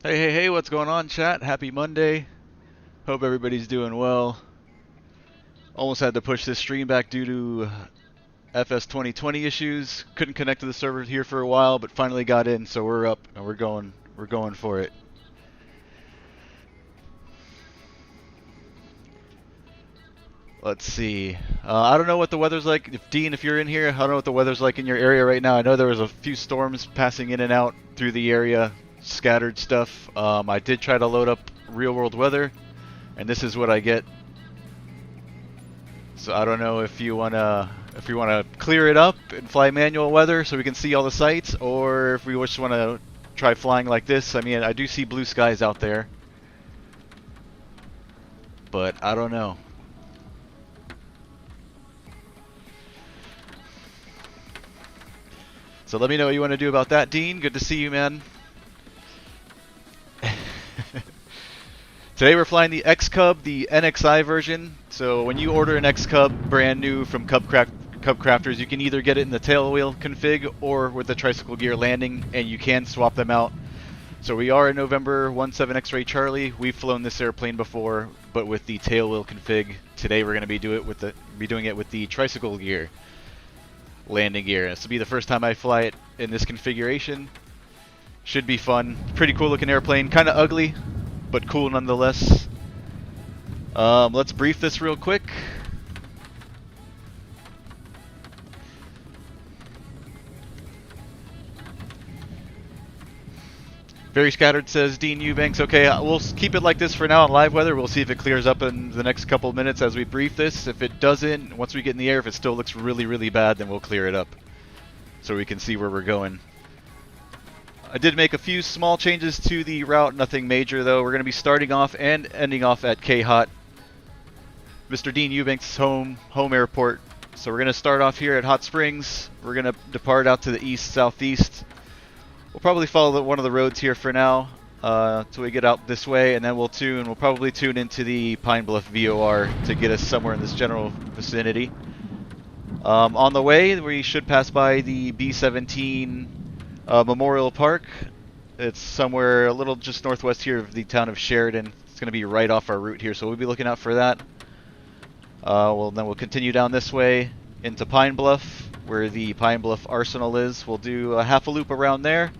Hey, hey, hey, what's going on, chat? Happy Monday. Hope everybody's doing well. Almost had to push this stream back due to FS 2020 issues. Couldn't connect to the server here for a while, but finally got in, so we're up and we're going for it. Let's see. I don't know what the weather's like. If you're in here, I don't know what the weather's like in your area right now. I know there was a few storms passing in and out through the area, scattered stuff. I did try to load up real world weather, and this is what I get. So I don't know if you wanna clear it up and fly manual weather so we can see all the sights, or if we just wanna try flying like this. I mean, I do see blue skies out there, but I don't know. So let me know what you want to do about that, Dean. Good to see you, man. Today we're flying the XCub, the NXi version. So when you order an XCub brand new from CubCrafters, you can either get it in the tailwheel config or with the tricycle gear landing, and you can swap them out. So we are in November 17 X-Ray Charlie. We've flown this airplane before, but with the tailwheel config. Today we're going to be doing it with the tricycle gear landing gear. This will be the first time I fly it in this configuration. Should be fun. Pretty cool looking airplane. Kind of ugly, but cool nonetheless. Let's brief this real quick. Very scattered, says Dean Eubanks. Okay, we'll keep it like this for now on live weather. We'll see if it clears up in the next couple of minutes as we brief this. If it doesn't, once we get in the air, if it still looks really, really bad, then we'll clear it up so we can see where we're going. I did make a few small changes to the route, nothing major though. We're going to be starting off and ending off at KHOT, Mr. Dean Eubanks' home airport. So we're going to start off here at Hot Springs. We're going to depart out to the east-southeast. We'll probably follow one of the roads here for now till we get out this way, and then we'll probably tune into the Pine Bluff VOR to get us somewhere in this general vicinity. On the way, we should pass by the B17 Memorial Park. It's somewhere a little just northwest here of the town of Sheridan. It's going to be right off our route here, so we'll be looking out for that. Then we'll continue down this way into Pine Bluff, where the Pine Bluff Arsenal is. We'll do a half a loop around there,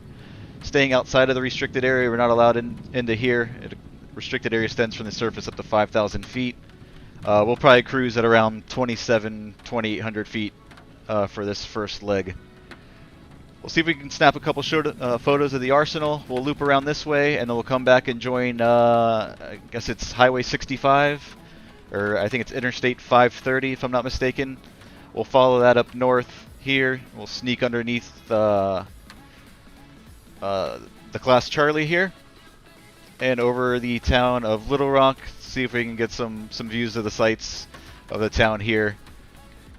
staying outside of the restricted area. We're not allowed into here. Restricted area extends from the surface up to 5,000 feet. We'll probably cruise at around 2,800 feet for this first leg. We'll see if we can snap a couple photos of the Arsenal. We'll loop around this way, and then we'll come back and join, I guess it's Highway 65, or I think it's Interstate 530 if I'm not mistaken. We'll follow that up north here. We'll sneak underneath the Class Charlie here, and over the town of Little Rock. See if we can get some views of the sights of the town here.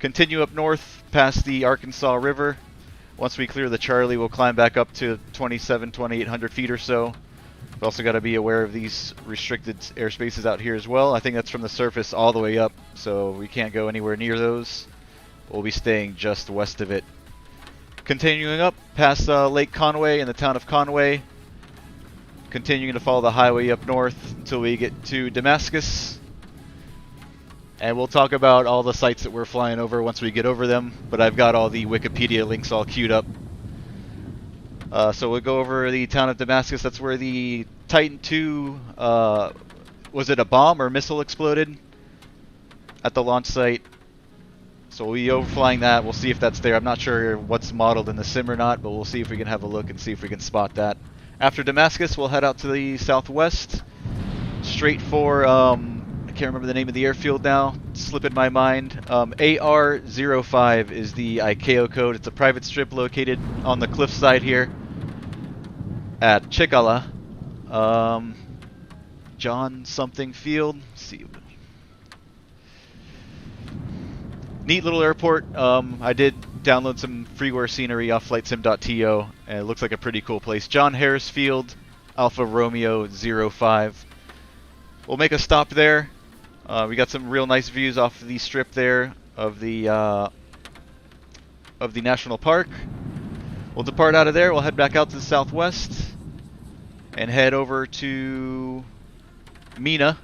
Continue up north past the Arkansas River. Once we clear the Charlie, we'll climb back up to 2,800 feet or so. We've also got to be aware of these restricted airspaces out here as well. I think that's from the surface all the way up, so we can't go anywhere near those. We'll be staying just west of it. Continuing up past Lake Conway and the town of Conway. Continuing to follow the highway up north until we get to Damascus. And we'll talk about all the sites that we're flying over once we get over them, but I've got all the Wikipedia links all queued up. So we'll go over the town of Damascus. That's where the Titan II, was it a bomb or missile exploded at the launch site? So we'll be overflying that. We'll see if that's there. I'm not sure what's modeled in the sim or not, but we'll see if we can have a look and see if we can spot that. After Damascus, we'll head out to the southwest, straight for, I can't remember the name of the airfield now, it's slipping my mind. AR05 is the ICAO code. It's a private strip located on the cliffside here at Chickalah. John something field. Let's see. Neat little airport. I did download some freeware scenery off flightsim.to, and it looks like a pretty cool place. John Harris Field, Alpha Romeo 05. We'll make a stop there. We got some real nice views off the strip there of the national park. We'll depart out of there. We'll head back out to the southwest, and head over to Mena.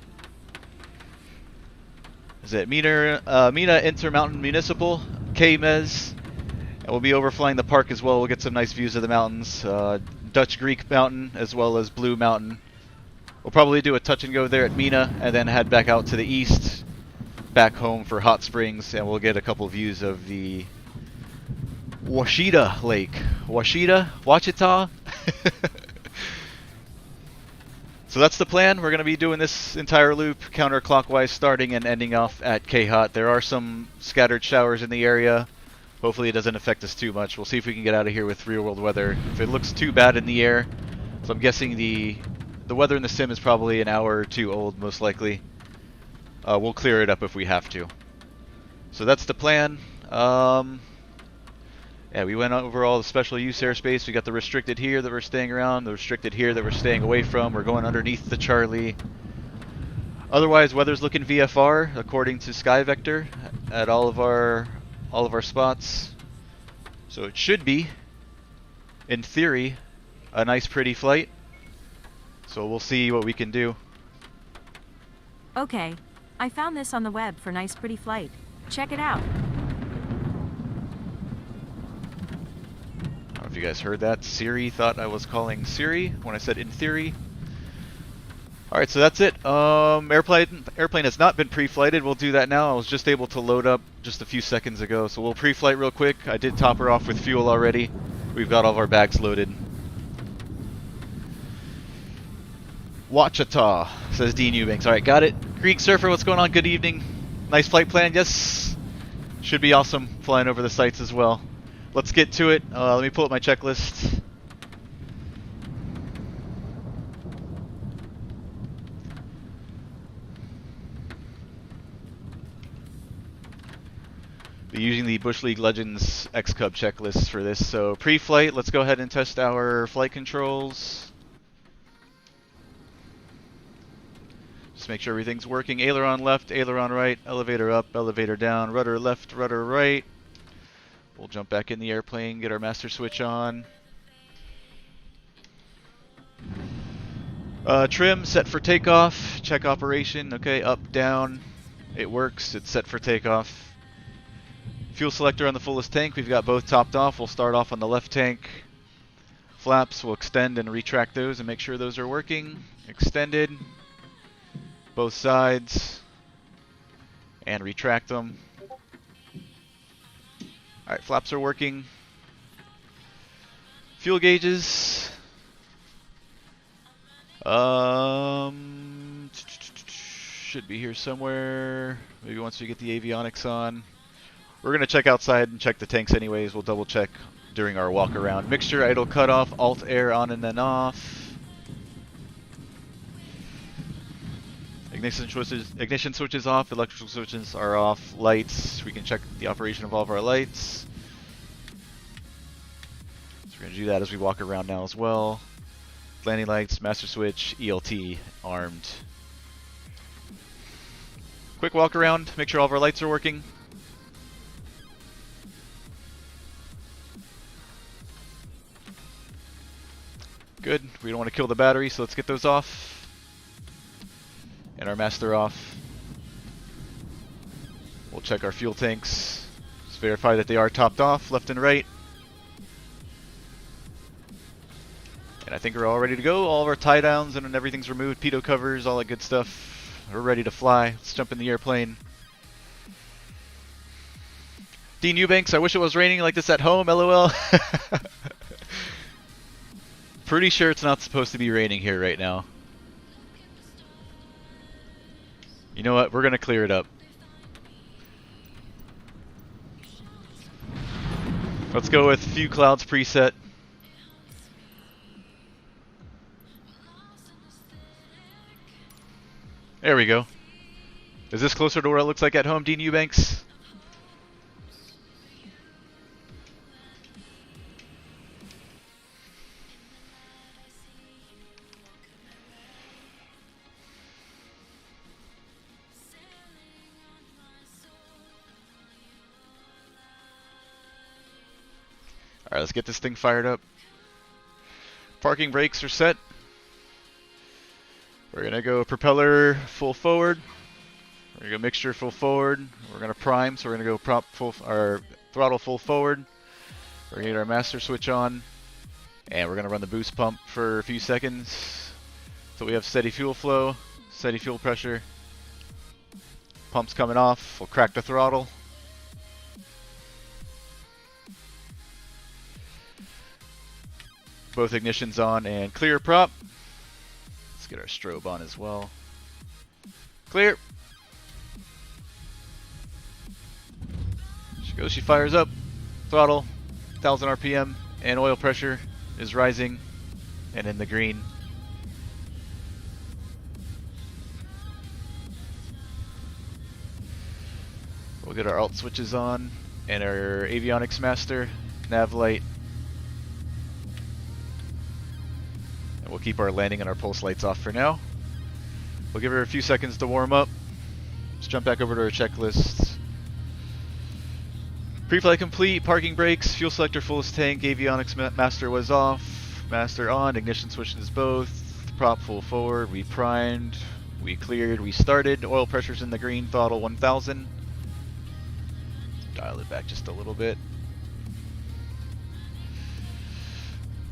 Is it Mena Mountain Municipal, KMEZ, and we'll be overflying the park as well. We'll get some nice views of the mountains, Dutch Creek Mountain as well as Blue Mountain. We'll probably do a touch and go there at Mena and then head back out to the east, back home for Hot Springs, and we'll get a couple views of the Ouachita Lake. Ouachita? So that's the plan. We're going to be doing this entire loop counterclockwise, starting and ending off at KHOT. There are some scattered showers in the area. Hopefully it doesn't affect us too much. We'll see if we can get out of here with real world weather. If it looks too bad in the air, so I'm guessing the weather in the sim is probably an hour or two old, most likely. We'll clear it up if we have to. So that's the plan. Yeah, we went over all the special use airspace. We got the restricted here that we're staying around, the restricted here that we're staying away from. We're going underneath the Charlie. Otherwise, weather's looking VFR according to Sky Vector at all of our spots. So it should be, in theory, a nice pretty flight. So we'll see what we can do. Okay, I found this on the web for nice pretty flight. Check it out. I don't know if you guys heard that. Siri thought I was calling Siri when I said in theory. Alright, so that's it. Airplane has not been pre-flighted. We'll do that now. I was just able to load up just a few seconds ago. So we'll pre-flight real quick. I did top her off with fuel already. We've got all of our bags loaded. Ouachita, says Dean Eubanks. Alright, got it. Greek Surfer, what's going on? Good evening. Nice flight plan. Yes. Should be awesome flying over the sites as well. Let's get to it. Let me pull up my checklist. Be using the Bush League Legends XCub checklist for this. So pre-flight, let's go ahead and test our flight controls. Just make sure everything's working. Aileron left, aileron right, elevator up, elevator down, rudder left, rudder right. We'll jump back in the airplane, get our master switch on. Trim, set for takeoff. Check operation. Okay, up, down. It works. It's set for takeoff. Fuel selector on the fullest tank. We've got both topped off. We'll start off on the left tank. Flaps, we'll extend and retract those and make sure those are working. Extended. Both sides. And retract them. Alright, flaps are working. Fuel gauges. Should be here somewhere. Maybe once we get the avionics on. We're going to check outside and check the tanks anyways. We'll double check during our walk around. Mixture idle cutoff, alt air on and then off. Ignition switches off, electrical switches are off, lights, we can check the operation of all of our lights. So we're going to do that as we walk around now as well. Landing lights, master switch, ELT, armed. Quick walk around, make sure all of our lights are working. Good, we don't want to kill the battery, so let's get those off. And our master off. We'll check our fuel tanks. Just verify that they are topped off, left and right. And I think we're all ready to go. All of our tie downs and everything's removed, pitot covers, all that good stuff. We're ready to fly. Let's jump in the airplane. Dean Eubanks, I wish it was raining like this at home, LOL. Pretty sure it's not supposed to be raining here right now. You know what? We're going to clear it up. Let's go with few clouds preset. There we go. Is this closer to what it looks like at home, Dean Eubanks? Alright, let's get this thing fired up. Parking brakes are set. We're gonna go propeller full forward. We're gonna go mixture full forward. We're gonna prime, so we're gonna go throttle full forward. We're gonna get our master switch on, and we're gonna run the boost pump for a few seconds. So we have steady fuel flow, steady fuel pressure. Pump's coming off. We'll crack the throttle. Both ignitions on and clear prop. Let's get our strobe on as well. Clear. She goes, she fires up. Throttle, 1000 RPM, and oil pressure is rising and in the green. We'll get our alt switches on and our avionics master, nav light. And we'll keep our landing and our pulse lights off for now. We'll give her a few seconds to warm up. Let's jump back over to our checklist. Pre-flight complete, parking brakes, fuel selector fullest tank, avionics master was off, master on, ignition switches both, prop full forward, we primed, we cleared, we started, oil pressure's in the green, throttle 1000. Dial it back just a little bit.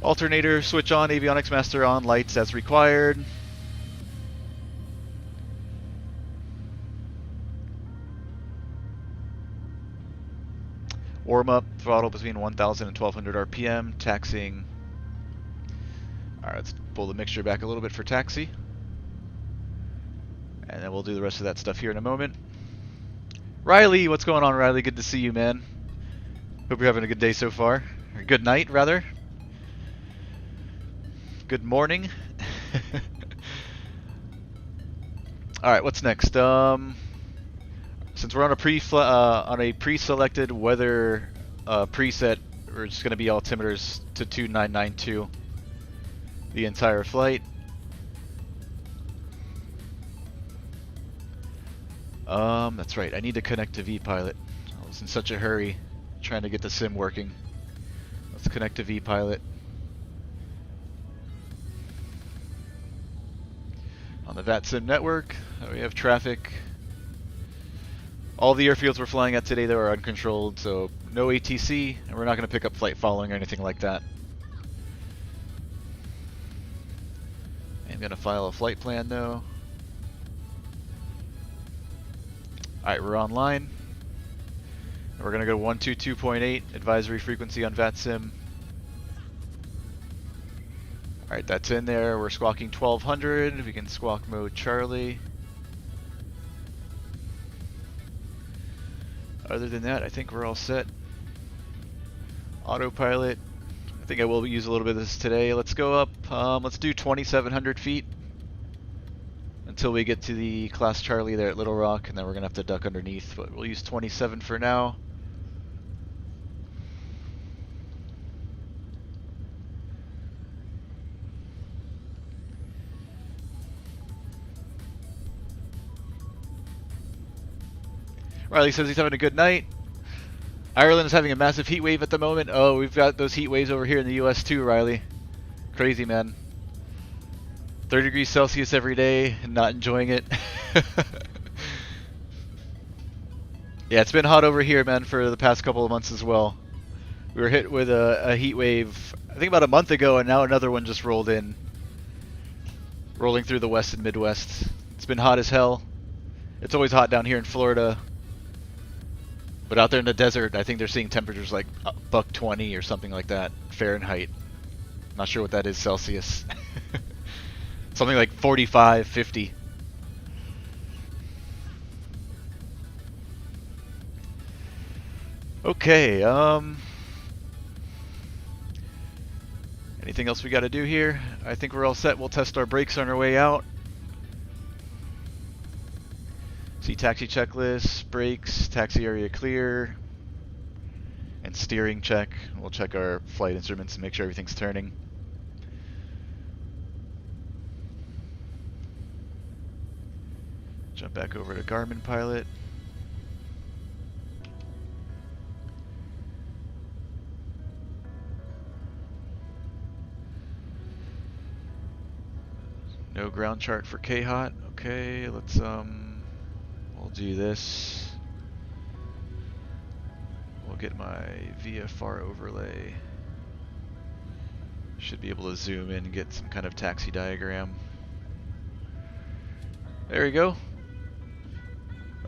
Alternator switch on, avionics master on, lights as required. Warm up, throttle between 1000 and 1200 RPM, taxiing. Alright, let's pull the mixture back a little bit for taxi. And then we'll do the rest of that stuff here in a moment. Riley, what's going on, Riley? Good to see you, man. Hope you're having a good day so far. Or good night, rather. Good morning. Alright, what's next? Since we're on a pre-selected weather preset, we're just going to be altimeters to 2992 the entire flight. That's right. I need to connect to vPilot. I was in such a hurry trying to get the sim working. Let's connect to vPilot. On the VATSIM network, we have traffic. All the airfields we're flying at today, though, are uncontrolled, so no ATC, and we're not going to pick up flight following or anything like that. I'm going to file a flight plan, though. Alright, we're online. We're going to go 122.8, advisory frequency on VATSIM. Alright, that's in there. We're squawking 1200. We can squawk mode Charlie. Other than that, I think we're all set. Autopilot. I think I will use a little bit of this today. Let's go up. Let's do 2,700 feet until we get to the class Charlie there at Little Rock, and then we're going to have to duck underneath, but we'll use 27 for now. Riley says he's having a good night. Ireland is having a massive heat wave at the moment. Oh, we've got those heat waves over here in the US too, Riley. Crazy, man. 30 degrees Celsius every day and not enjoying it. Yeah, it's been hot over here, man, for the past couple of months as well. We were hit with a heat wave, I think about a month ago, and now another one just rolled in. Rolling through the West and Midwest. It's been hot as hell. It's always hot down here in Florida. But out there in the desert, I think they're seeing temperatures like $120 or something like that, Fahrenheit. Not sure what that is Celsius. Something like 45, 50. Okay, anything else we got to do here? I think we're all set. We'll test our brakes on our way out. See taxi checklist, brakes, taxi area clear, and steering check. We'll check our flight instruments and make sure everything's turning. Jump back over to Garmin Pilot. No ground chart for KHOT. Okay, let's we'll do this. We'll get my VFR overlay. Should be able to zoom in and get some kind of taxi diagram. There we go.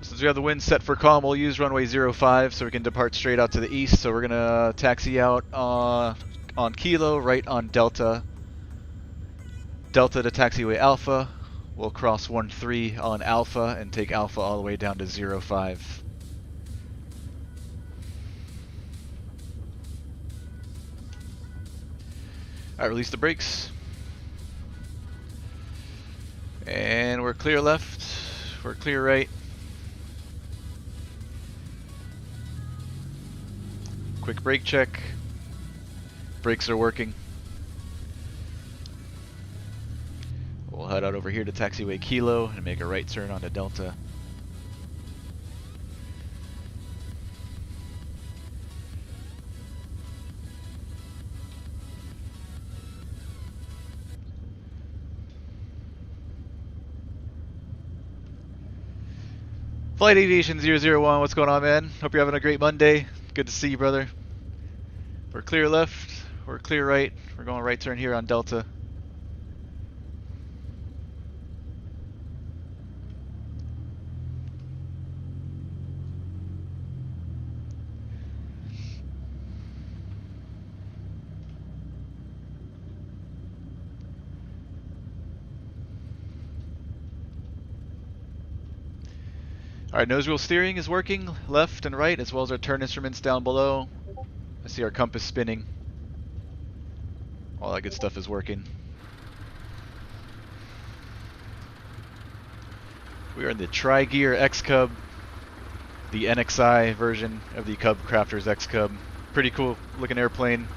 Since we have the wind set for calm, we'll use runway 05 so we can depart straight out to the east. So we're gonna taxi out on Kilo, right on Delta. Delta to taxiway Alpha. We'll cross 13 on Alpha and take Alpha all the way down to 05. Alright, release the brakes. And we're clear left. We're clear right. Quick brake check. Brakes are working. We'll head out over here to taxiway Kilo and make a right turn onto Delta. Flight Aviation 001, what's going on, man? Hope you're having a great Monday. Good to see you, brother. We're clear left, we're clear right. We're going right turn here on Delta. Alright, nose wheel steering is working, left and right, as well as our turn instruments down below. I see our compass spinning. All that good stuff is working. We are in the Tri-Gear XCub, the NXi version of the CubCrafters XCub. Pretty cool looking airplane.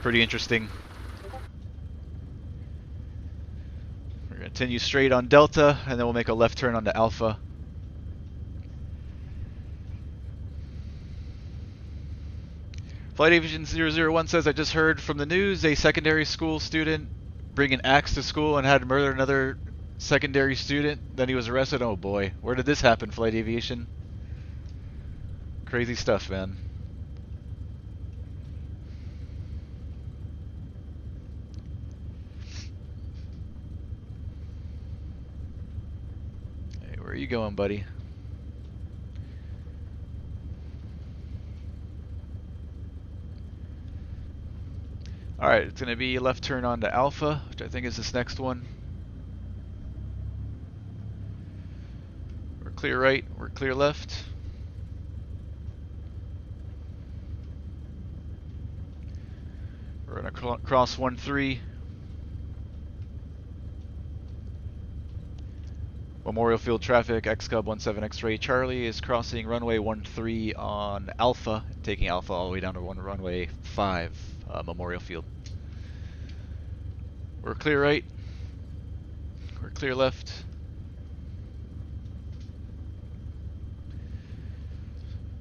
Pretty interesting. We're going to continue straight on Delta, and then we'll make a left turn onto Alpha. Flight Aviation 001 says, I just heard from the news a secondary school student bring an axe to school and had murdered another secondary student. Then he was arrested. Oh boy, where did this happen, Flight Aviation? Crazy stuff, man. Hey, where are you going, buddy? Alright, it's going to be a left turn onto Alpha, which I think is this next one. We're clear right, we're clear left. We're going to cross 13. Memorial Field traffic, XCub 17 X-ray Charlie is crossing runway 13 on Alpha, taking Alpha all the way down to runway 5, Memorial Field. We're clear right, we're clear left.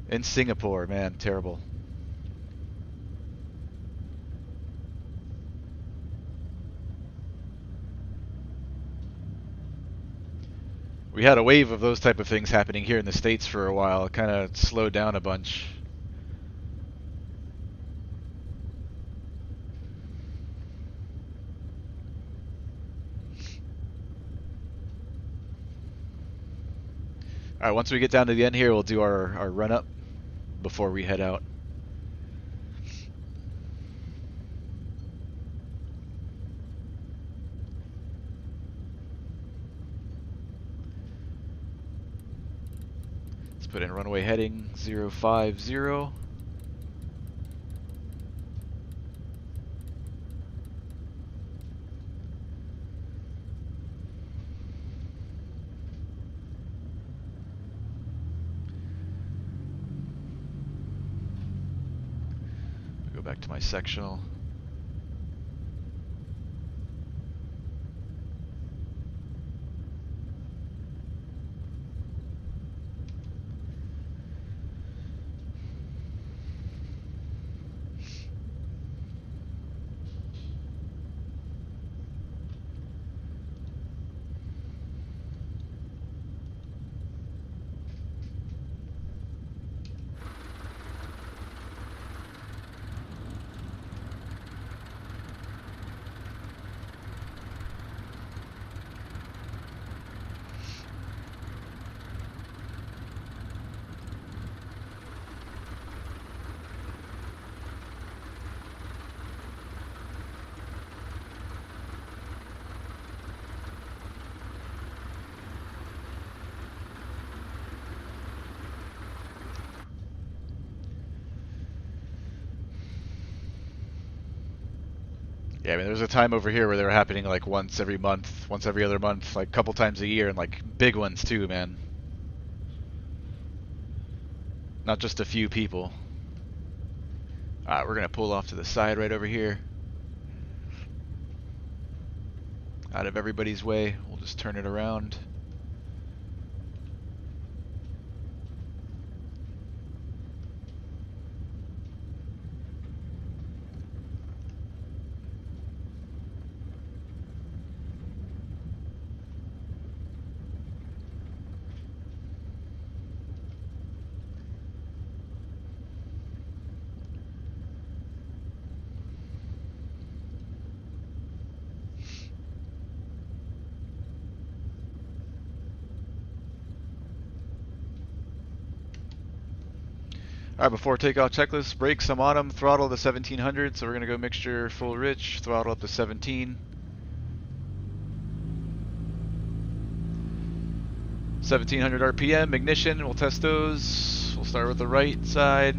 In Singapore, man, terrible. We had a wave of those type of things happening here in the States for a while. It kind of slowed down a bunch. Alright, once we get down to the end here, we'll do our run-up before we head out. Let's put in runway heading 050. Back to my sectional. Yeah, I mean, there was a time over here where they were happening like once every month, once every other month, like a couple times a year, and like big ones too, man. Not just a few people. Alright, we're gonna pull off to the side right over here. Out of everybody's way, we'll just turn it around. Alright, before takeoff checklist, brakes, I'm on them, throttle to 1700, so we're going to go mixture full rich, throttle up to 17. 1700 RPM, ignition, we'll test those. We'll start with the right side,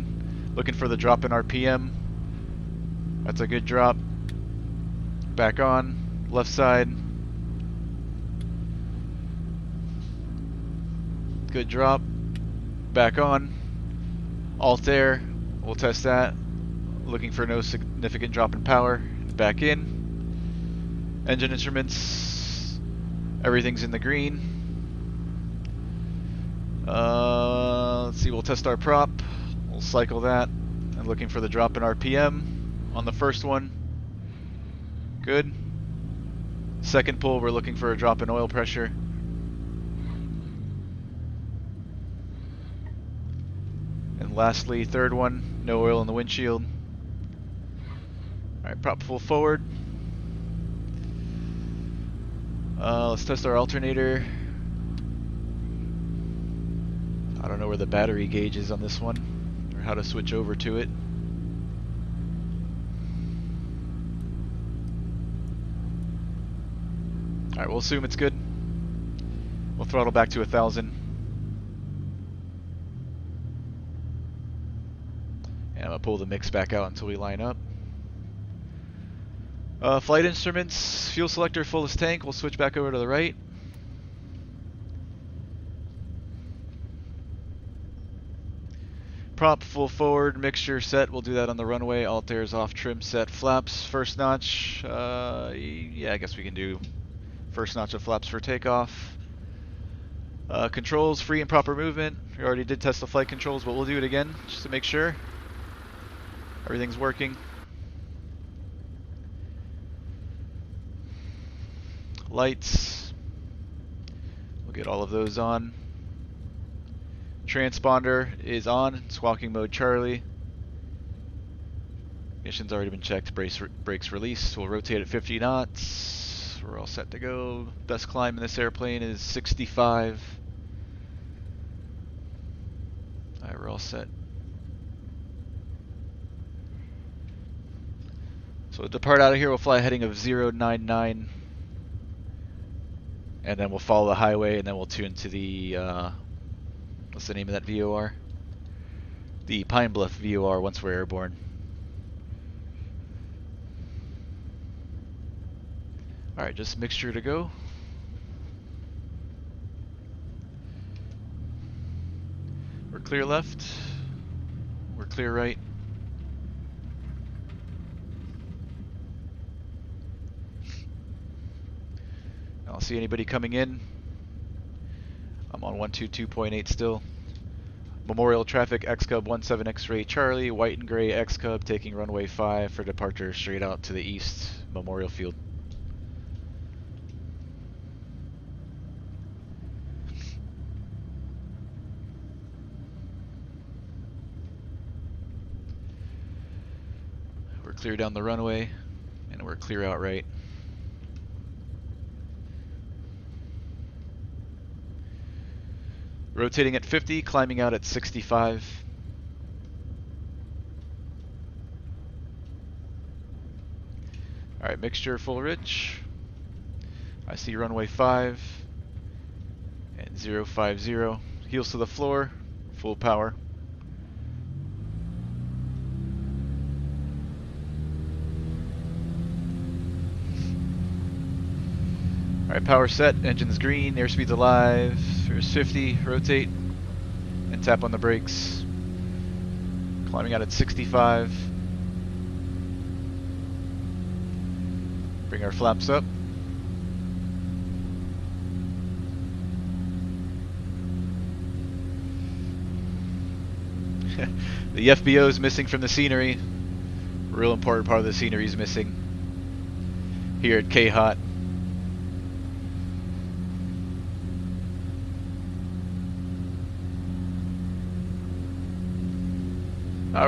looking for the drop in RPM. That's a good drop. Back on, left side. Good drop. Back on. Alt air, we'll test that. Looking for no significant drop in power. Back in. Engine instruments, everything's in the green. Let's see, we'll test our prop. We'll cycle that. And looking for the drop in RPM on the first one. Good. Second pull, we're looking for a drop in oil pressure. And lastly, third one, no oil in the windshield. Alright, prop full forward. Let's test our alternator. I don't know where the battery gauge is on this one, or how to switch over to it. Alright, we'll assume it's good. We'll throttle back to 1,000. And I'm going to pull the mix back out until we line up. Flight instruments, fuel selector, fullest tank. We'll switch back over to the right. Prop full forward, mixture set. We'll do that on the runway. Alt air is off, trim set, flaps, first notch. Yeah, I guess we can do first notch of flaps for takeoff. Controls, free and proper movement. We already did test the flight controls, but we'll do it again just to make sure everything's working. Lights, we'll get all of those on. Transponder is on, squawking mode Charlie. Ignition's already been checked, brakes released. We'll rotate at 50 knots. We're all set to go. Best climb in this airplane is 65. Alright, we're all set. So we'll depart out of here, we'll fly a heading of 099. And then we'll follow the highway, and then we'll tune to the, what's the name of that VOR? The Pine Bluff VOR once we're airborne. Alright, just mixture to go. We're clear left. We're clear right. I don't see anybody coming in. I'm on 122.8 still. Memorial traffic, XCub 17 X-ray Charlie, white and gray XCub taking runway 5 for departure straight out to the east, Memorial Field. We're clear down the runway, and we're clear out right. Rotating at 50, climbing out at 65. Alright, mixture full rich. I see runway 5 and 050. Heels to the floor, full power. Alright, power set, engine's green, airspeed's alive, here's 50, rotate, and tap on the brakes. Climbing out at 65. Bring our flaps up. The FBO is missing from the scenery. Real important part of the scenery is missing here at KHOT.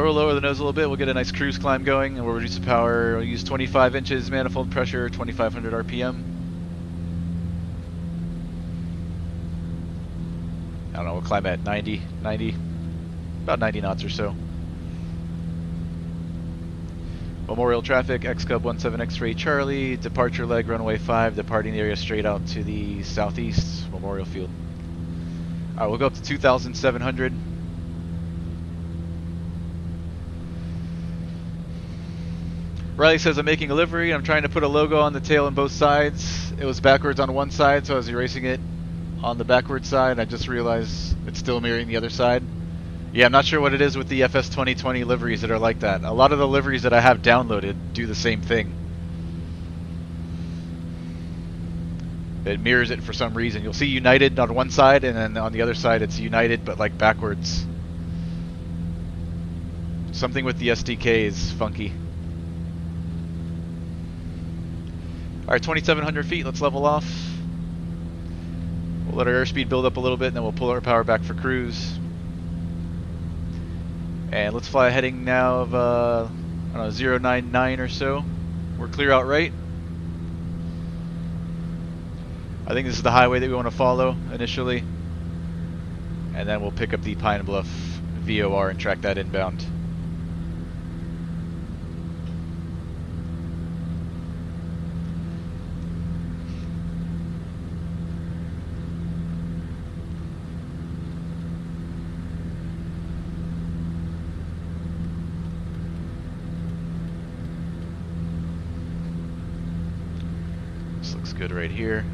We'll lower the nose a little bit, we'll get a nice cruise climb going, and we'll reduce the power. We'll use 25 inches manifold pressure, 2500 RPM. I don't know, we'll climb at 90, about 90 knots or so. Memorial traffic, XCub 17 X-ray Charlie, departure leg, runway 5, departing the area straight out to the southeast, Memorial Field. Alright, we'll go up to 2,700. Riley says, I'm making a livery. I'm trying to put a logo on the tail on both sides. It was backwards on one side, so I was erasing it on the backward side. I just realized it's still mirroring the other side. Yeah, I'm not sure what it is with the FS 2020 liveries that are like that. A lot of the liveries that I have downloaded do the same thing. It mirrors it for some reason. You'll see United on one side, and then on the other side it's United, but like backwards. Something with the SDK is funky. Alright, 2,700 feet, let's level off. We'll let our airspeed build up a little bit, and then we'll pull our power back for cruise. And let's fly a heading now of, I don't know, 099 or so. We're clear out right. I think this is the highway that we want to follow initially. And then we'll pick up the Pine Bluff VOR and track that inbound. Good right here.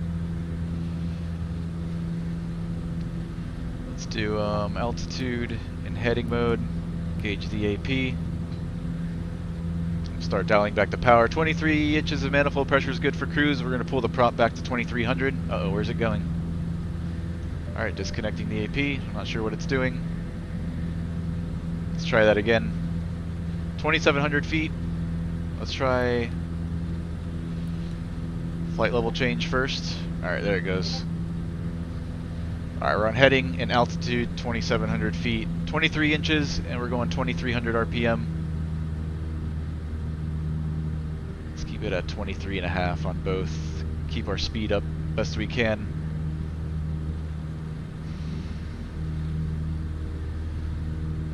Let's do altitude in heading mode, gauge the AP. Start dialing back the power. 23 inches of manifold pressure is good for cruise. We're going to pull the prop back to 2300. Uh-oh, where's it going? Alright, disconnecting the AP. I'm not sure what it's doing. Let's try that again. 2,700 feet. Let's try flight level change first. Alright, there it goes. Alright, we're on heading and altitude 2,700 feet. 23 inches, and we're going 2,300 RPM. Let's keep it at 23.5 on both. Keep our speed up best we can.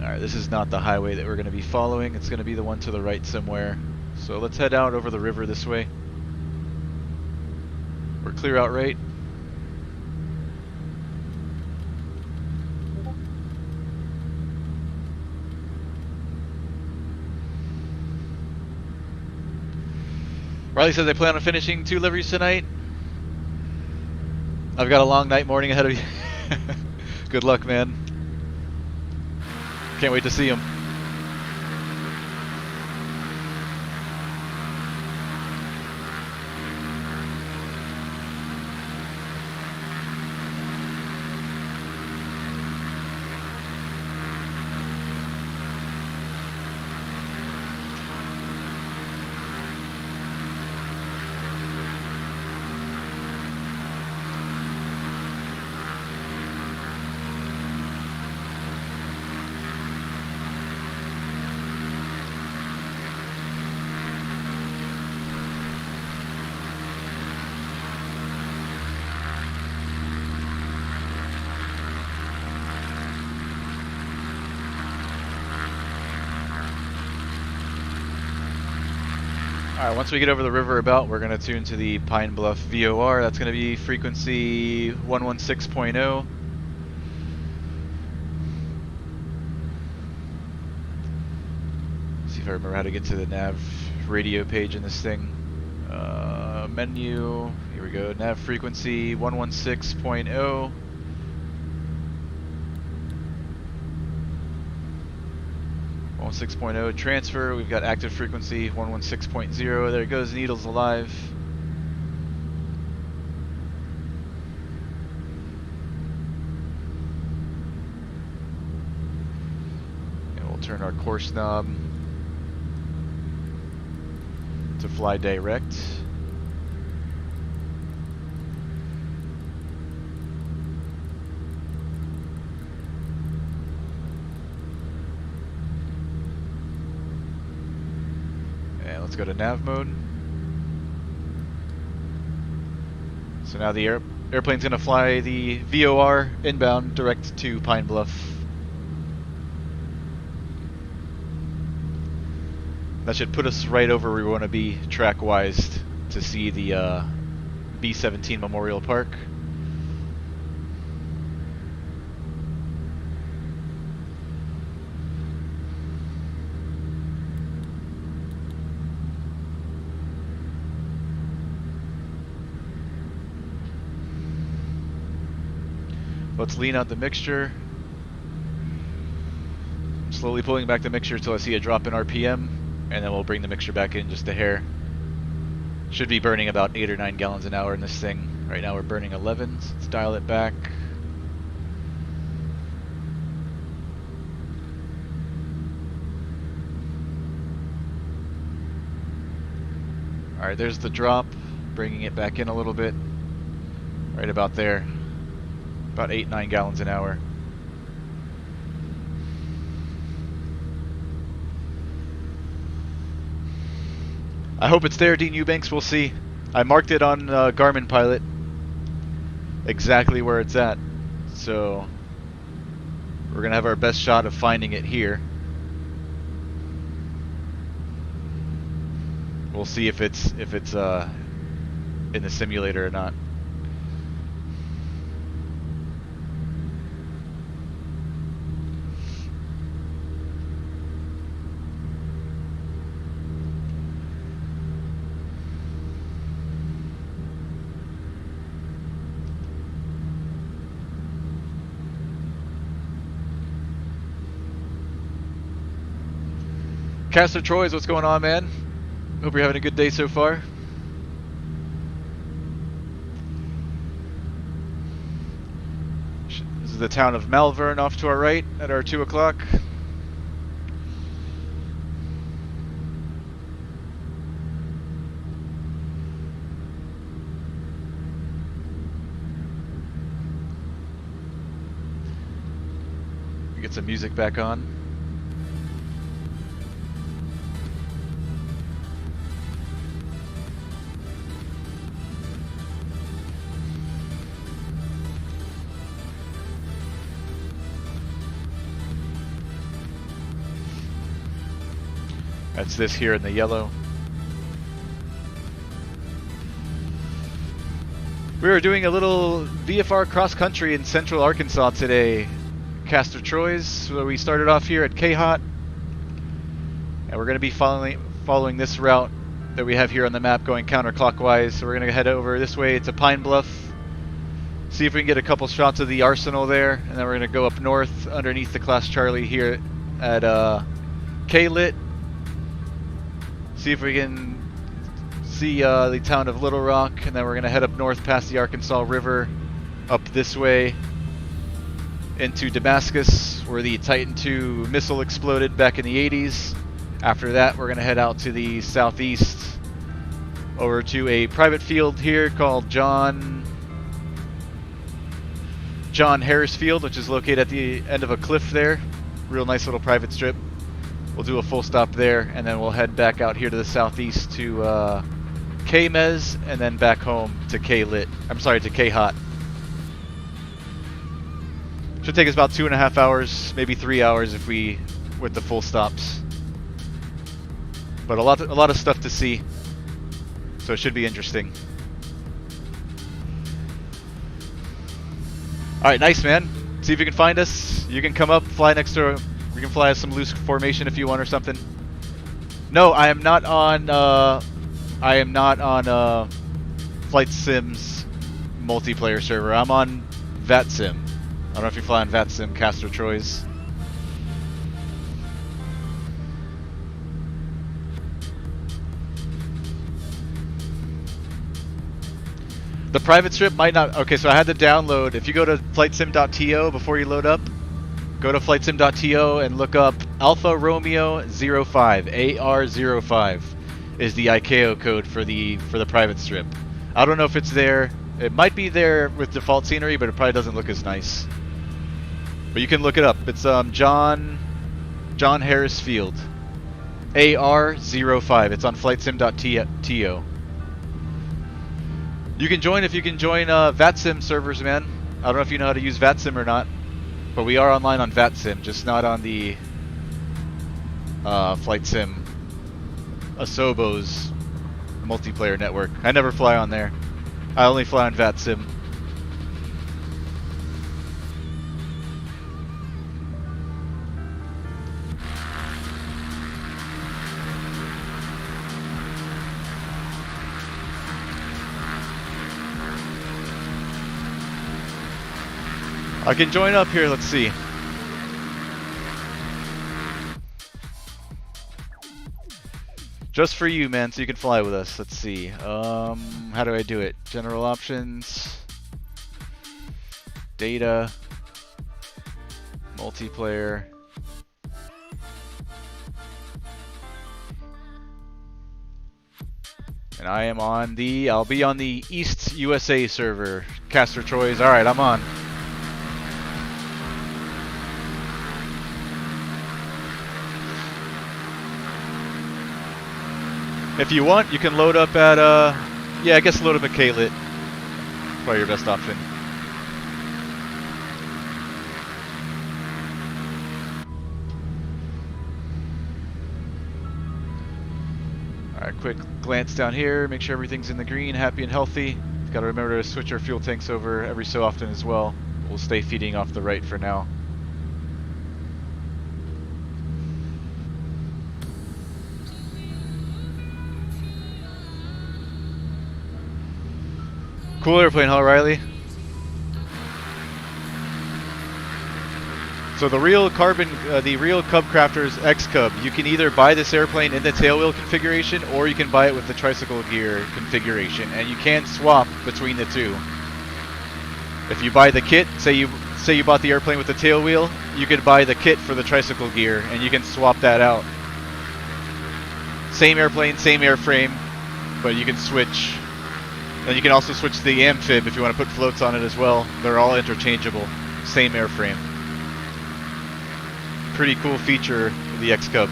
Alright, this is not the highway that we're going to be following. It's going to be the one to the right somewhere. So let's head out over the river this way. We're clear out right. Riley says, I plan on finishing 2 liveries tonight. I've got a long night morning ahead of you. Good luck, man. Can't wait to see him. Alright, once we get over the river about, we're going to tune to the Pine Bluff VOR. That's going to be frequency 116.0. See if I remember how to get to the nav radio page in this thing. Menu, here we go. Nav frequency 116.0. One 6.0 transfer. We've got active frequency 116.0. There it goes. Needle's alive. And we'll turn our course knob to fly direct. Let's go to nav mode. So now the airplane's going to fly the VOR inbound direct to Pine Bluff. That should put us right over where we want to be track-wise to see the B17 Memorial Park. Let's lean out the mixture. Slowly pulling back the mixture until I see a drop in RPM, and then we'll bring the mixture back in just a hair. Should be burning about 8 or 9 gallons an hour in this thing. Right now we're burning 11, so let's dial it back. Alright, there's the drop, bringing it back in a little bit. Right about there. About 8-9 gallons an hour. I hope it's there, Dean Eubanks. We'll see. I marked it on Garmin Pilot exactly where it's at, so we're gonna have our best shot of finding it here. We'll see if it's in the simulator or not. Castor Troyes, what's going on, man? Hope you're having a good day so far. This is the town of Malvern off to our right at our 2 o'clock. Get some music back on. That's this here in the yellow. We are doing a little VFR Cross Country in central Arkansas today. Castor Troyes, where we started off here at KHOT. And we're going to be following this route that we have here on the map going counterclockwise. So we're going to head over this way to Pine Bluff. See if we can get a couple shots of the Arsenal there. And then we're going to go up north underneath the Class Charlie here at KLIT. See if we can see the town of Little Rock, and then we're going to head up north past the Arkansas River, up this way into Damascus, where the Titan II missile exploded back in the 80s. After that, we're going to head out to the southeast, over to a private field here called John Harris Field, which is located at the end of a cliff there. Real nice little private strip. We'll do a full stop there, and then we'll head back out here to the southeast to KMEZ, and then back home to KLIT. I'm sorry, to KHOT. Should take us about 2.5 hours, maybe 3 hours if we with the full stops. But a lot of stuff to see, so it should be interesting. All right, nice, man. See if you can find us. You can come up, fly next to. We can fly some loose formation if you want or something. No, I am not on Flight Sim's multiplayer server. I'm on VATSIM. I don't know if you fly on VATSIM, Castor Troyes. The private strip might not... Okay, so I had to download... If you go to flightsim.to before you load up, go to flightsim.to and look up Alpha Romeo 05. AR05 is the ICAO code for the private strip. I don't know if it's there. It might be there with default scenery, but it probably doesn't look as nice. But you can look it up. It's John Harris Field. AR05. It's on flightsim.to. You can join if you can join VATSIM servers, man. I don't know if you know how to use VATSIM or not, but we are online on VATSIM, just not on the Flight Sim Asobo's multiplayer network. I never fly on there. I only fly on VATSIM. I can join up here, let's see. Just for you, man, so you can fly with us. Let's see. How do I do it? General options. Data. Multiplayer. And I am on the... I'll be on the East USA server. Castor Troyes. Alright, I'm on. If you want, you can load up at, yeah, I guess load up at KHOT. Probably your best option. Alright, quick glance down here, make sure everything's in the green, happy and healthy. Gotta remember to switch our fuel tanks over every so often as well. We'll stay feeding off the right for now. Cool airplane, huh, Riley? So the real CubCrafters XCub, you can either buy this airplane in the tailwheel configuration, or you can buy it with the tricycle gear configuration, and you can swap between the two. If you buy the kit, say you bought the airplane with the tail wheel, you could buy the kit for the tricycle gear, and you can swap that out. Same airplane, same airframe, but you can switch. And you can also switch to the amphib if you want to put floats on it as well. They're all interchangeable. Same airframe. Pretty cool feature of the XCub.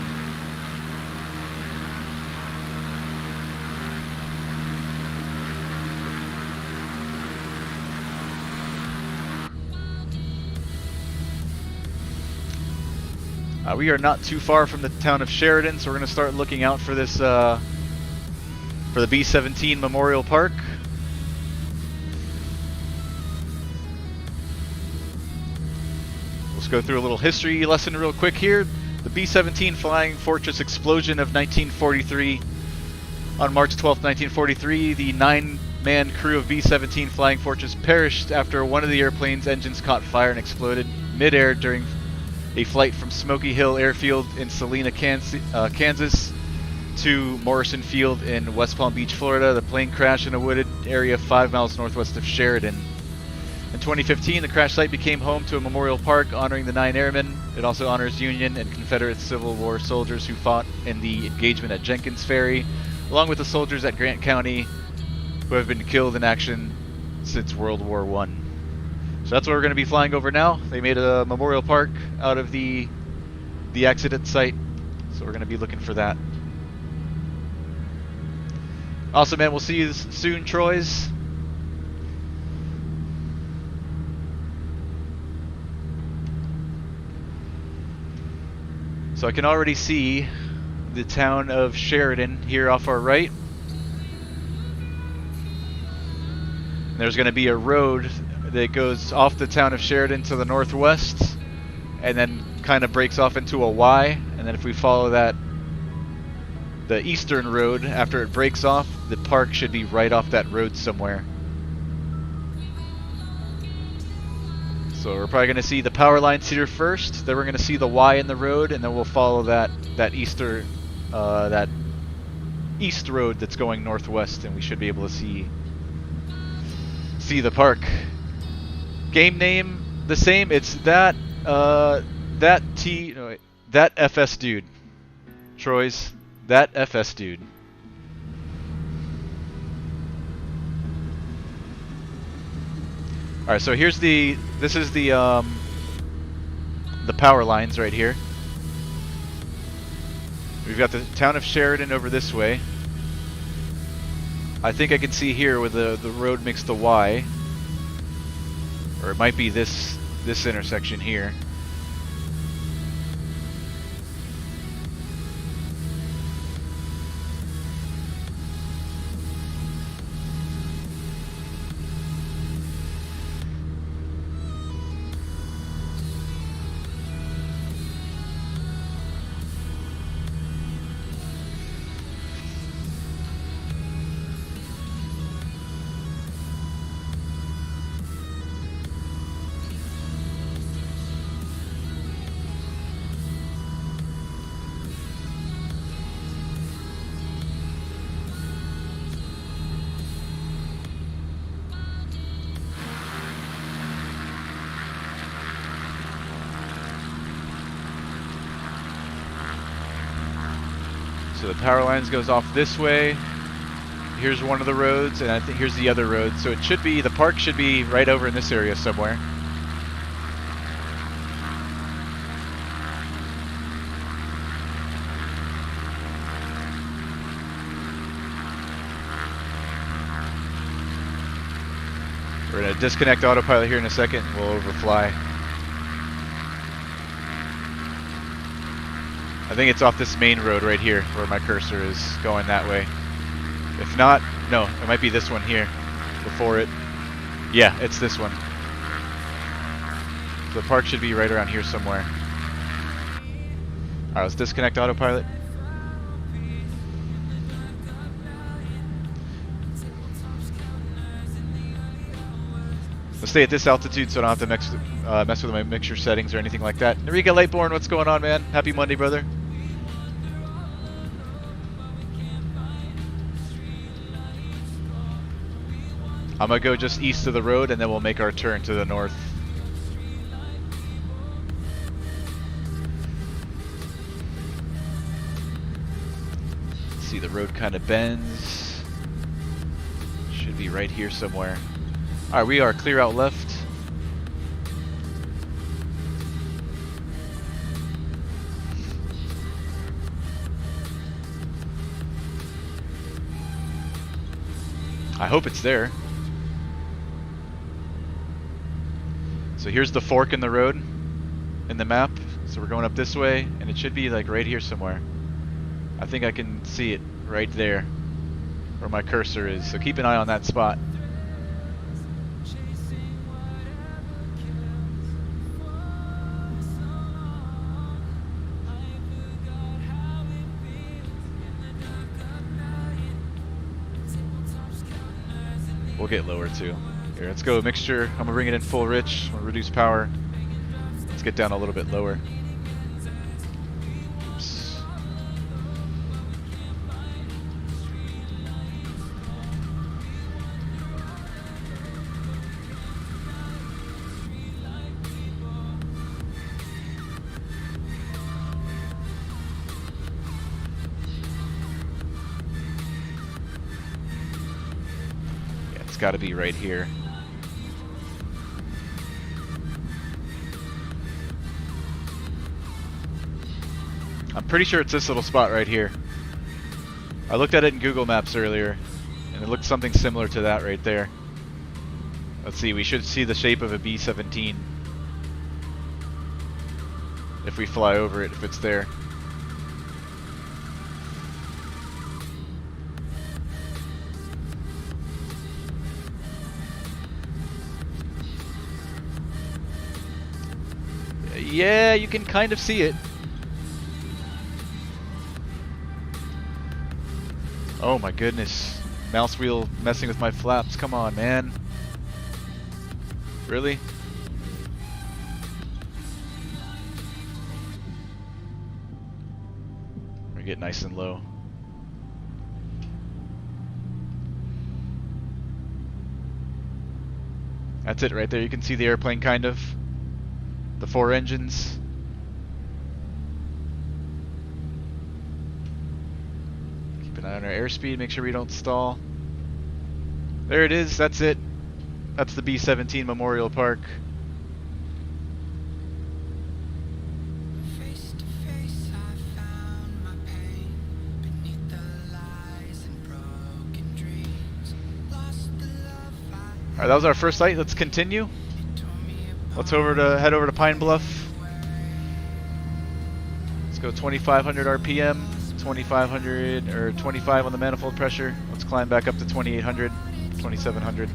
We are not too far from the town of Sheridan, so we're going to start looking out for this, for the B17 Memorial Park. Let's go through a little history lesson real quick here. The B17 Flying Fortress explosion of 1943. On March 12, 1943, the 9-man crew of B17 Flying Fortress perished after one of the airplane's engines caught fire and exploded mid-air during a flight from Smoky Hill Airfield in Salina, Kansas to Morrison Field in West Palm Beach, Florida. The plane crashed in a wooded area 5 miles northwest of Sheridan. In 2015, the crash site became home to a memorial park honoring the 9 airmen. It also honors Union and Confederate Civil War soldiers who fought in the engagement at Jenkins Ferry, along with the soldiers at Grant County who have been killed in action since World War I. So that's what we're going to be flying over now. They made a memorial park out of the accident site, so we're going to be looking for that. Awesome, man. We'll see you soon, Troyes. So I can already see the town of Sheridan here off our right. And there's going to be a road that goes off the town of Sheridan to the northwest and then kind of breaks off into a Y. And then if we follow that the eastern road, after it breaks off, the park should be right off that road somewhere. So we're probably going to see the power lines here first, then we're going to see the Y in the road, and then we'll follow that east road that's going northwest, and we should be able to see the park. Game name the same. It's that FS dude. Troy's that FS dude. All right, so this is the power lines right here. We've got the town of Sheridan over this way. I think I can see here where the road makes the Y, or it might be this intersection here. So the power lines goes off this way. Here's one of the roads, and I think here's the other road. So it should be, the park should be right over in this area somewhere. We're going to disconnect autopilot here in a second, and we'll overfly. I think it's off this main road right here where my cursor is going that way. If not, no, it might be this one here before it. Yeah, it's this one. So the park should be right around here somewhere. Alright, let's disconnect autopilot. Let's stay at this altitude so I don't have to mess with my mixture settings or anything like that. Enrique Lightborn, what's going on, man? Happy Monday, brother. I'm going to go just east of the road, and then we'll make our turn to the north. See, the road kind of bends. Should be right here somewhere. Alright, we are clear out left. I hope it's there. So here's the fork in the road in the map. So we're going up this way, and it should be like right here somewhere. I think I can see it right there where my cursor is. So keep an eye on that spot. We'll get lower too. Here, let's go mixture. I'm gonna bring it in full rich. I'm gonna reduce power. Let's get down a little bit lower. Oops. Yeah, it's gotta be right here. I'm pretty sure it's this little spot right here. I looked at it in Google Maps earlier, and it looked something similar to that right there. Let's see, we should see the shape of a B17 if we fly over it, if it's there. Yeah, you can kind of see it. Oh my goodness. Mouse wheel messing with my flaps. Come on, man. Really? We get nice and low. That's it right there. You can see the airplane kind of. The 4 engines. Keep an eye on our airspeed, make sure we don't stall. There it is, that's it. That's the B17 Memorial Park. Alright, that was our first site. Let's continue. Let's head over to Pine Bluff. Let's go 2,500 RPM, 2,500 or 25 on the manifold pressure. Let's climb back up to 2,800, 2,700.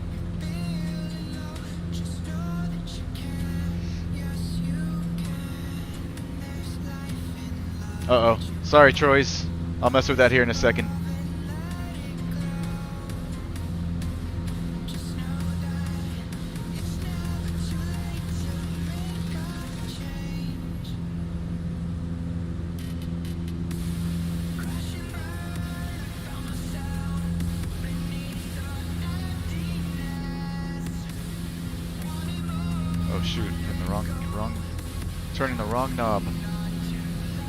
Uh-oh. Sorry, Troyes. I'll mess with that here in a second. Oh shoot, turning the wrong knob.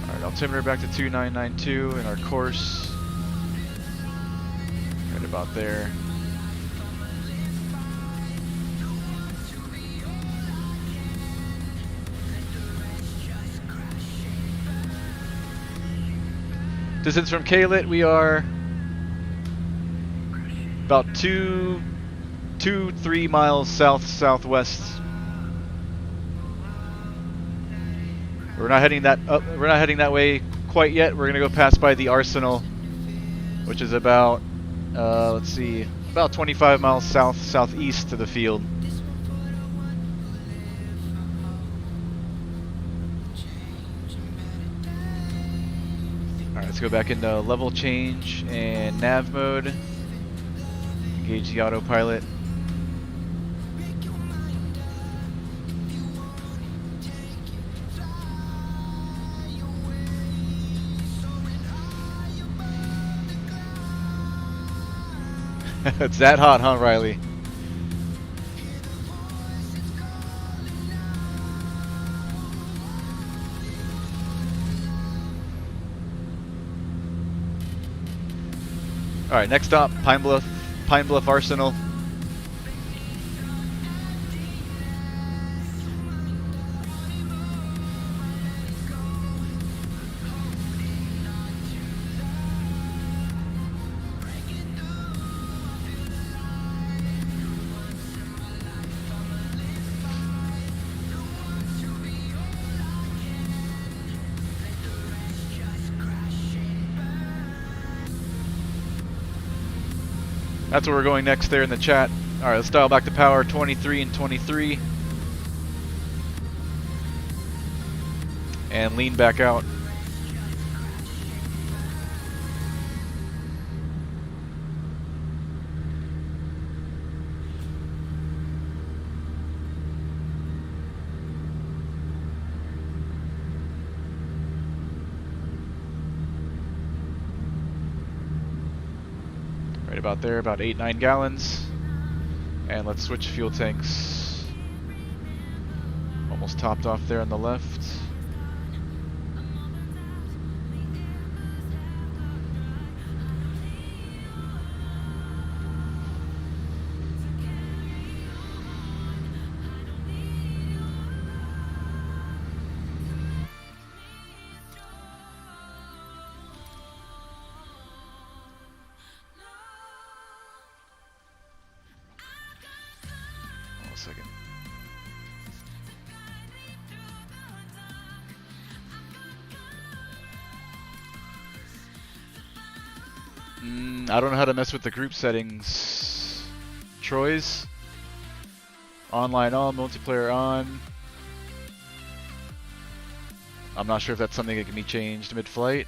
Alright, altimeter back to 2992 and our course. Right about there. Distance from KHOT, we are about 3 miles southwest. We're not heading that way quite yet. We're gonna go pass by the Arsenal, which is about let's see, about 25 miles southeast to the field. Alright, let's go back into level change and nav mode. Engage the autopilot. It's that hot, huh, Riley? All right, next stop, Pine Bluff Arsenal. That's where we're going next there in the chat. Alright, let's dial back to power 23 and 23. And lean back out. Right about there, about 8-9 gallons. And let's switch fuel tanks. Almost topped off there on the left. Second. I don't know how to mess with the group settings. Troyes? Online on, multiplayer on. I'm not sure if that's something that can be changed mid-flight.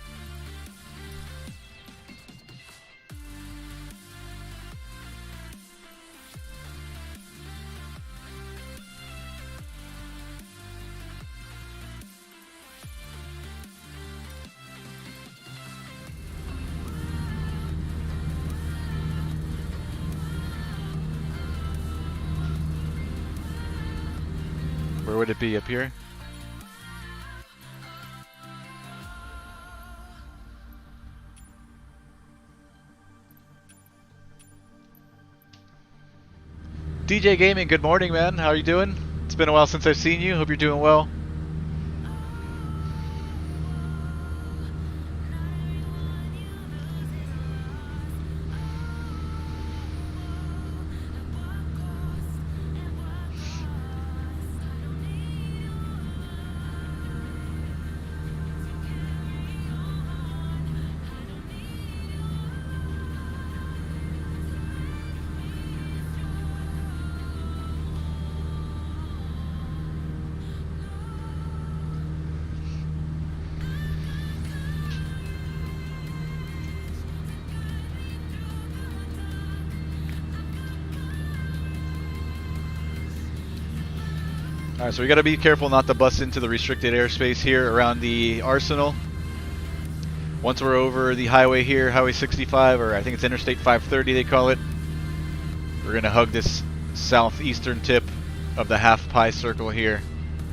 Where would it be? Up here? DJ Gaming, good morning, man. How are you doing? It's been a while since I've seen you. Hope you're doing well. Alright, so we gotta be careful not to bust into the restricted airspace here around the Arsenal. Once we're over the highway here, Highway 65, or I think it's Interstate 530 they call it, we're gonna hug this southeastern tip of the half pi circle here,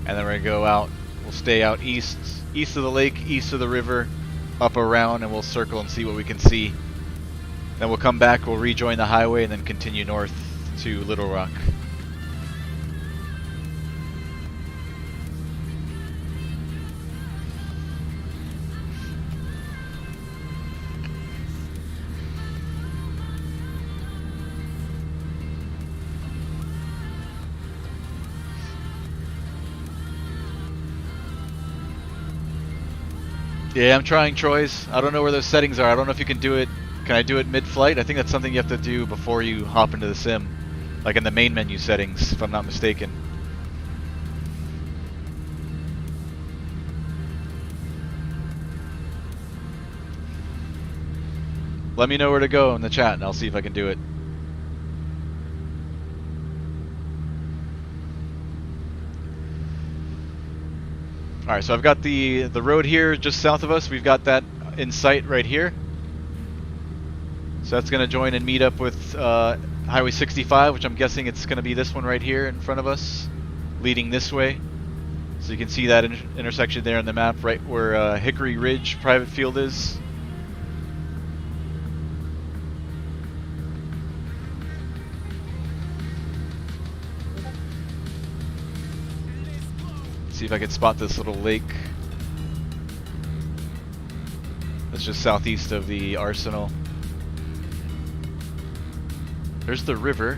and then we're gonna go out. We'll stay out east of the lake, east of the river, up around, and we'll circle and see what we can see. Then we'll come back, we'll rejoin the highway, and then continue north to Little Rock. Yeah, I'm trying Troy's. I don't know where those settings are. I don't know if you can do it. Can I do it mid-flight? I think that's something you have to do before you hop into the sim. Like in the main menu settings, if I'm not mistaken. Let me know where to go in the chat and I'll see if I can do it. Alright, so I've got the road here just south of us. We've got that in sight right here. So that's going to join and meet up with Highway 65, which I'm guessing it's going to be this one right here in front of us, leading this way. So you can see that intersection there on the map, right where Hickory Ridge private field is. See if I can spot this little lake that's just southeast of the Arsenal. There's the river.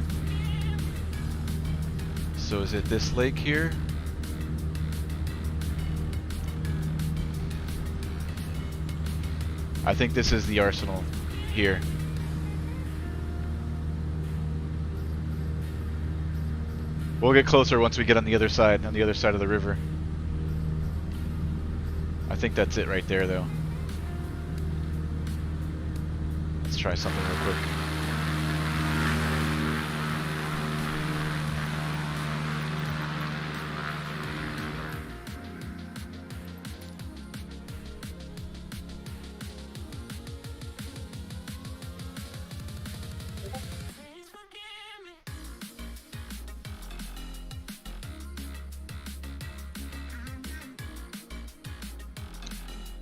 So is it this lake here? I think this is the Arsenal here. We'll get closer once we get on the other side of the river. I think that's it right there, though. Let's try something real quick.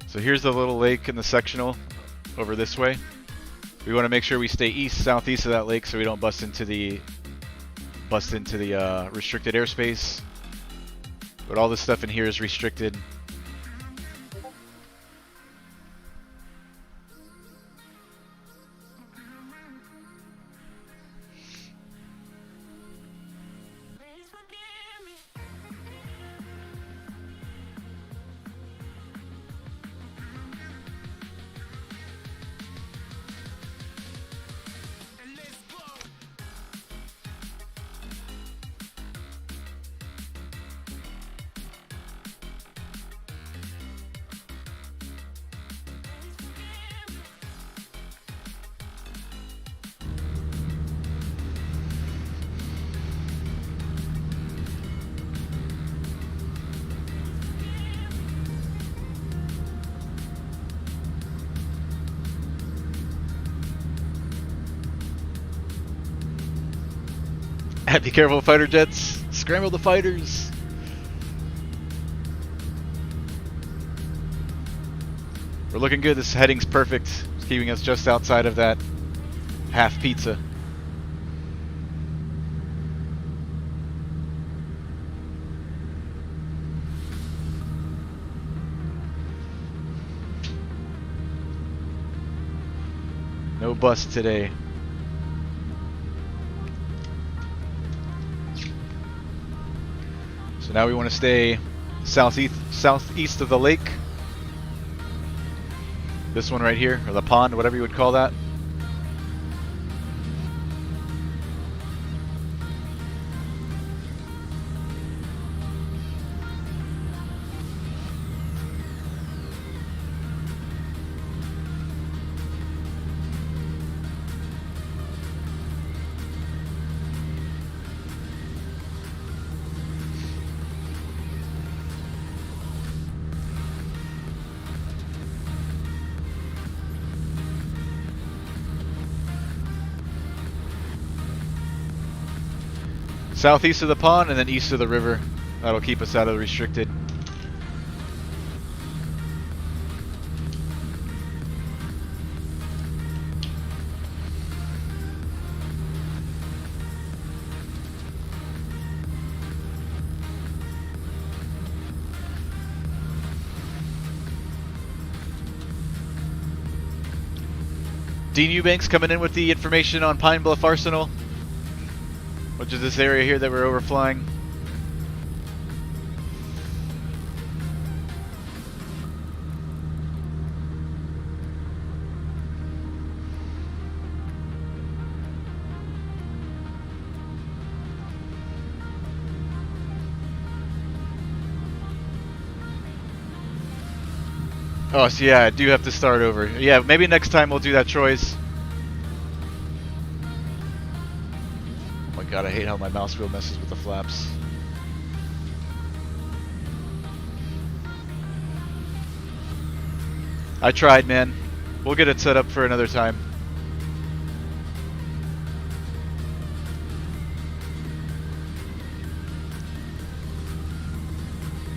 So here's the little lake in the sectional over this way. We want to make sure we stay southeast of that lake so we don't bust into the restricted airspace. But all this stuff in here is restricted. Be careful, fighter jets. Scramble the fighters. We're looking good. This heading's perfect. It's keeping us just outside of that half pizza. No bus today. So now we want to stay southeast of the lake. This one right here, or the pond, whatever you would call that. Southeast of the pond and then east of the river. That'll keep us out of the restricted. Dean Eubanks coming in with the information on Pine Bluff Arsenal, which is this area here that we're overflying. Oh, so yeah, I do have to start over. Yeah, maybe next time we'll do that, Troy's. Oh my god, I hate how my mouse wheel messes with the flaps. I tried, man. We'll get it set up for another time.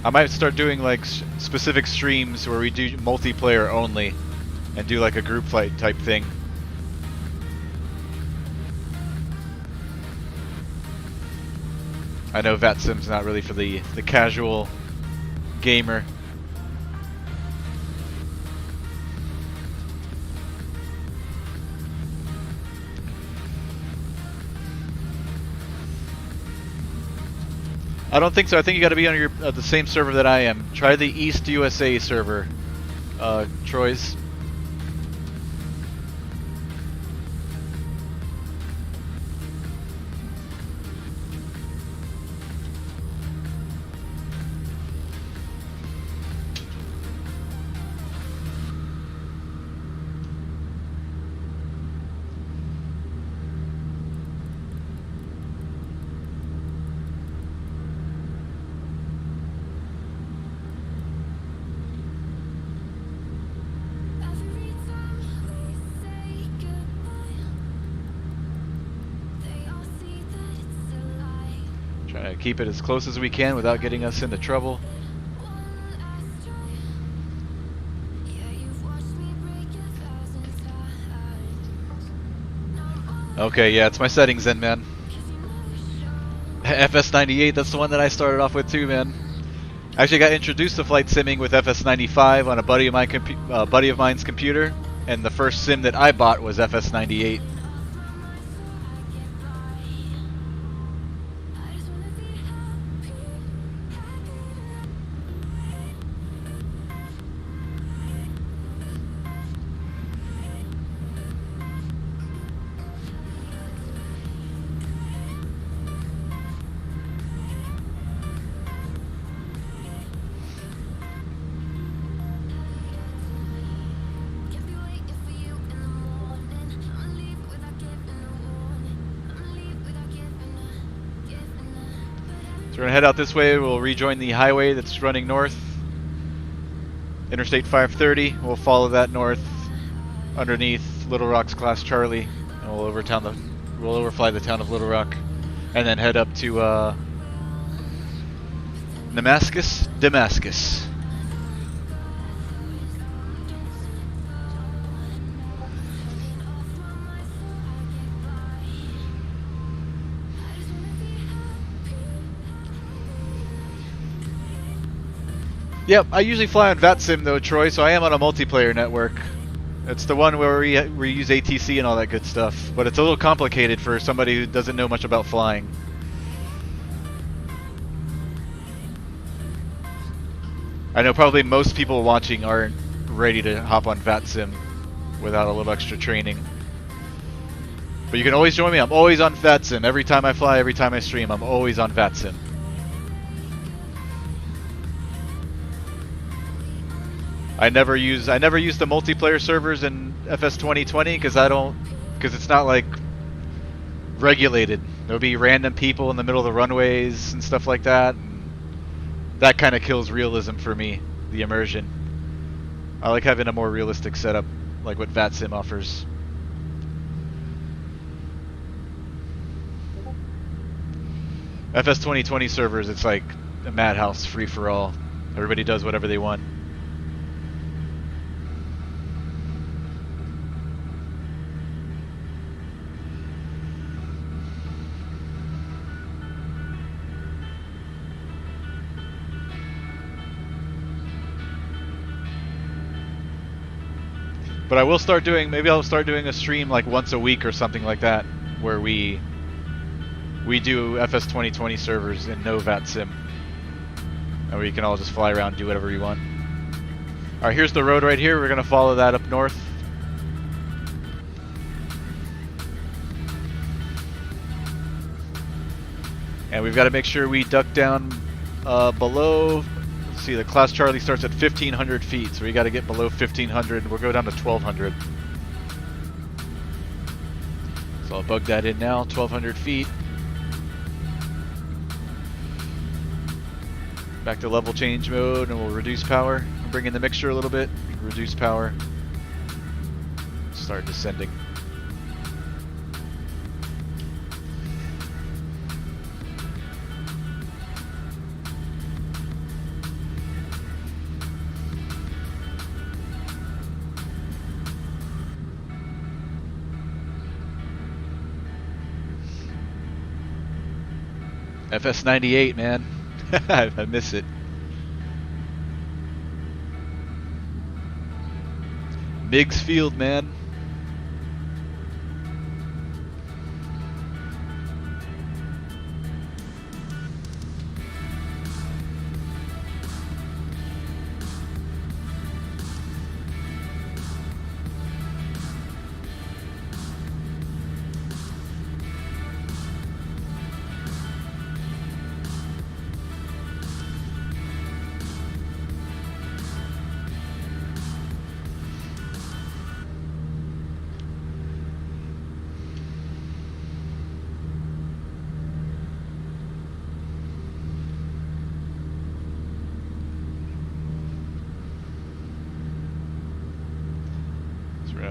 I might start doing like specific streams where we do multiplayer only and do like a group fight type thing. I know VATSIM's not really for the casual gamer. I don't think so. I think you got to be on your the same server that I am. Try the East USA server, Troy's. Trying to keep it as close as we can without getting us into trouble. Okay, yeah, it's my settings then, man. FS98, that's the one that I started off with too, man. I actually got introduced to flight simming with FS95 on a buddy of mine's computer, and the first sim that I bought was FS98. So we're going to head out this way. We'll rejoin the highway that's running north. Interstate 530. We'll follow that north underneath Little Rock's Class Charlie. And we'll overfly the town of Little Rock. And then head up to Damascus. Yep, I usually fly on VATSIM though, Troy, so I am on a multiplayer network. It's the one where we use ATC and all that good stuff, but it's a little complicated for somebody who doesn't know much about flying. I know probably most people watching aren't ready to hop on VATSIM without a little extra training. But you can always join me. I'm always on VATSIM. Every time I fly, every time I stream, I'm always on VATSIM. I never use the multiplayer servers in FS 2020 because it's not like regulated. There'll be random people in the middle of the runways and stuff like that. And that kind of kills realism for me, the immersion. I like having a more realistic setup, like what VATSIM offers. FS 2020 servers, it's like a madhouse, free for all. Everybody does whatever they want. But I will start doing, maybe I'll start doing a stream like once a week or something like that, where we do FS 2020 servers in no VATSIM. And where you can all just fly around and do whatever you want. Alright, here's the road right here. We're going to follow that up north. And we've got to make sure we duck down below. Let's see, the Class Charlie starts at 1,500 feet, so we got to get below 1,500. We'll go down to 1,200. So I'll bug that in now, 1,200 feet. Back to level change mode, and we'll reduce power. Bring in the mixture a little bit, reduce power. Start descending. FS 98, man. I miss it. Miggs Field, man.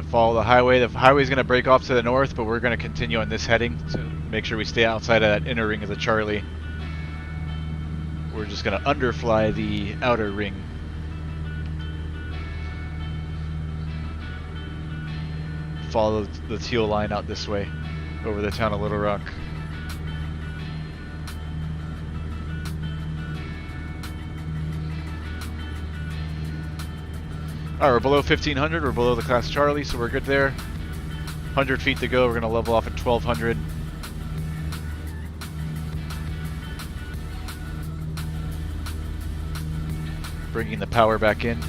Follow the highway. The highway's going to break off to the north, but we're going to continue on this heading to make sure we stay outside of that inner ring of the Charlie. We're just going to underfly the outer ring. Follow the teal line out this way, over the town of Little Rock. Alright, we're below 1,500, we're below the Class Charlie, so we're good there. 100 feet to go, we're going to level off at 1,200. Bringing the power back in.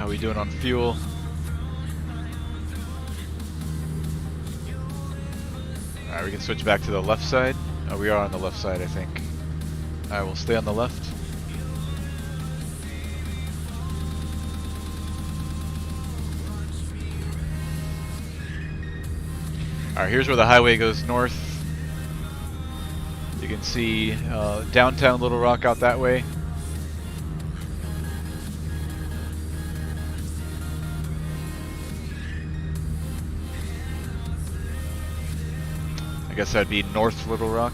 How we doing on fuel? Alright, we can switch back to the left side. Oh, we are on the left side, I think. Alright, we'll stay on the left. Alright, here's where the highway goes north. You can see downtown Little Rock out that way. I guess that'd be North Little Rock.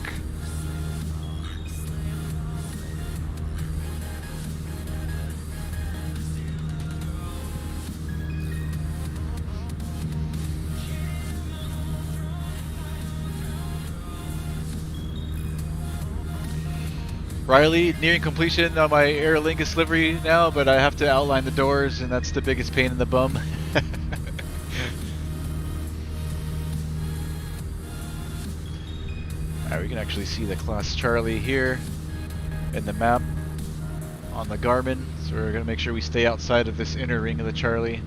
Riley, nearing completion on my Aer Lingus livery now, but I have to outline the doors, and that's the biggest pain in the bum. Alright, we can actually see the Class Charlie here in the map on the Garmin, so we're going to make sure we stay outside of this inner ring of the Charlie.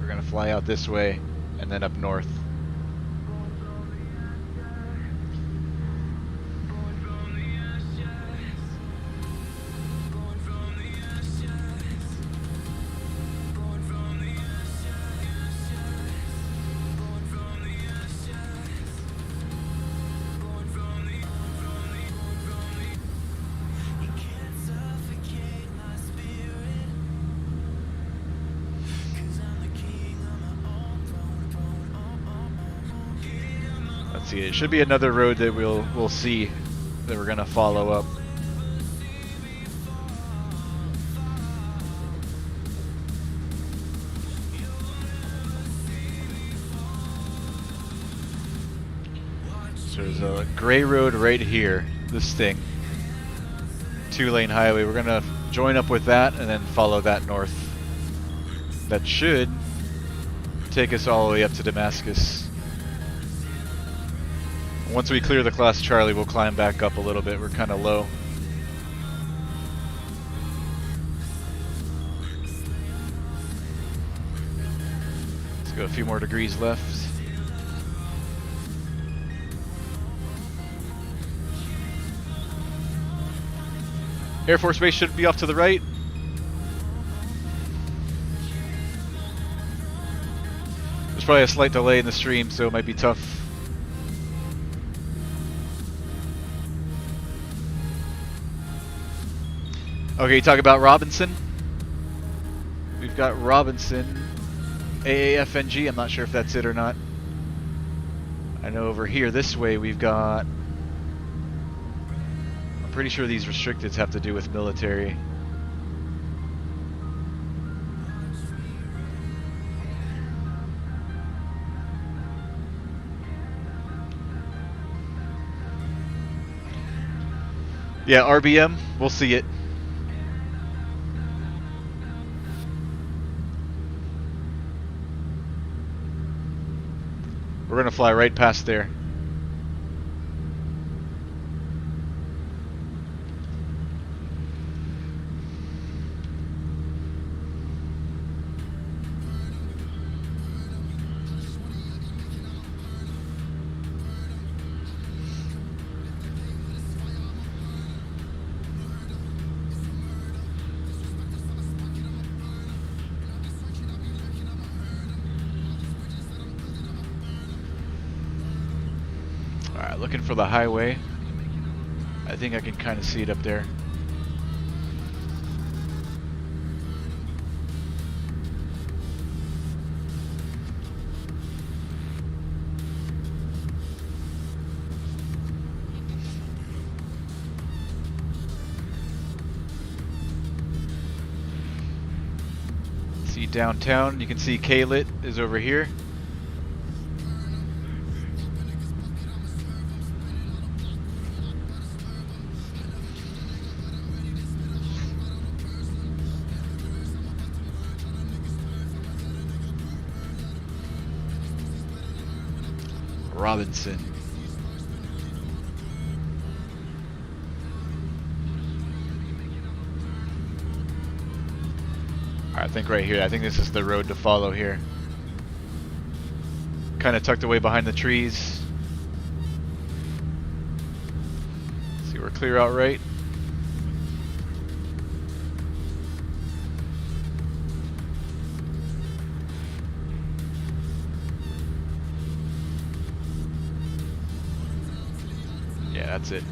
We're going to fly out this way and then up north. See, it should be another road that we'll see that we're gonna follow up. So there's a gray road right here, this thing. 2-lane highway. We're gonna join up with that and then follow that north. That should take us all the way up to Damascus. Once we clear the Class Charlie, we'll climb back up a little bit. We're kind of low. Let's go a few more degrees left. Air Force Base should be off to the right. There's probably a slight delay in the stream, so it might be tough. Okay, you talk about Robinson. We've got Robinson, AAFNG. I'm not sure if that's it or not. I know over here, this way, we've got... I'm pretty sure these restricteds have to do with military. Yeah, RBM, we'll see it. We're gonna fly right past there. Alright, looking for the highway. I think I can kind of see it up there. See downtown, you can see KHOT is over here. Robinson. Alright, think right here. I think this is the road to follow here. Kind of tucked away behind the trees. See, we're clear out right. Yeah, that's it.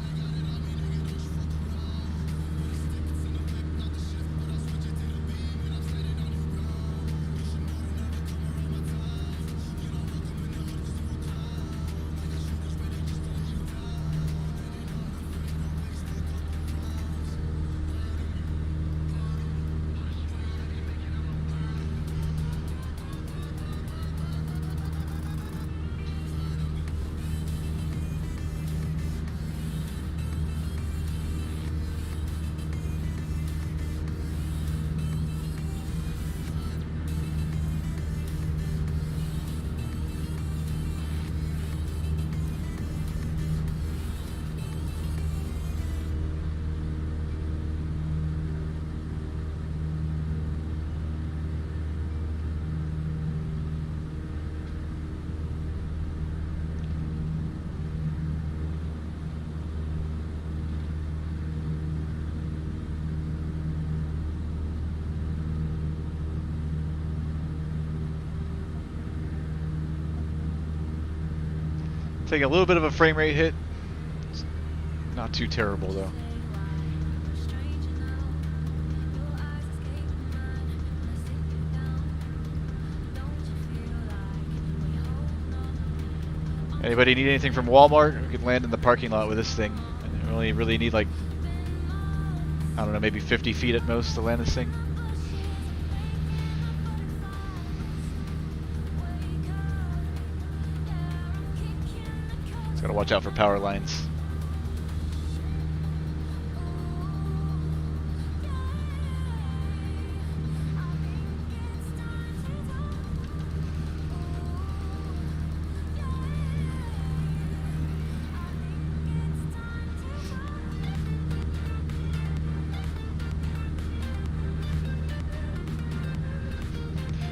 Take a little bit of a frame rate hit. It's not too terrible though. Anybody need anything from Walmart? We could land in the parking lot with this thing. And we only really need like, I don't know, maybe 50 feet at most to land this thing. Just gotta watch out for power lines.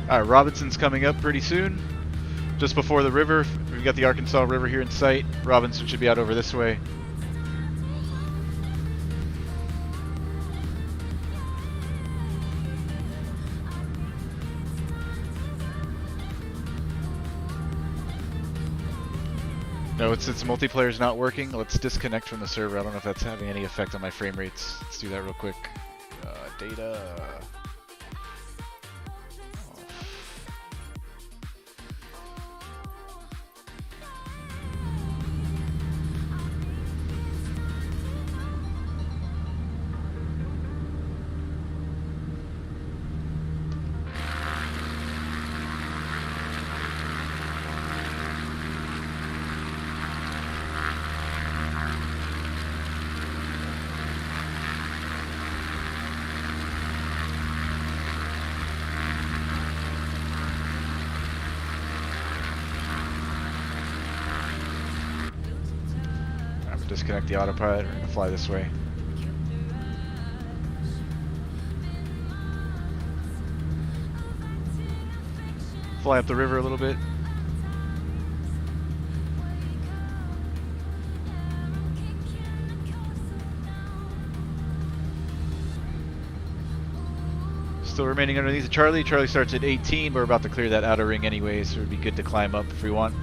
Alright, Robinson's coming up pretty soon. Just before the river. We've got the Arkansas River here in sight. Robinson should be out over this way. No, it's multiplayer's not working. Let's disconnect from the server. I don't know if that's having any effect on my frame rates. Let's do that real quick. Data. Disconnect the autopilot. We're gonna fly this way. Fly up the river a little bit. Still remaining underneath the Charlie. Charlie starts at 18. We're about to clear that outer ring anyway, so it'd be good to climb up if we want.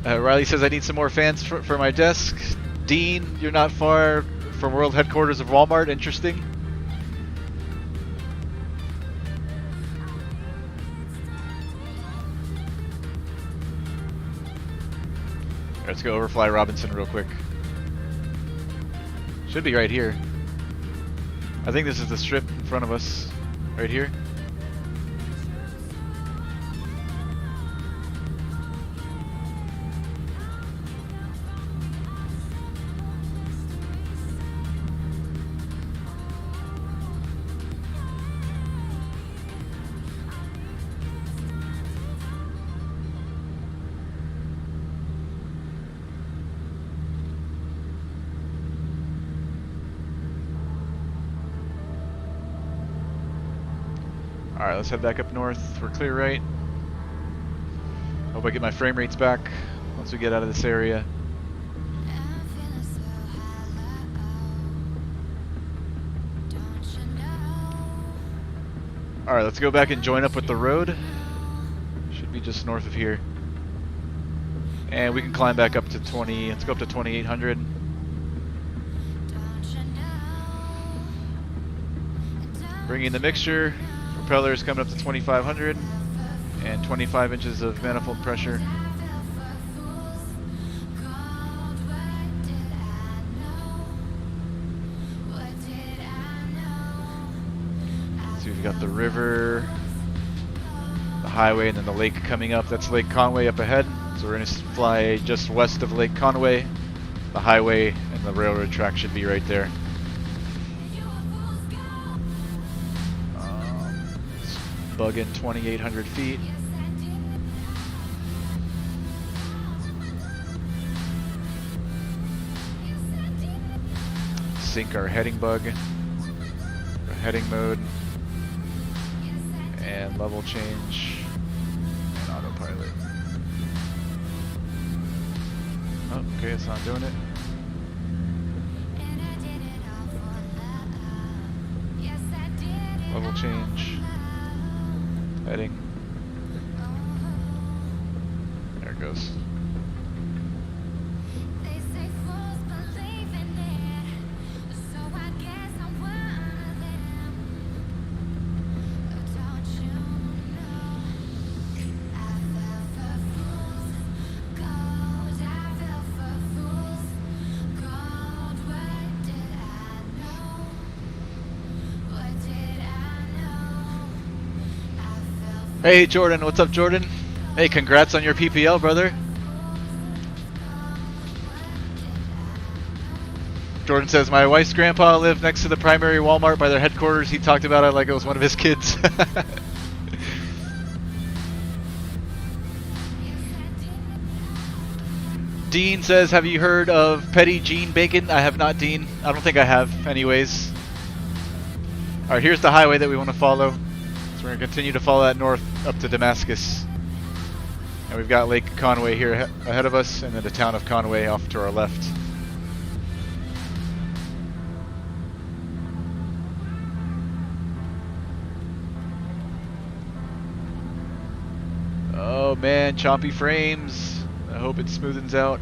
Riley says, I need some more fans for my desk. Dean, you're not far from world headquarters of Walmart. Interesting. Right, let's go overfly Robinson real quick. Should be right here. I think this is the strip in front of us. Right here. Alright, let's head back up north. We're clear, right? Hope I get my frame rates back once we get out of this area. Alright, let's go back and join up with the road. Should be just north of here. And we can climb back up to 20, let's go up to 2800. Bringing the mixture, propellers coming up to 2500, and 25 inches of manifold pressure. So we've got the river, the highway, and then the lake coming up. That's Lake Conway up ahead. So we're going to fly just west of Lake Conway. The highway and the railroad track should be right there. Bug in 2,800 feet. Sync our heading bug, our heading mode, and level change, and autopilot. Oh, okay, it's not doing it. Level change. Heading. There it goes. Hey Jordan, what's up Jordan? Hey, congrats on your PPL, brother. Jordan says, my wife's grandpa lived next to the primary Walmart by their headquarters. He talked about it like it was one of his kids. Dean says, have you heard of Petty Gene Bacon? I have not, Dean. I don't think I have anyways. Alright, here's the highway that we want to follow. So we're going to continue to follow that north up to Damascus. And we've got Lake Conway here ahead of us, and then the town of Conway off to our left. Oh man, choppy frames. I hope it smoothens out.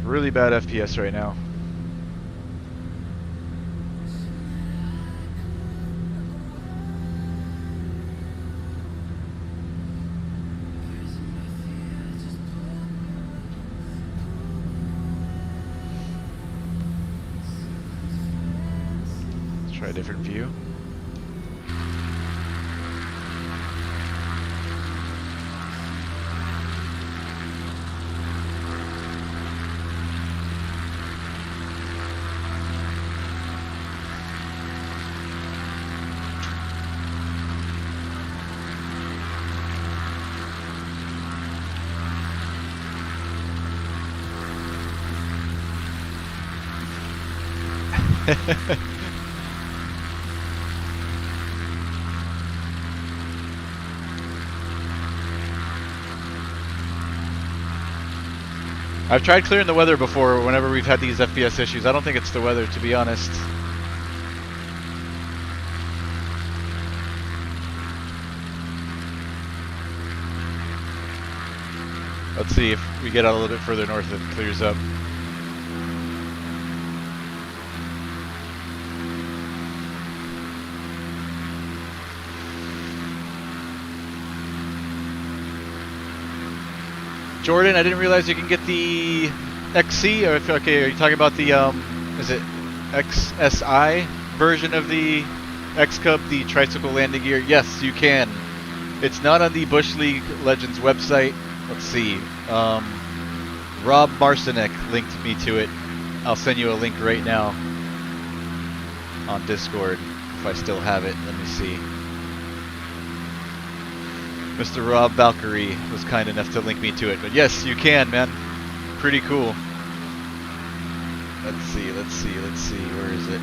Really bad FPS right now. Let's try a different view. I've tried clearing the weather before whenever we've had these FPS issues. I don't think it's the weather, to be honest. Let's see if we get out a little bit further north and it clears up. Jordan, I didn't realize you can get the XC, or okay, are you talking about the, is it XSI version of the XCub, the tricycle landing gear? Yes, you can. It's not on the Bush League Legends website. Let's see. Rob Marcinek linked me to it. I'll send you a link right now on Discord if I still have it. Let me see. Mr. Rob Valkyrie was kind enough to link me to it. But yes, you can, man. Pretty cool. Let's see. Where is it?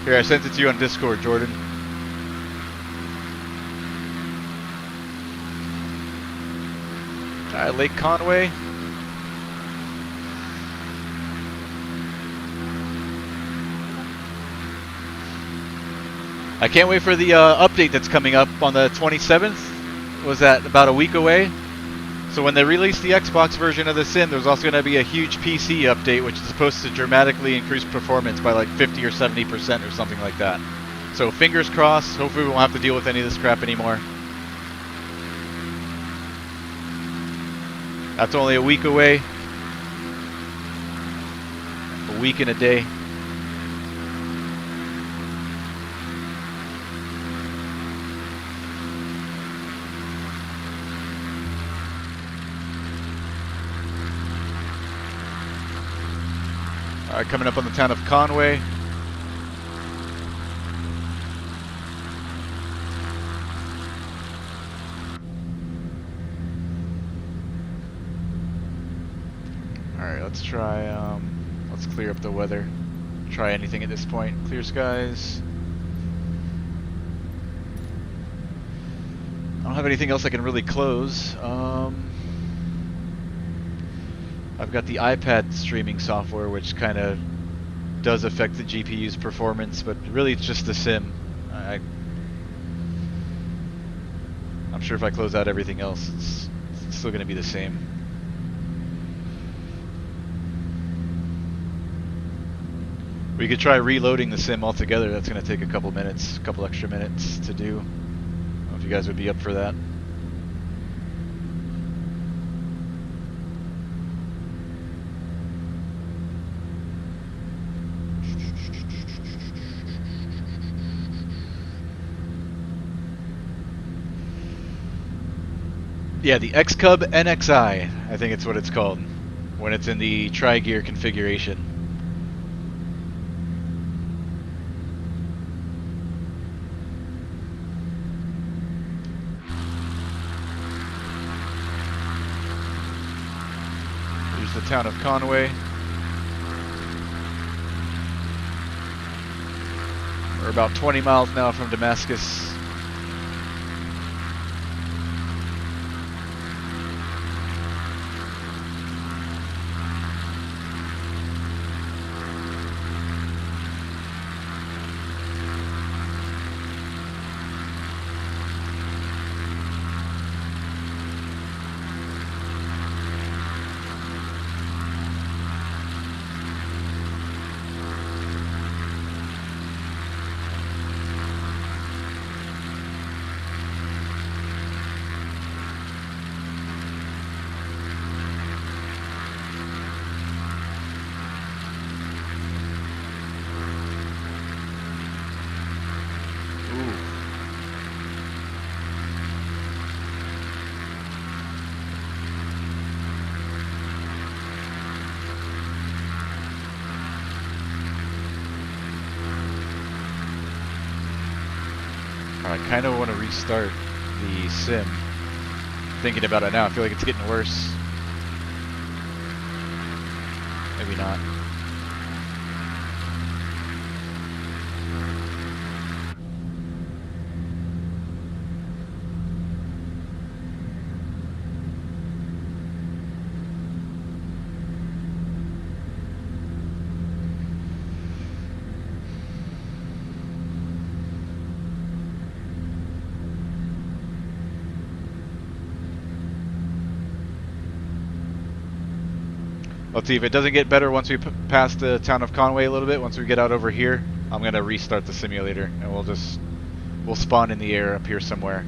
Here, I sent it to you on Discord, Jordan. Lake Conway. I can't wait for the update that's coming up on the 27th. Was that about a week away? So when they release the Xbox version of the sim, there's also going to be a huge PC update, which is supposed to dramatically increase performance by like 50 or 70% or something like that. So fingers crossed. Hopefully we won't have to deal with any of this crap anymore. That's only a week away. A week and a day. Alright, coming up on the town of Conway. Alright, let's try, let's clear up the weather. Try anything at this point. Clear skies. I don't have anything else I can really close. I've got the iPad streaming software, which kind of does affect the GPU's performance, but really it's just the sim. I'm sure if I close out everything else, it's still going to be the same. We could try reloading the sim altogether. That's going to take a couple minutes, a couple extra minutes to do. I don't know if you guys would be up for that. Yeah, the XCub NXi, I think it's what it's called, when it's in the tri-gear configuration. There's the town of Conway. We're about 20 miles now from Damascus. I kind of want to restart the sim. Thinking about it now, I feel like it's getting worse. Maybe not. Let's see if it doesn't get better once we pass the town of Conway a little bit. Once we get out over here, I'm gonna restart the simulator, and we'll spawn in the air up here somewhere.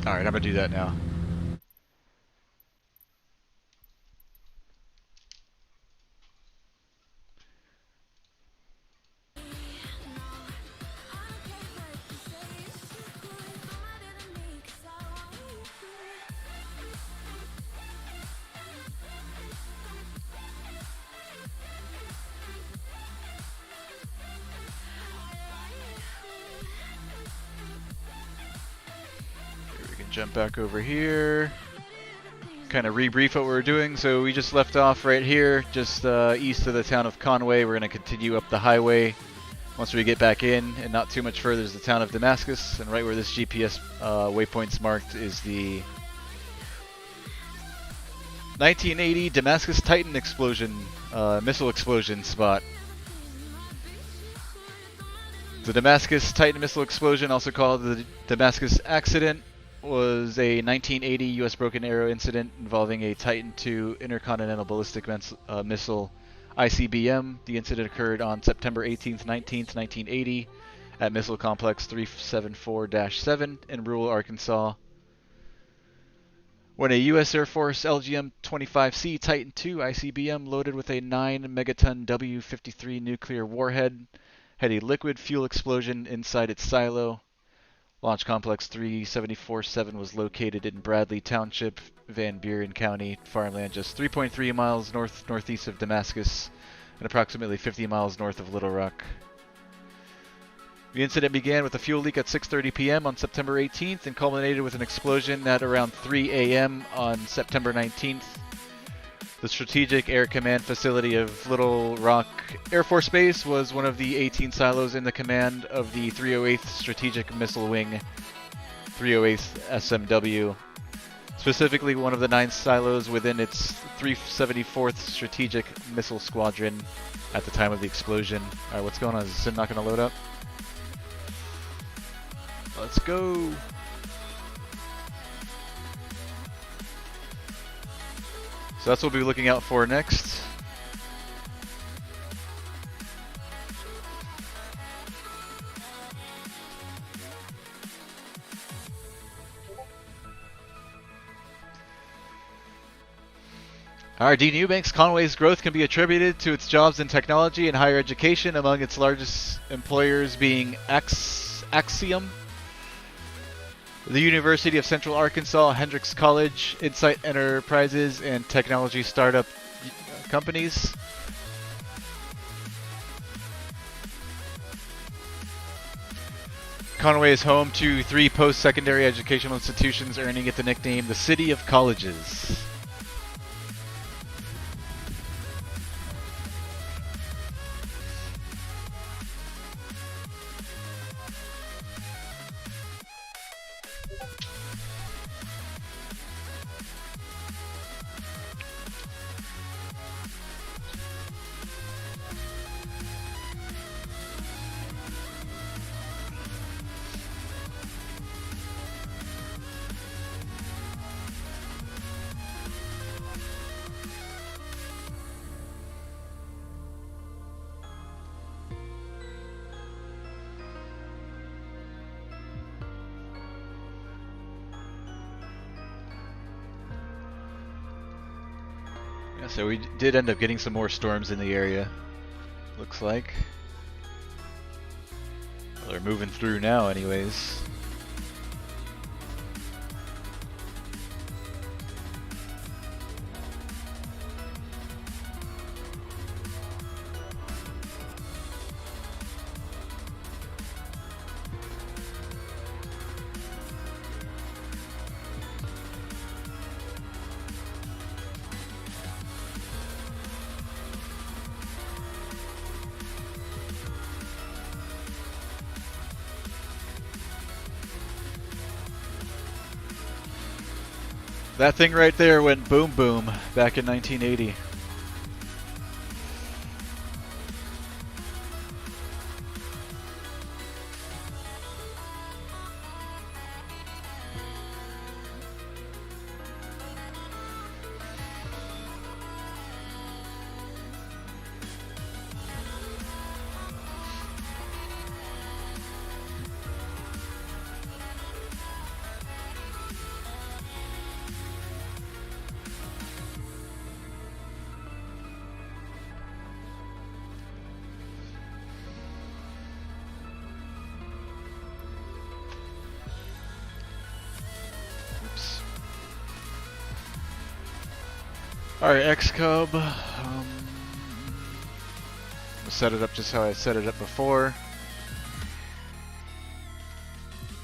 Alright, I'm gonna do that now. Jump back over here, kind of rebrief what we're doing. So we just left off right here, just east of the town of Conway. We're going to continue up the highway. Once we get back in, and not too much further, is the town of Damascus, and right where this GPS waypoint's marked is the 1980 Damascus Titan explosion, missile explosion spot. The Damascus Titan missile explosion, also called the Damascus accident, was a 1980 U.S. broken arrow incident involving a Titan II intercontinental ballistic missile ICBM. The incident occurred on September 18th, 19th, 1980 at Missile Complex 374-7 in rural Arkansas, when a U.S. Air Force LGM-25C Titan II ICBM loaded with a 9-megaton W-53 nuclear warhead had a liquid fuel explosion inside its silo. Launch Complex 374-7 was located in Bradley Township, Van Buren County, farmland just 3.3 miles northeast of Damascus and approximately 50 miles north of Little Rock. The incident began with a fuel leak at 6:30 p.m. on September 18th and culminated with an explosion at around 3 a.m. on September 19th. The Strategic Air Command facility of Little Rock Air Force Base was one of the 18 silos in the command of the 308th Strategic Missile Wing, 308th SMW, specifically one of the 9 silos within its 374th Strategic Missile Squadron at the time of the explosion. Alright, what's going on? Is this sim not going to load up? Let's go! So that's what we'll be looking out for next. Alright, Dean Eubanks, Conway's growth can be attributed to its jobs in technology and higher education, among its largest employers being Axiom, the University of Central Arkansas, Hendrix College, Insight Enterprises, and technology startup companies. Conway is home to 3 post-secondary educational institutions, earning it the nickname the City of Colleges. So we did end up getting some more storms in the area, looks like. Well, they're moving through now anyways. That thing right there went boom boom back in 1980. Alright, XCub. We'll set it up just how I set it up before.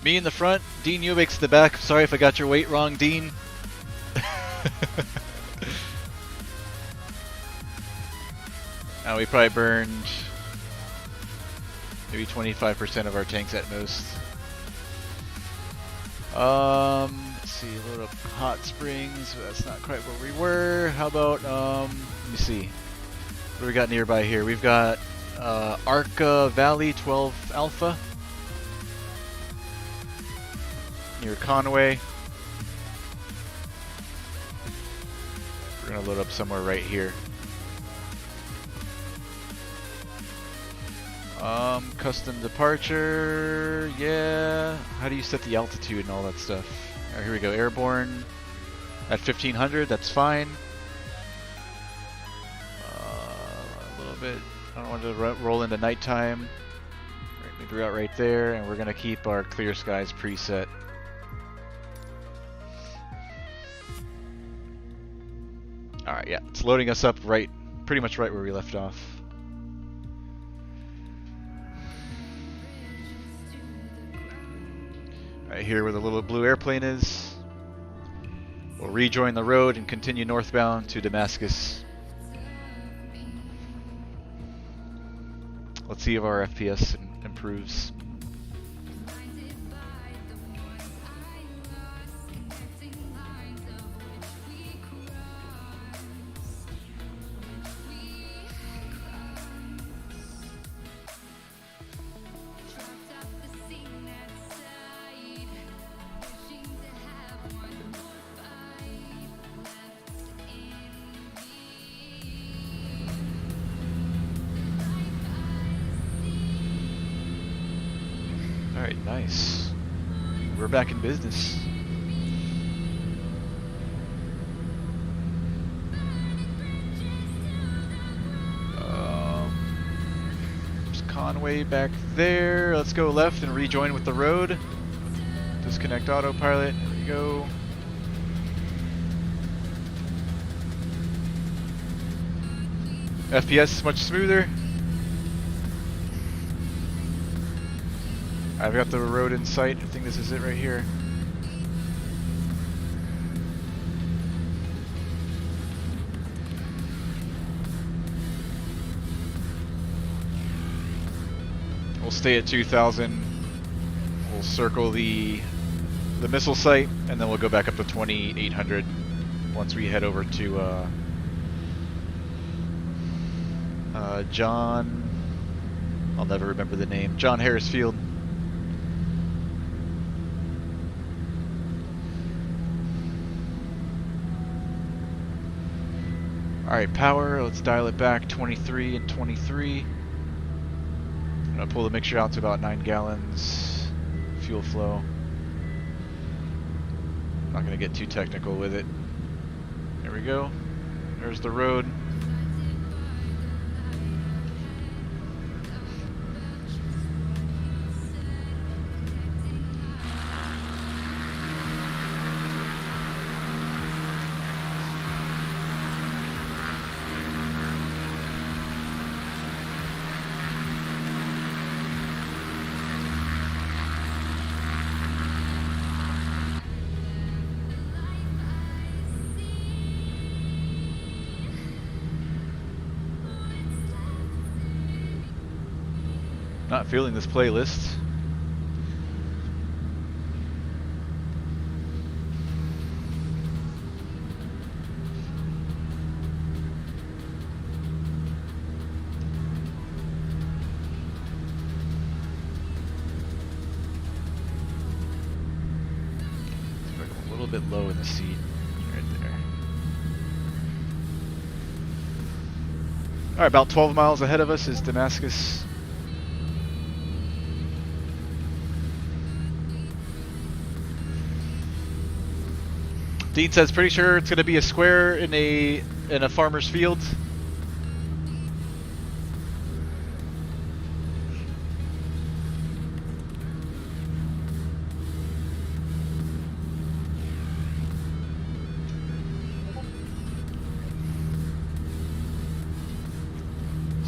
Me in the front, Dean Eubanks in the back. Sorry if I got your weight wrong, Dean. We probably burned maybe 25% of our tanks at most. Let's see, load up hot springs. That's not quite where we were. How about let me see. What do we got nearby here? We've got Arca Valley 12 Alpha near Conway. We're gonna load up somewhere right here. Custom departure, yeah. How do you set the altitude and all that stuff? Alright, here we go. Airborne at 1500, that's fine. A little bit, I don't want to roll into nighttime. Right, maybe we're out right there, and we're gonna keep our clear skies preset. Alright, yeah, it's loading us up right, pretty much right where we left off. Right here where the little blue airplane is. We'll rejoin the road and continue northbound to Damascus. Let's see if our FPS improves. Alright, nice. We're back in business. There's Conway back there. Let's go left and rejoin with the road. Disconnect autopilot. There we go. FPS is much smoother. I've got the road in sight. I think this is it right here. We'll stay at 2000. We'll circle the missile site, and then we'll go back up to 2800 once we head over to John. I'll never remember the name. John Harris Field. Alright, power, let's dial it back 23 and 23. I'm going to pull the mixture out to about 9 gallons fuel flow. Not going to get too technical with it. There we go. There's the road. Not feeling this playlist. little bit low in the seat. Right there. Alright, about 12 miles ahead of us is Damascus. Dean says pretty sure it's going to be a square in a farmer's field.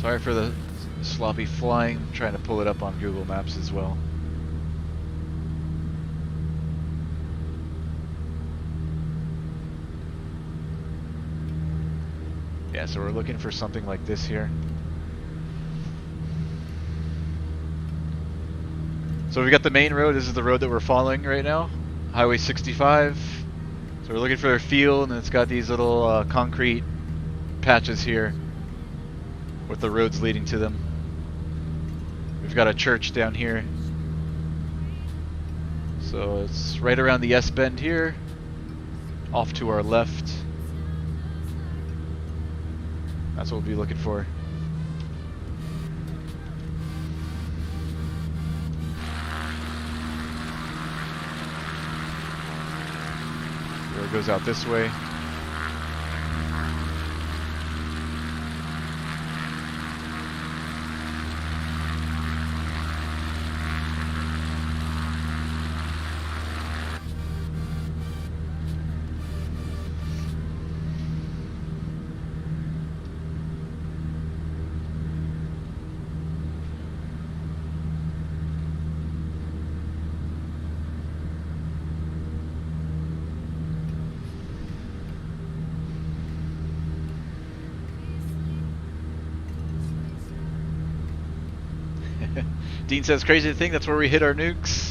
Sorry for the sloppy flying, I'm trying to pull it up on Google Maps as well. Yeah, so we're looking for something like this here. So we got the main road. This is the road that we're following right now, Highway 65. So we're looking for a field, and it's got these little concrete patches here with the roads leading to them. We've got a church down here. So it's right around the S bend here, off to our left. That's what we'll be looking for. The road goes out this way. Dean says, crazy to think that's where we hit our nukes.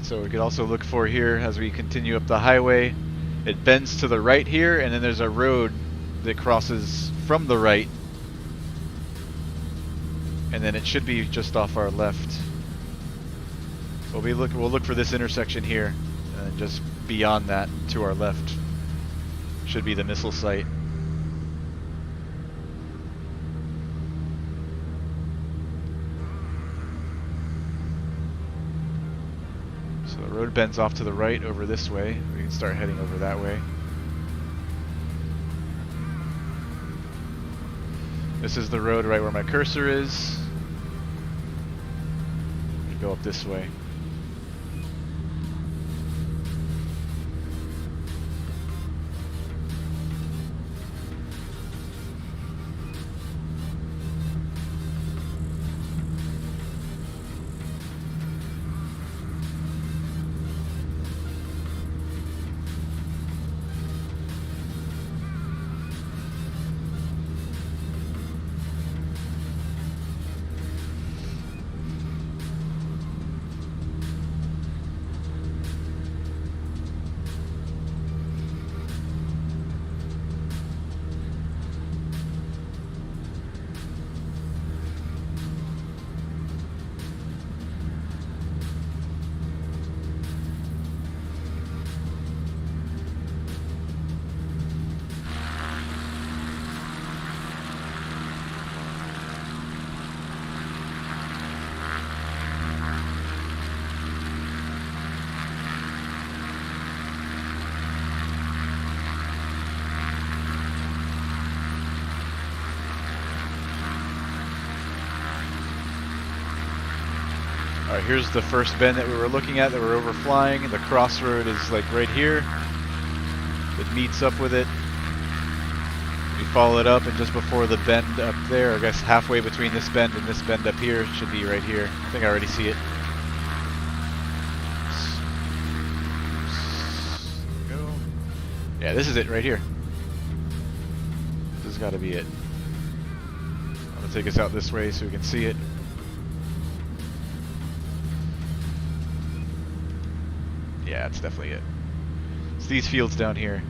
So we could also look for here as we continue up the highway. It bends to the right here, and then there's a road that crosses from the right, and then it should be just off our left. We'll look for this intersection here, and then just beyond that to our left should be the missile site. So the road bends off to the right over this way. We can start heading over that way. This is the road right where my cursor is. We go up this way. Alright, here's the first bend that we were looking at that we're overflying. The crossroad is like right here. It meets up with it. We follow it up, and just before the bend up there, I guess halfway between this bend and this bend up here, should be right here. I think I already see it. Go. Yeah, this is it right here. This has got to be it. I'm going to take us out this way so we can see it. Yeah, it's definitely it. It's these fields down here.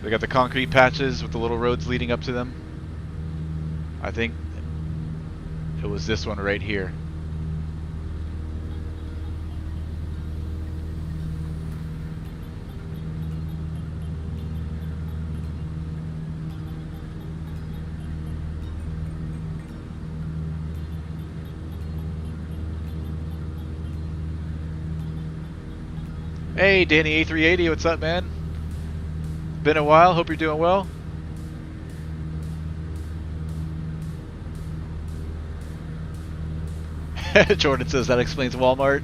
They got the concrete patches with the little roads leading up to them. I think it was this one right here. Hey, Danny A380, what's up, man? Been a while, hope you're doing well. Jordan says that explains Walmart.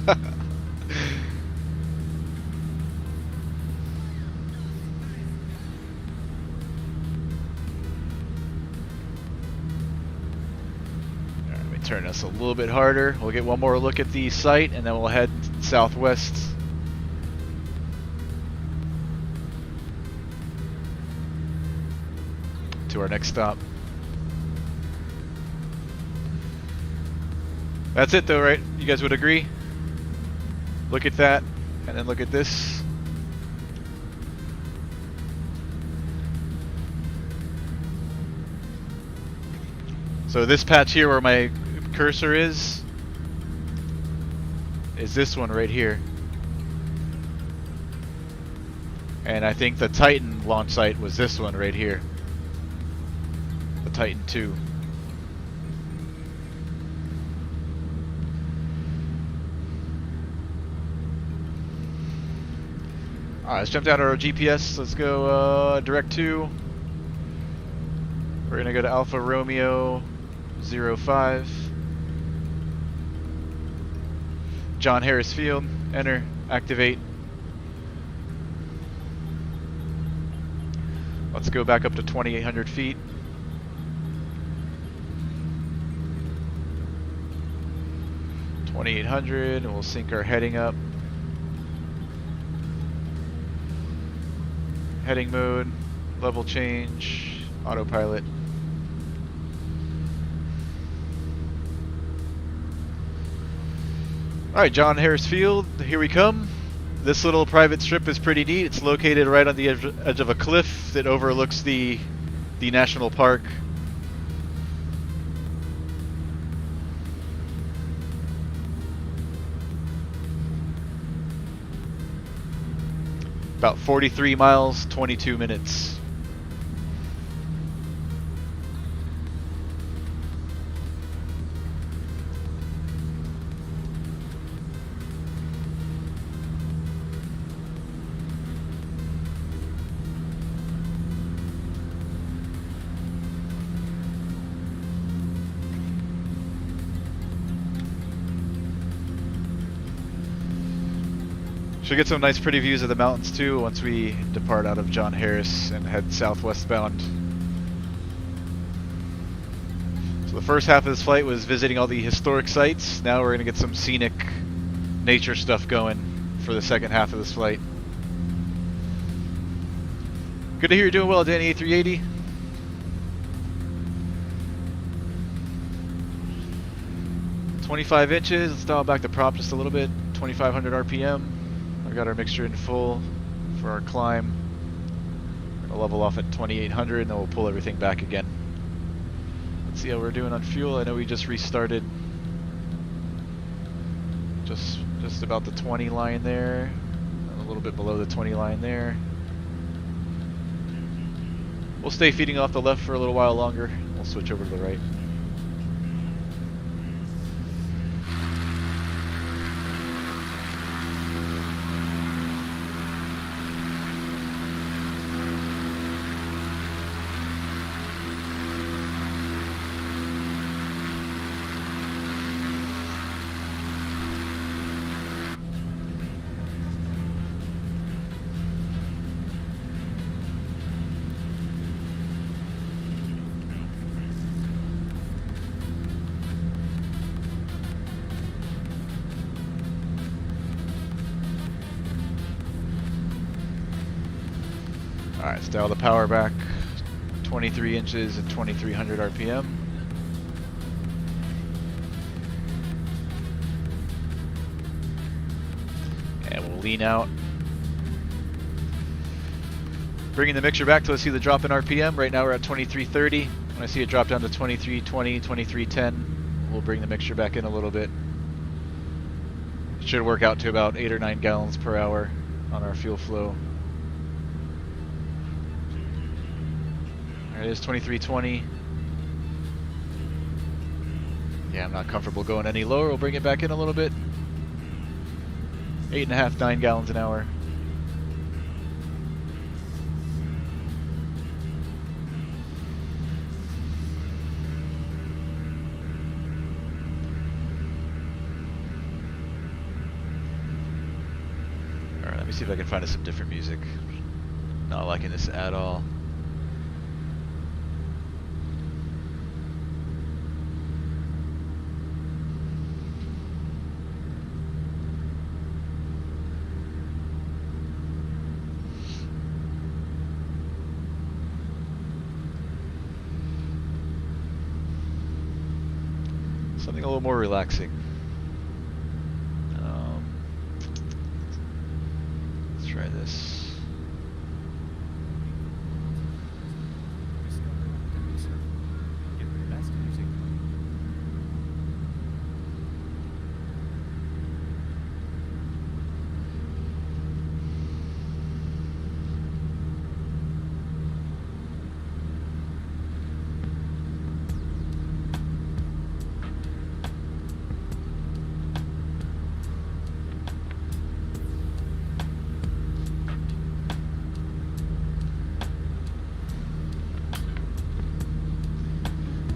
Let me turn this a little bit harder. We'll get one more look at the site and then we'll head southwest. To our next stop. That's it though, right? You guys would agree? Look at that, and then look at this. So this patch here where my cursor is this one right here. And I think the Titan launch site was this one right here. Titan 2. Alright, let's jump down to our GPS. Let's go direct 2. We're gonna go to Alpha Romeo 05. John Harris Field. Enter. Activate. Let's go back up to 2,800 feet. And we'll sync our heading up. Heading mode, level change, autopilot. Alright, John Harris Field, here we come. This little private strip is pretty neat. It's located right on the edge of a cliff that overlooks the national park. About 43 miles, 22 minutes. Should get some nice pretty views of the mountains too once we depart out of John Harris and head southwest bound. So the first half of this flight was visiting all the historic sites. Now we're going to get some scenic nature stuff going for the second half of this flight. Good to hear you're doing well, Danny A380. .25 inches. Let's dial back the prop just a little bit. 2,500 RPM. We got our mixture in full for our climb. We're gonna level off at 2,800, and then we'll pull everything back again. Let's see how we're doing on fuel. I know we just restarted. Just about the 20 line there, and a little bit below the 20 line there. We'll stay feeding off the left for a little while longer. We'll switch over to the right. Alright, let's dial the power back. 23 inches at 2300 RPM. And we'll lean out. Bringing the mixture back till I see the drop in RPM. Right now we're at 2330. When I see it drop down to 2320, 2310, we'll bring the mixture back in a little bit. It should work out to about 8 or 9 gallons per hour on our fuel flow. There it is, 2320. Yeah, I'm not comfortable going any lower. We'll bring it back in a little bit. 8.5, 9 gallons an hour. Alright, let me see if I can find us some different music. Not liking this at all. Something a little more relaxing. Let's try this.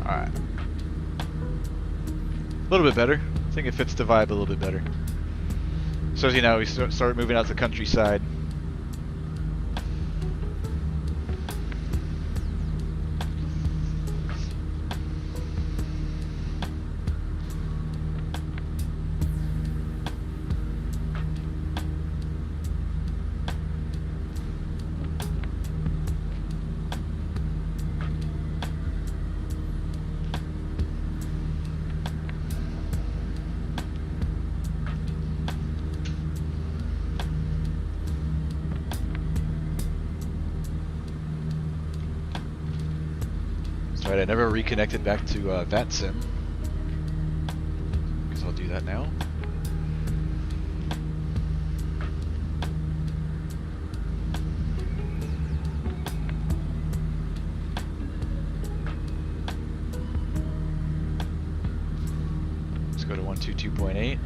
Alright. A little bit better. I think it fits the vibe a little bit better. So as you know, we start moving out to the countryside. Right, I never reconnected back to VATSIM. Guess I'll do that now. Let's go to 122.8.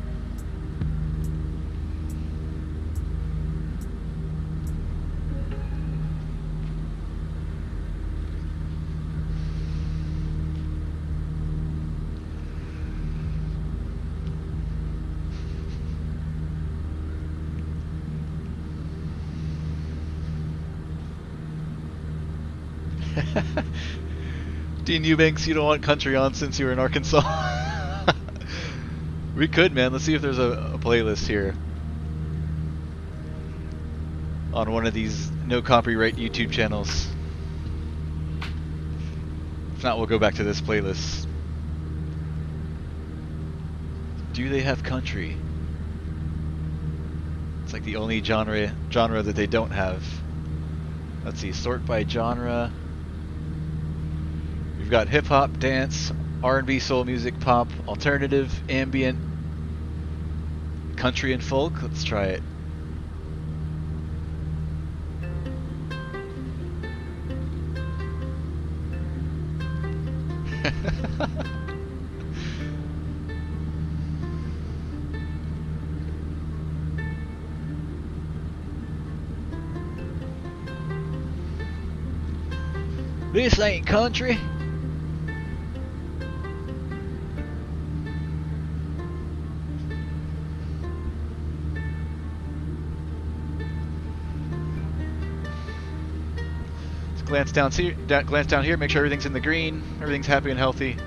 Dean Eubanks, you don't want country on since you were in Arkansas. We could, man. Let's see if there's a playlist here on one of these no copyright YouTube channels. If not, we'll go back to this playlist. Do they have country? It's like the only genre that they don't have. Let's see, sort by genre. We've got hip hop, dance, R&B, soul music, pop, alternative, ambient, country, and folk. Let's try it. This ain't country. Let's glance down here, make sure everything's in the green, everything's happy and healthy.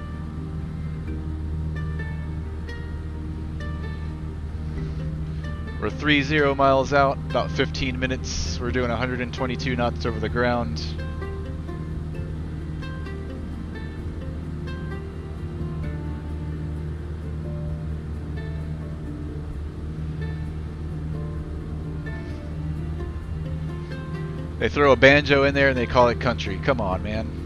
We're 30 miles out, about 15 minutes. We're doing 122 knots over the ground. They throw a banjo in there and they call it country. Come on, man.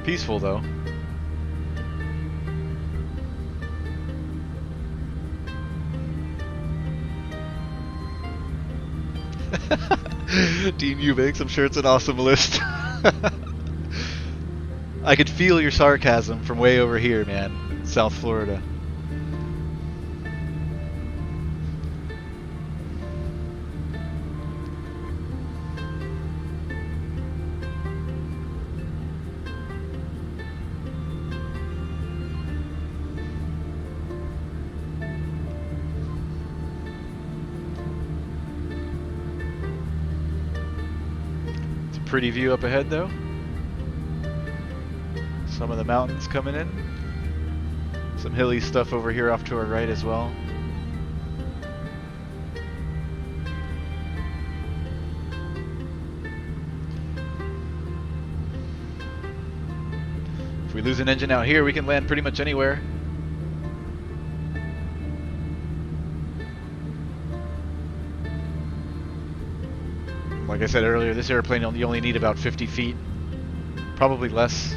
Peaceful though. Dean Eubanks, I'm sure it's an awesome list. I could feel your sarcasm from way over here, man. South Florida. Pretty view up ahead though. Some of the mountains coming in. Some hilly stuff over here off to our right as well. If we lose an engine out here, we can land pretty much anywhere. Like I said earlier, this airplane you only need about 50 feet, probably less.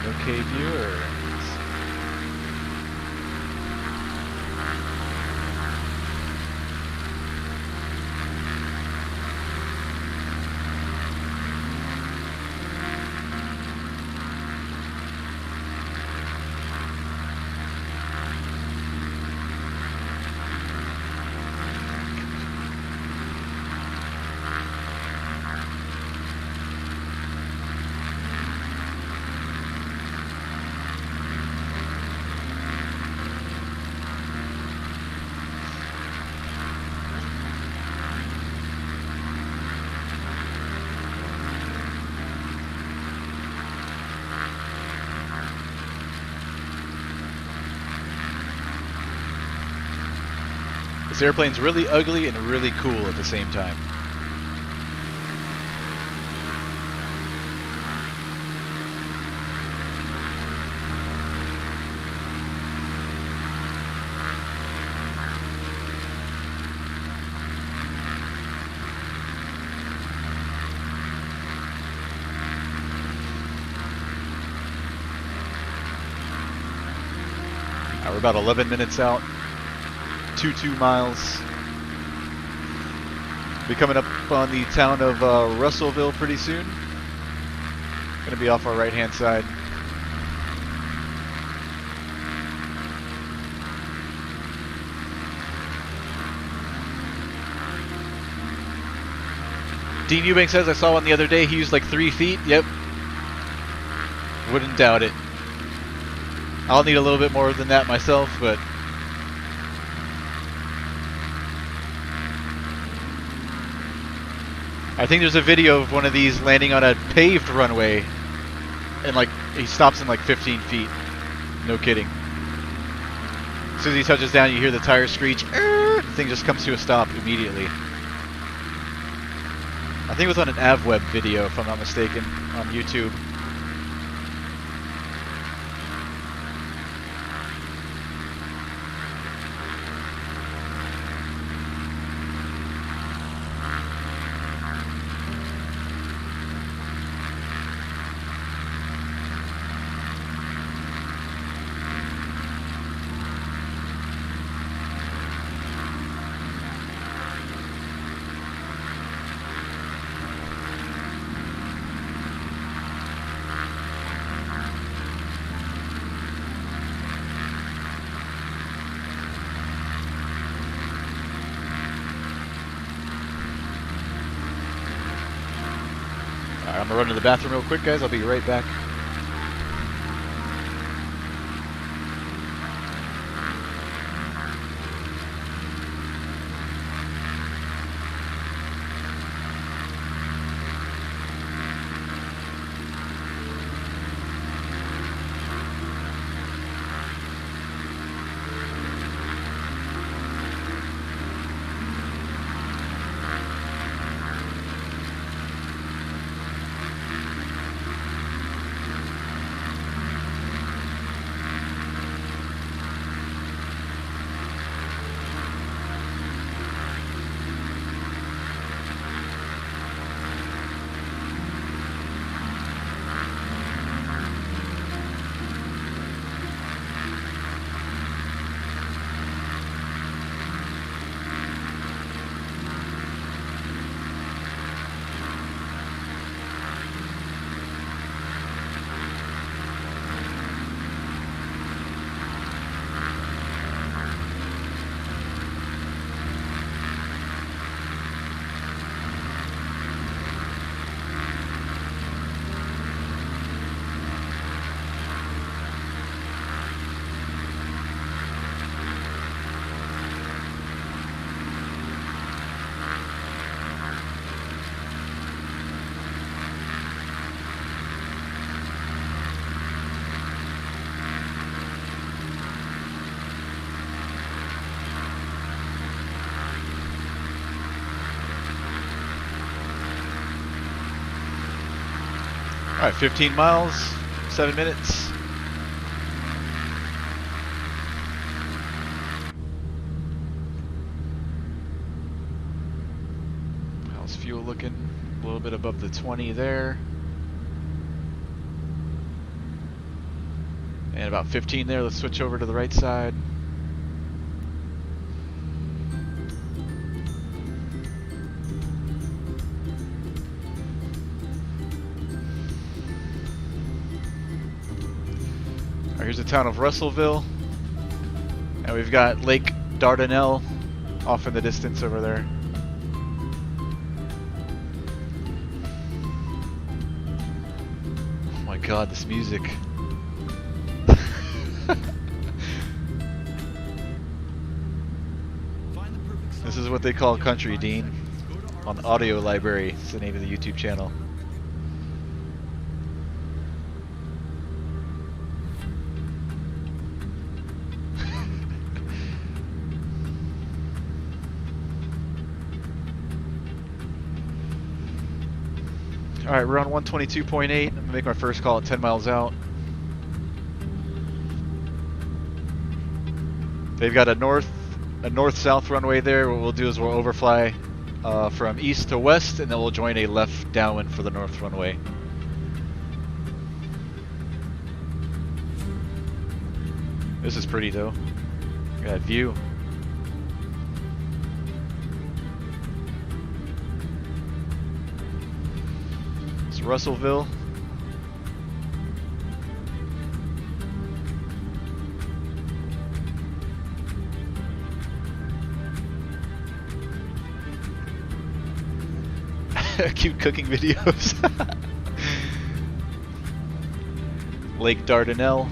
Okay, viewers. This airplane's really ugly and really cool at the same time. We're about 11 minutes out. 2 miles. Be coming up on the town of Russellville pretty soon. Gonna be off our right hand side. Dean Eubank says, I saw one the other day, he used like 3 feet. Yep. Wouldn't doubt it. I'll need a little bit more than that myself, but I think there's a video of one of these landing on a paved runway and like he stops in like 15 feet. No kidding. As soon as he touches down, you hear the tire screech. The thing just comes to a stop immediately. I think it was on an AvWeb video, if I'm not mistaken, on YouTube. I'm gonna run to the bathroom real quick, guys. I'll be right back. All right, 15 miles, 7 minutes. How's fuel looking? A little bit above the 20 there. And about 15 there. Let's switch over to the right side. Here's the town of Russellville, and we've got Lake Dardanelle off in the distance over there. Oh my god, this music. This is what they call country, Dean, on Audio Library. It's the name of the YouTube channel. Alright, we're on 122.8. I'm going to make my first call at 10 miles out. They've got a north-south runway there. What we'll do is we'll overfly from east to west, and then we'll join a left downwind for the north runway. This is pretty though. Look at that view. Russellville. Cute cooking videos. Lake Dardanelle.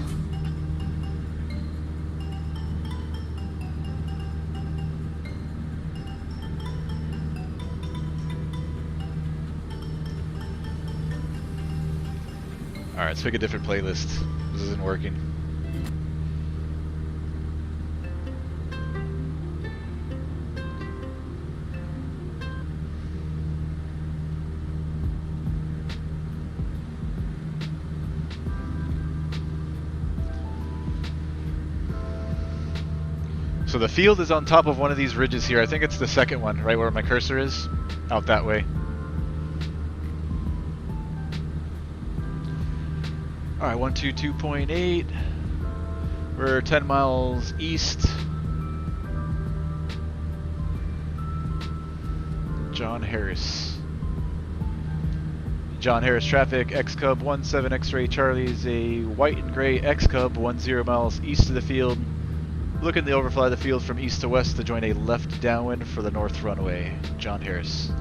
Alright, let's pick a different playlist. This isn't working. So the field is on top of one of these ridges here. I think it's the second one, right where my cursor is. Out that way. Alright, 122.8. We're 10 miles east. John Harris. John Harris traffic, XCub 17 X-ray Charlie is a white and gray XCub 10 miles east of the field. Looking to overfly the field from east to west to join a left downwind for the north runway. John Harris.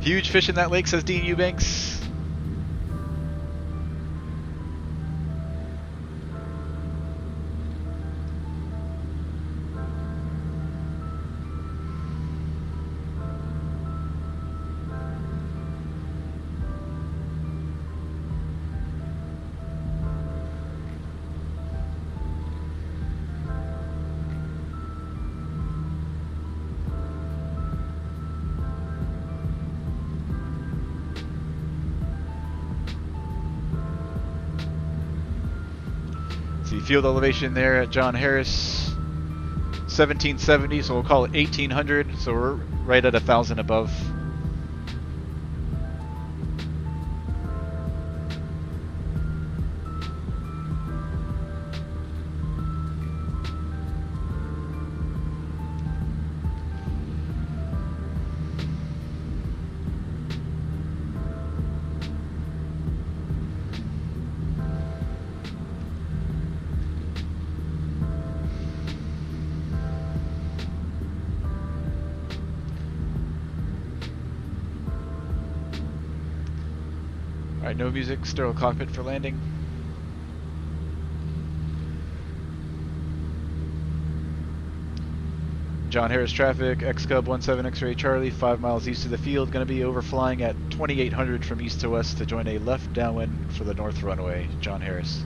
Huge fish in that lake, says Dean Eubanks. See field elevation there at John Harris, 1770, so we'll call it 1800, so we're right at 1,000 above. Alright, no music, sterile cockpit for landing. John Harris traffic, XCub 17 X-ray Charlie, 5 miles east of the field, going to be overflying at 2800 from east to west to join a left downwind for the north runway, John Harris.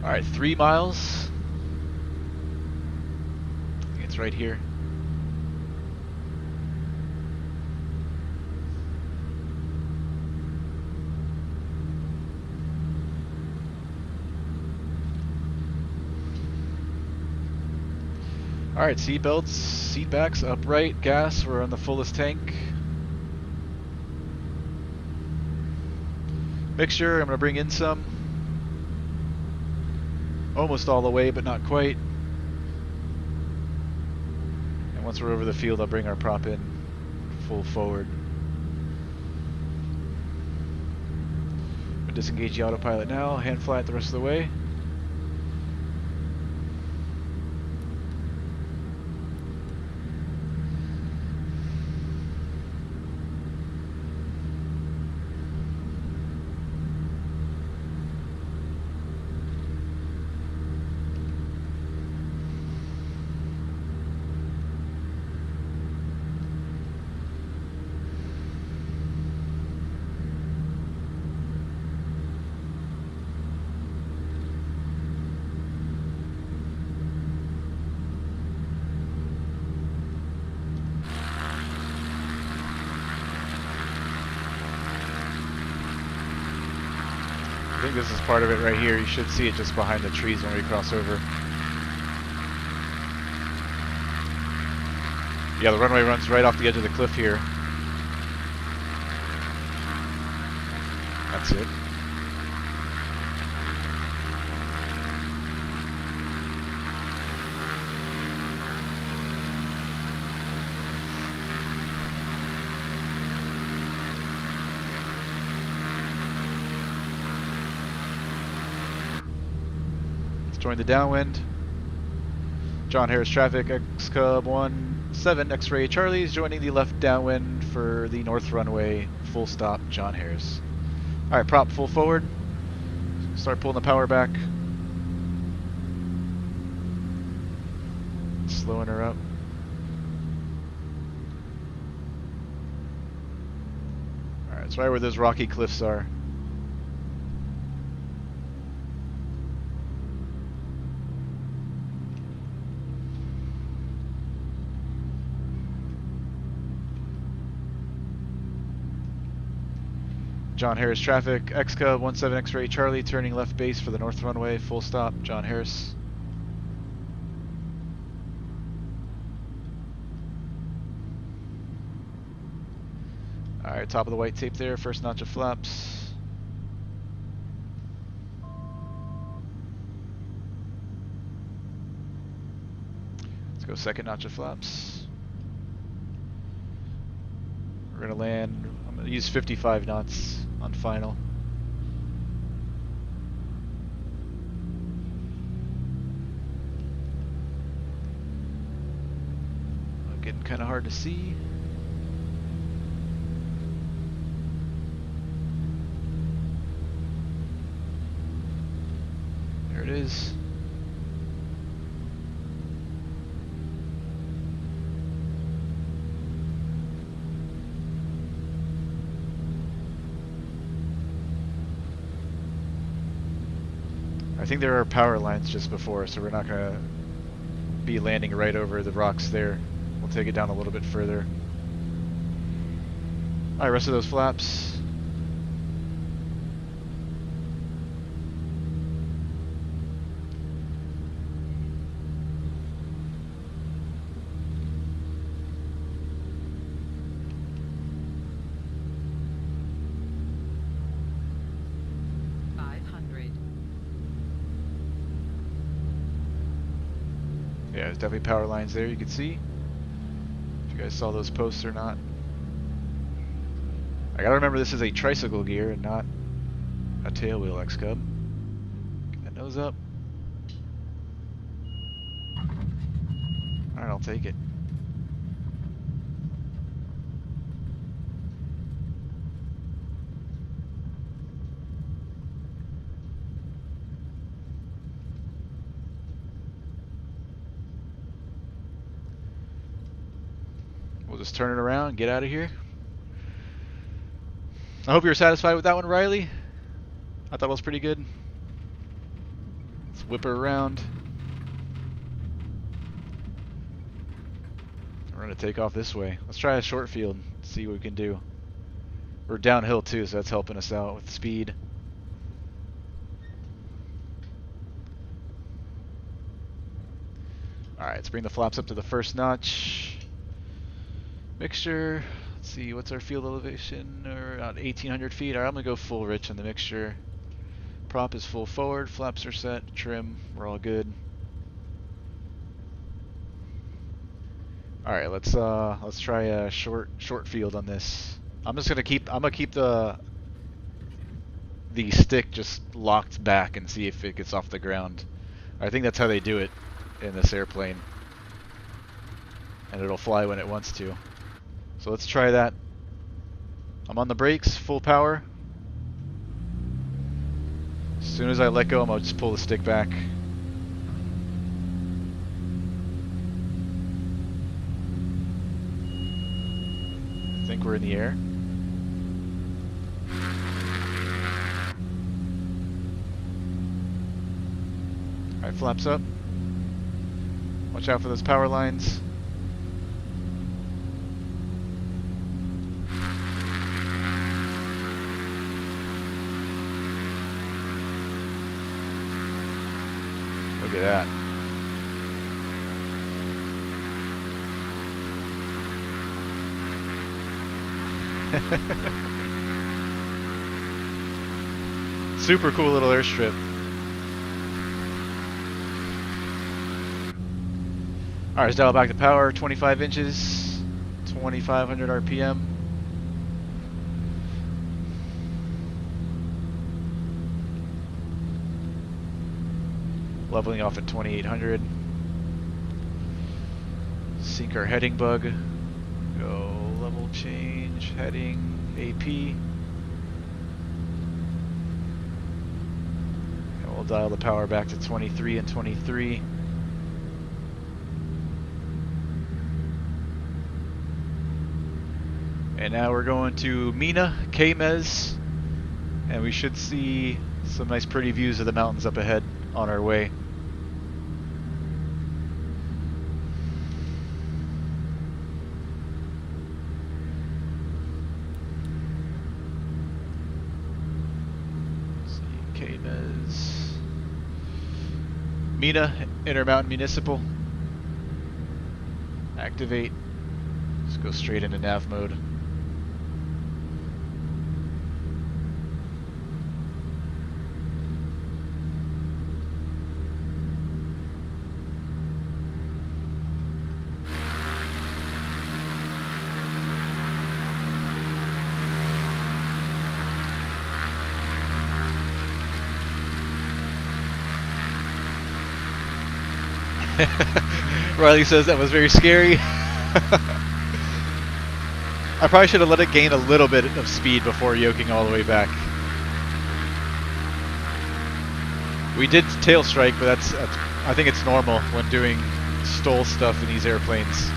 Alright, 3 miles. I think it's right here. Alright, seatbelts, seat backs, upright, gas, we're on the fullest tank. Mixture, I'm going to bring in some. Almost all the way, but not quite. And once we're over the field, I'll bring our prop in full forward. We'll disengage the autopilot now, hand fly it the rest of the way. I think this is part of it right here. You should see it just behind the trees when we cross over. Yeah, the runway runs right off the edge of the cliff here. That's it. Join the downwind. John Harris traffic, XCub 17 X-ray Charlie is joining the left downwind for the north runway, full stop, John Harris. Alright, prop full forward. Start pulling the power back. Slowing her up. Alright, it's right where those rocky cliffs are. John Harris traffic, XCub 17 X-ray Charlie turning left base for the north runway, full stop, John Harris. Alright, top of the white tape there, first notch of flaps. Let's go second notch of flaps. We're gonna land, I'm gonna use 55 knots on final. Getting kind of hard to see. There it is. I think there are power lines just before, so we're not going to be landing right over the rocks there. We'll take it down a little bit further. Alright, rest of those flaps. Yeah, there's definitely power lines there, you can see. If you guys saw those posts or not. I gotta remember this is a tricycle gear and not a tailwheel XCub. Get that nose up. Alright, I'll take it. We'll just turn it around and get out of here. I hope you're satisfied with that one, Riley. I thought it was pretty good. Let's whip her around. We're going to take off this way. Let's try a short field, see what we can do. We're downhill too, so that's helping us out with speed. Alright, let's bring the flaps up to the first notch. Mixture, let's see, what's our field elevation? Around 1,800 feet. Alright, I'm going to go full rich on the mixture. Prop is full forward, flaps are set, trim, we're all good. Alright, let's try a short field on this. I'm gonna keep the stick just locked back and see if it gets off the ground. I think that's how they do it in this airplane. And it'll fly when it wants to. So let's try that. I'm on the brakes, full power. As soon as I let go, I'm gonna just pull the stick back. I think we're in the air. Alright, flaps up. Watch out for those power lines. Look at that. Super cool little airstrip. Alright, let's dial back the power, 25 inches, 2,500 RPM. Leveling off at 2,800. Sync our heading bug. Go level change, heading, AP. And we'll dial the power back to 23 and 23. And now we're going to Mena, KMEZ, and we should see some nice pretty views of the mountains up ahead on our way. KMEZ, Mena, Mountain Municipal. Activate. Just go straight into nav mode. Riley says that was very scary. I probably should have let it gain a little bit of speed before yoking all the way back. We did tail strike, but that's I think it's normal when doing stall stuff in these airplanes.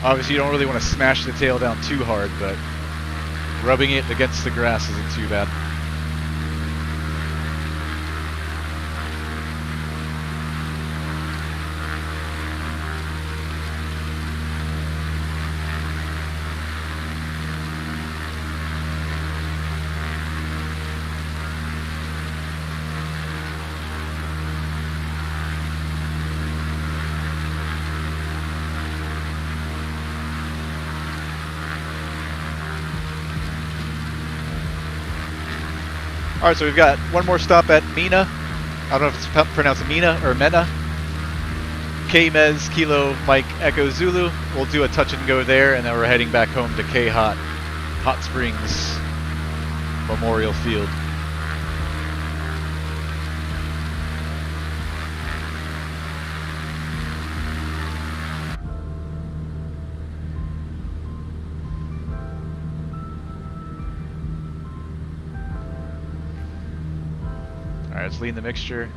Obviously, you don't really want to smash the tail down too hard, but rubbing it against the grass isn't too bad. Alright, so we've got one more stop at Mena. I don't know if it's pronounced Mena or Mena. KMEZ, Kilo, Mike, Echo, Zulu. We'll do a touch and go there, and then we're heading back home to KHOT, Hot Springs Memorial Field. Alright, let's lean the mixture.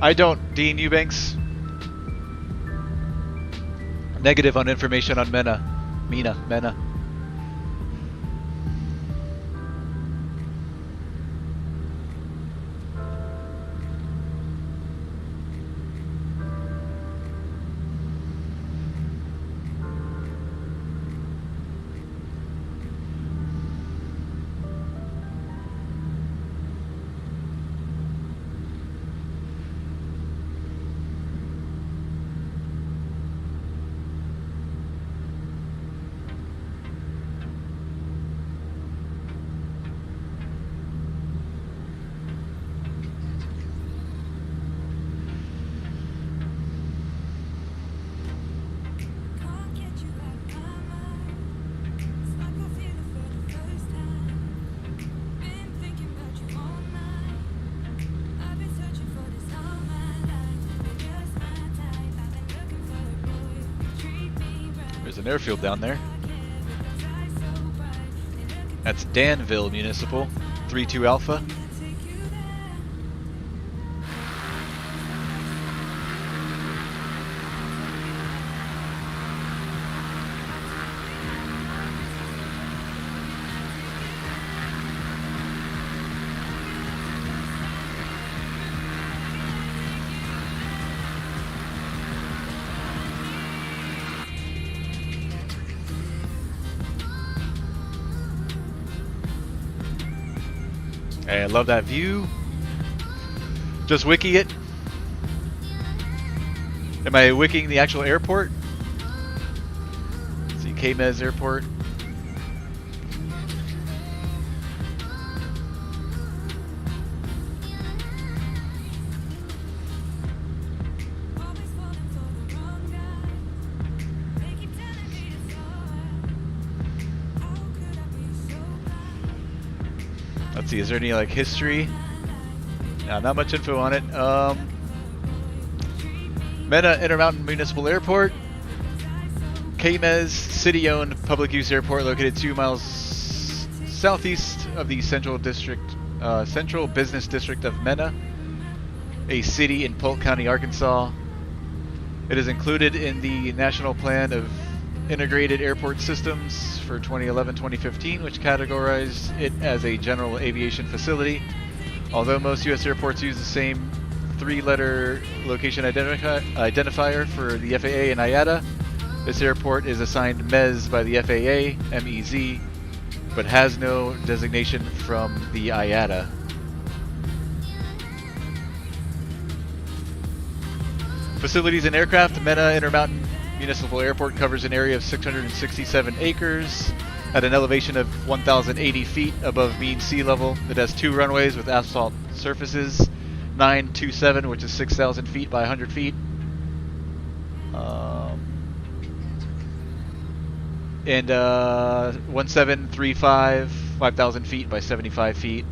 I don't, Dean Eubanks. Negative on information on Mena. Mena. There's an airfield down there. That's Danville Municipal, 32 Alpha. Hey, I love that view. Just wiki it. Am I wikiing the actual airport? Let's see, KMEZ Airport. Let's see, is there any like history? No, not much info on it. Mena Intermountain Municipal Airport. KMEZ, city-owned public use airport located 2 miles southeast of the Central Business District of Mena, a city in Polk County, Arkansas. It is included in the National Plan of Integrated Airport Systems for 2011-2015, which categorized it as a general aviation facility. Although most U.S. airports use the same 3-letter location identifier for the FAA and IATA, this airport is assigned MEZ by the FAA, MEZ, but has no designation from the IATA. Facilities and aircraft. Mena Intermountain Municipal Airport covers an area of 667 acres at an elevation of 1,080 feet above mean sea level. It has 2 runways with asphalt surfaces, 927, which is 6,000 feet by 100 feet. And 1735, 5,000 feet by 75 feet.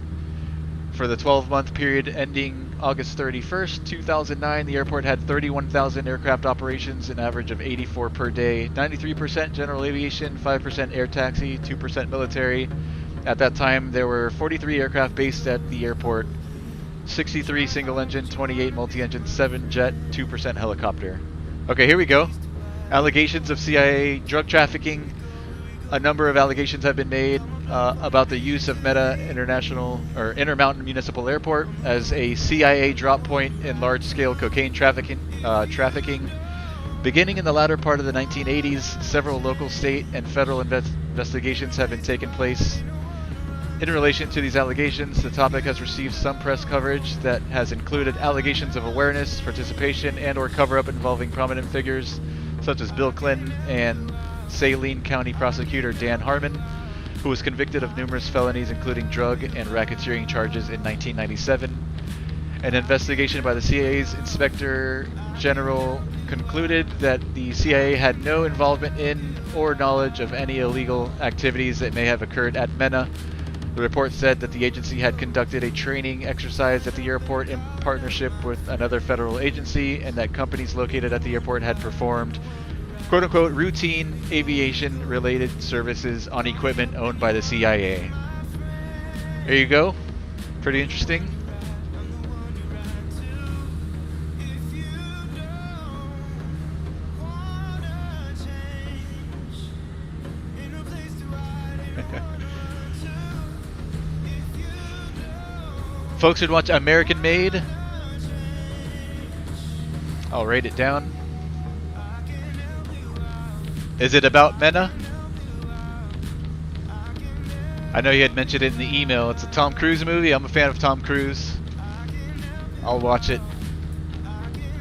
For the 12-month period ending August 31st, 2009, the airport had 31,000 aircraft operations, an average of 84 per day, 93% general aviation, 5% air taxi, 2% military. At that time, there were 43 aircraft based at the airport, 63 single-engine, 28 multi-engine, 7 jet, 2% helicopter. Okay, here we go. Allegations of CIA drug trafficking. A number of allegations have been made about the use of Mena Intermountain Municipal Airport as a CIA drop point in large-scale cocaine trafficking. Beginning in the latter part of the 1980s, several local, state, and federal investigations have been taking place. In relation to these allegations, the topic has received some press coverage that has included allegations of awareness, participation, and/or cover-up involving prominent figures such as Bill Clinton and Saline County Prosecutor Dan Harmon, who was convicted of numerous felonies including drug and racketeering charges in 1997. An investigation by the CIA's Inspector General concluded that the CIA had no involvement in or knowledge of any illegal activities that may have occurred at Mena. The report said that the agency had conducted a training exercise at the airport in partnership with another federal agency, and that companies located at the airport had performed quote-unquote routine aviation-related services on equipment owned by the CIA. There you go. Pretty interesting. Folks should watch American Made. I'll write it down. Is it about Mena? I know you had mentioned it in the email. It's a Tom Cruise movie. I'm a fan of Tom Cruise. I'll watch it.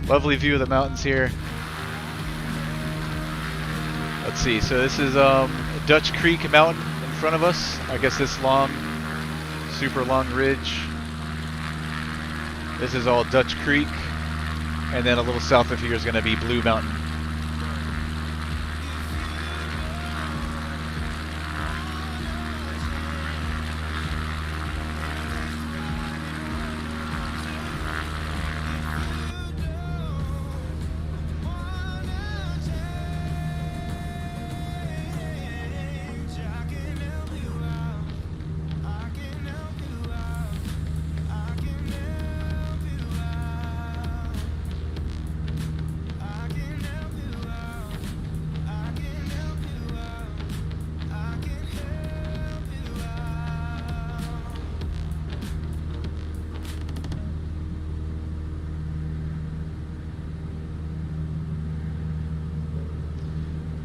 Lovely view of the mountains here. Let's see. So this is Dutch Creek Mountain in front of us. I guess this long, super long ridge. This is all Dutch Creek. And then a little south of here is going to be Blue Mountain.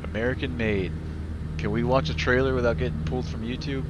American Made. Can we watch a trailer without getting pulled from YouTube?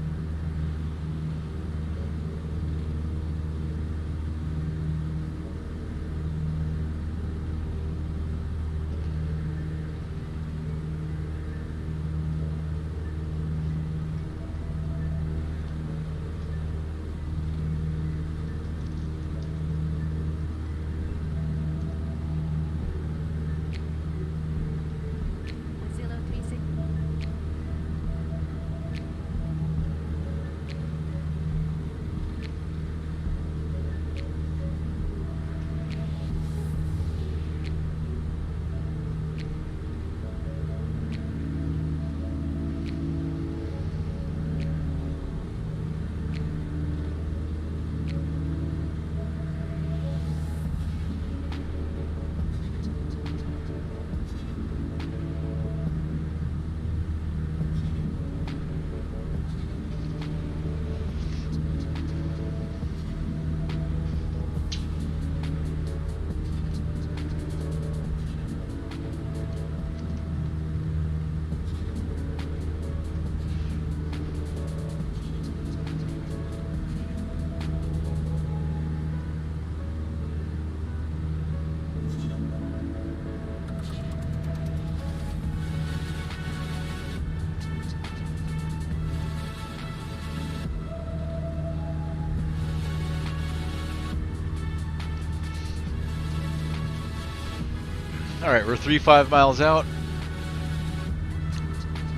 Alright, we're 3-5 miles out.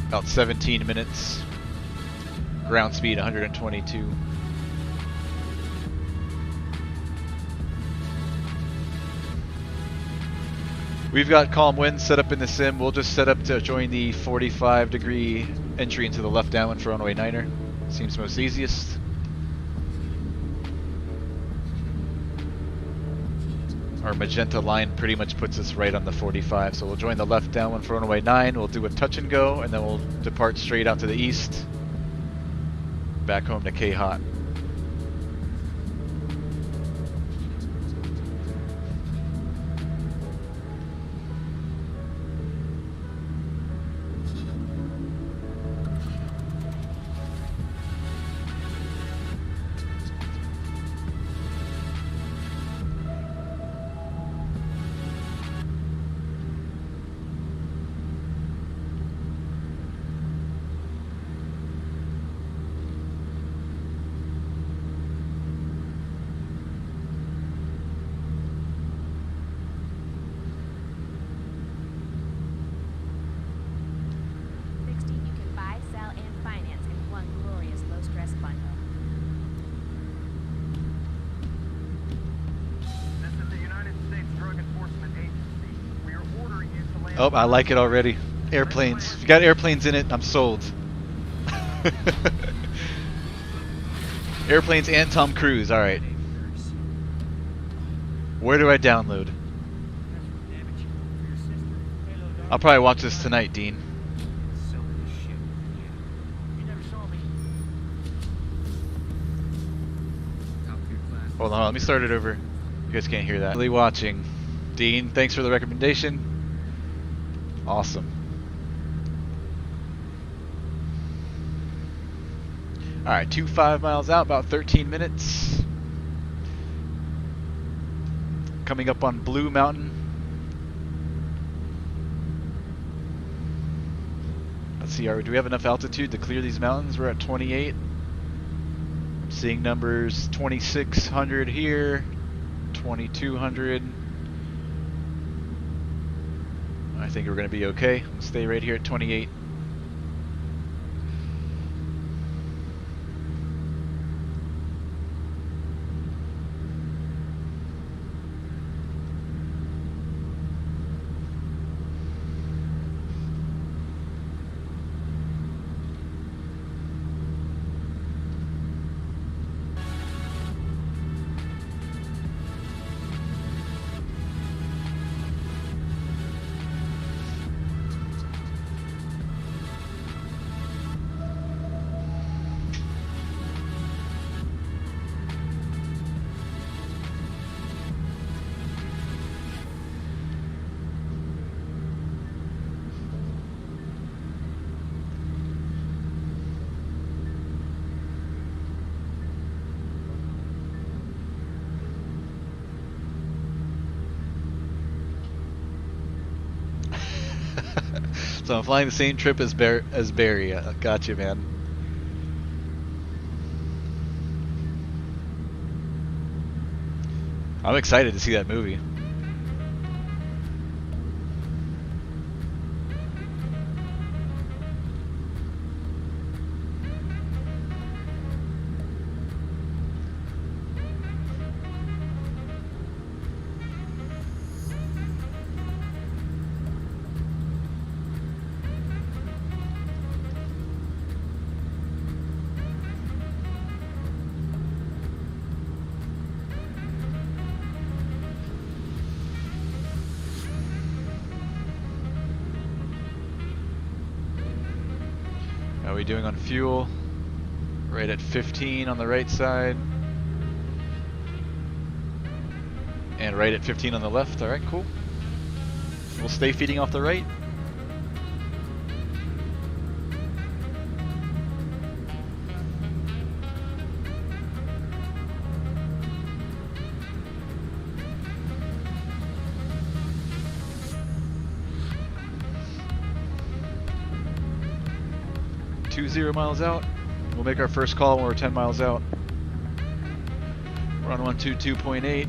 About 17 minutes. Ground speed 122. We've got calm winds set up in the sim. We'll just set up to join the 45-degree entry into the left downwind for runway 9er. Seems most easiest. Our magenta line pretty much puts us right on the 45, so we'll join the left downwind for runway 9. We'll do a touch and go, and then we'll depart straight out to the east, back home to KHOT. Oh, I like it already. Airplanes. If you got airplanes in it, I'm sold. Airplanes and Tom Cruise, alright. Where do I download? I'll probably watch this tonight, Dean. Hold on, let me start it over. You guys can't hear that. Really watching. Dean, thanks for the recommendation. Awesome. Alright, 2-5 miles out, about 13 minutes. Coming up on Blue Mountain. Let's see, do we have enough altitude to clear these mountains? We're at 28. I'm seeing numbers 2600 here, 2200. I think we're going to be okay. We'll stay right here at 28. So I'm flying the same trip as Barry. Gotcha, man. I'm excited to see that movie. How are we doing on fuel? Right at 15 on the right side. And right at 15 on the left. Alright, cool. We'll stay feeding off the right. .20 miles out. We'll make our first call when we're 10 miles out. We're on 122.8.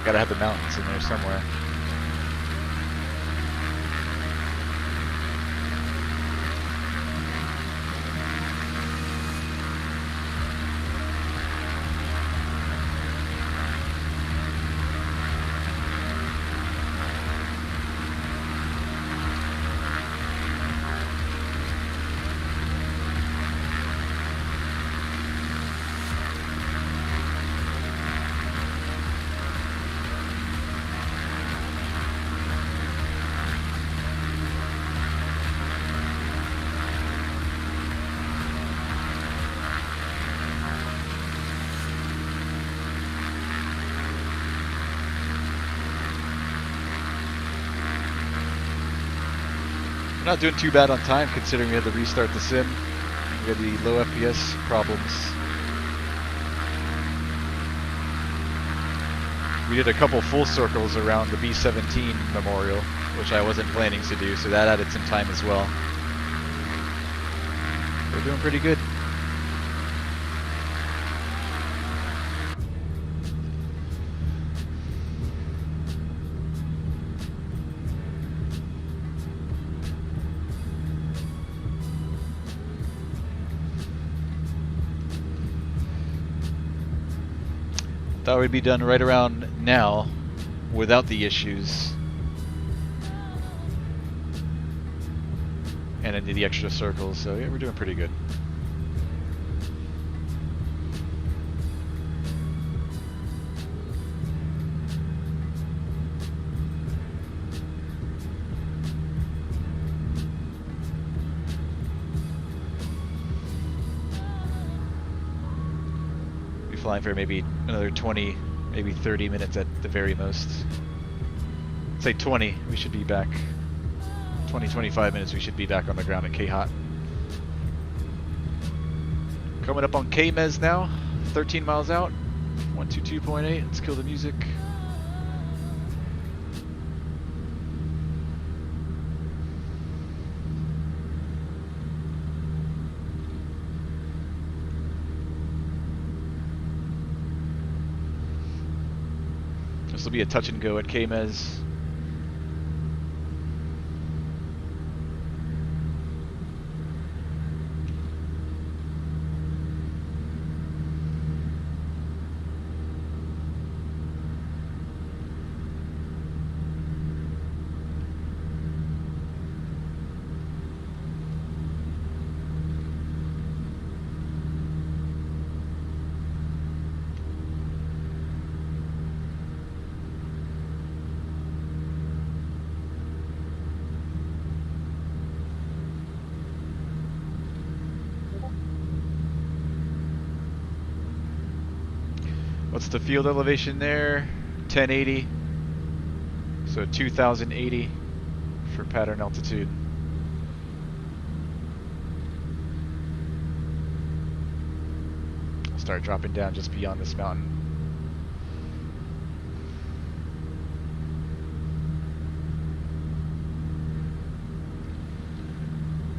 Gotta have the mountains in there somewhere. Not doing too bad on time considering we had to restart the sim. We had the low FPS problems. We did a couple full circles around the B17 memorial, which I wasn't planning to do, so that added some time as well. We're doing pretty good. Thought we'd be done right around now without the issues and into the extra circles, so yeah, we're doing pretty good. Flying for maybe another 20, maybe 30 minutes at the very most. Say 20, we should be back. 20, 25 minutes, we should be back on the ground at KHOT. Coming up on KMEZ now, 13 miles out, 122.8, let's kill the music. This will be a touch and go at KMEZ. What's the field elevation there? 1080. So 2080 for pattern altitude. I'll start dropping down just beyond this mountain.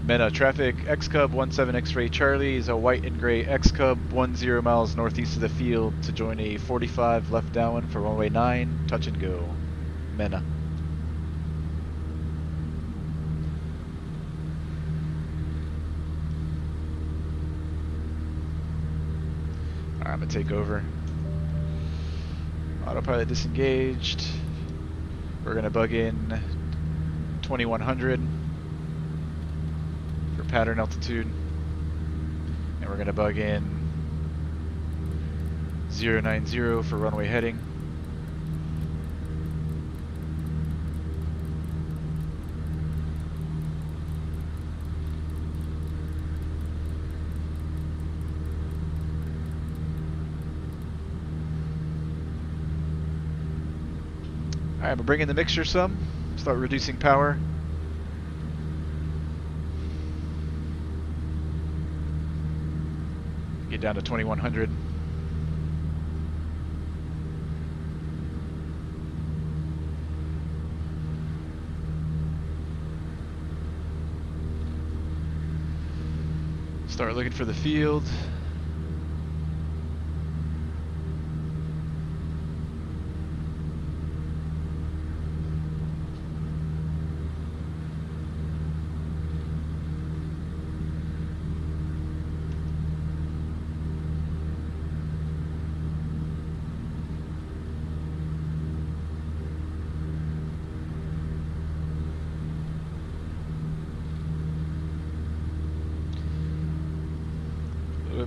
Mena traffic, XCub 17 X-ray Charlie is a white and gray XCub 10 miles northeast of the field to join a 45 left downwind for runway 9, touch and go. Mena. Alright, I'm gonna take over. Autopilot disengaged. We're gonna bug in 2100. Pattern altitude, and we're going to bug in 090 for runway heading. Alright, I'm bringing the mixture some, start reducing power. Get down to 2100. Start looking for the field.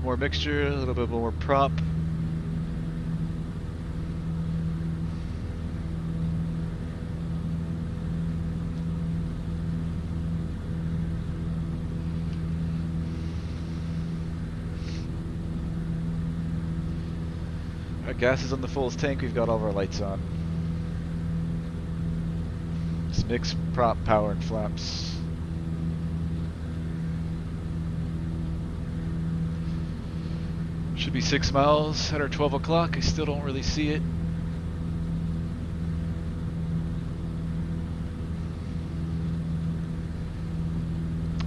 bit more mixture, a little bit more prop. Our gas is on the fullest tank, we've got all of our lights on. Just mix prop, power, and flaps. Should be 6 miles at our 12 o'clock. I still don't really see it.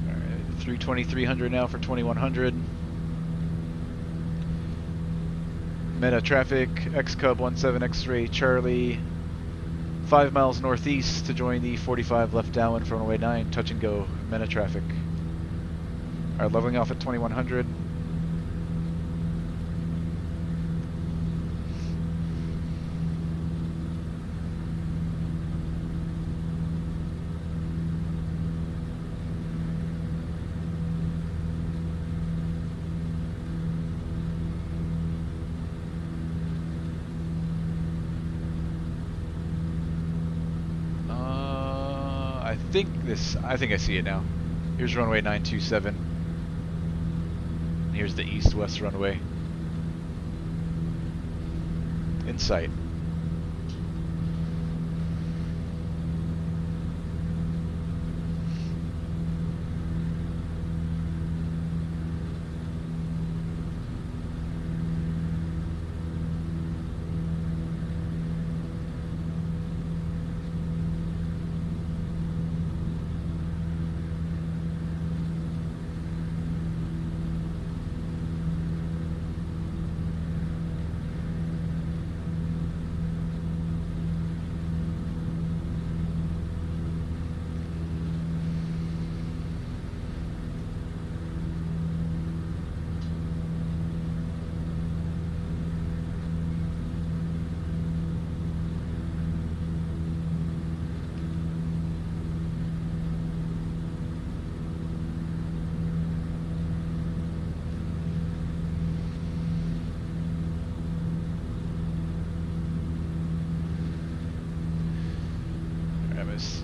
Alright, 320-300 now for 2100. Mena traffic, XCub 17 X-ray Charlie. 5 miles northeast to join the 45 left downwind for runway 9. Touch and go, Mena traffic. Alright, leveling off at 2100. I think I see it now. Here's runway 927. Here's the east-west runway. In sight.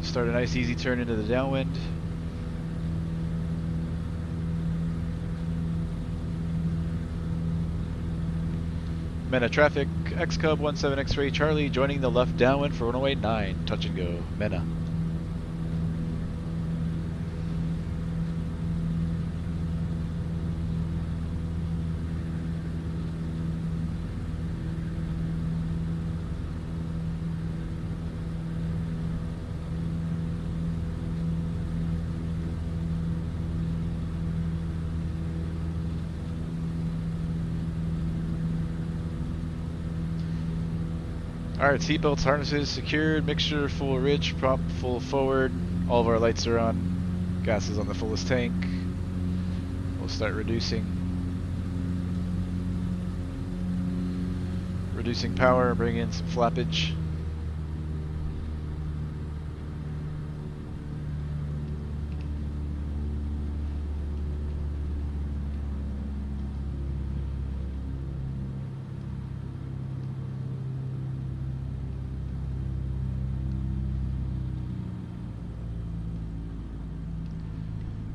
Start a nice easy turn into the downwind. Mena traffic, XCub 17 X-ray Charlie joining the left downwind for runway 9. Touch and go, Mena. Alright, seatbelts, harnesses secured, mixture full rich, prop full forward, all of our lights are on, gas is on the fullest tank. We'll start reducing power, bring in some flappage.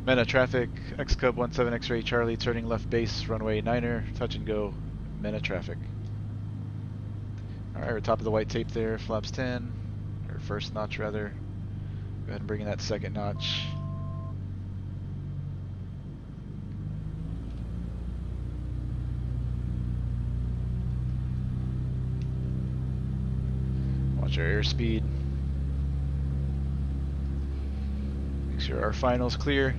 Mena traffic, XCub 17 X-ray Charlie turning left base, runway 9er, touch and go, Mena traffic. Alright, we're top of the white tape there, flaps 10, or first notch rather. Go ahead and bring in that second notch. Watch our airspeed. Make sure our final's clear.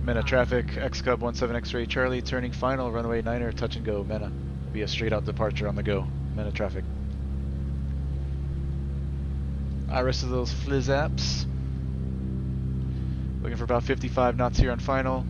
Mena traffic, XCub 17 X-ray Charlie turning final, runway 9er, touch and go, Mena. Be a straight out departure on the go, Mena traffic. Rest of those flizz apps. Looking for about 55 knots here on final.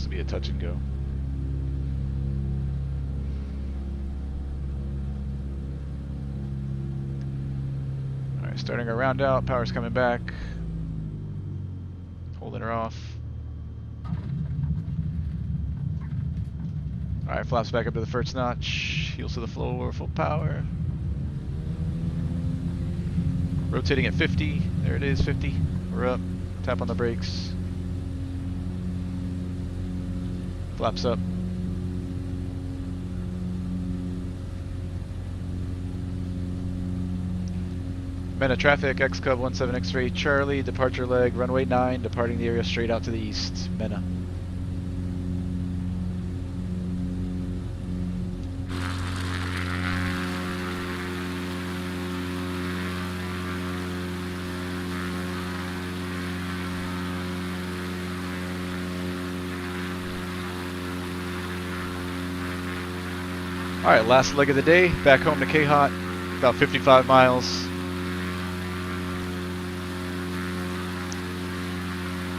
This will be a touch and go. Alright, starting our round out, power's coming back. Holding her off. Alright, flaps back up to the first notch. Heels to the floor, full power. Rotating at 50. There it is, 50. We're up. Tap on the brakes. Flaps up. Mena traffic, XCub 17 X-ray Charlie, departure leg, runway 9, departing the area straight out to the east. Mena. Alright, last leg of the day, back home to KHOT, about 55 miles.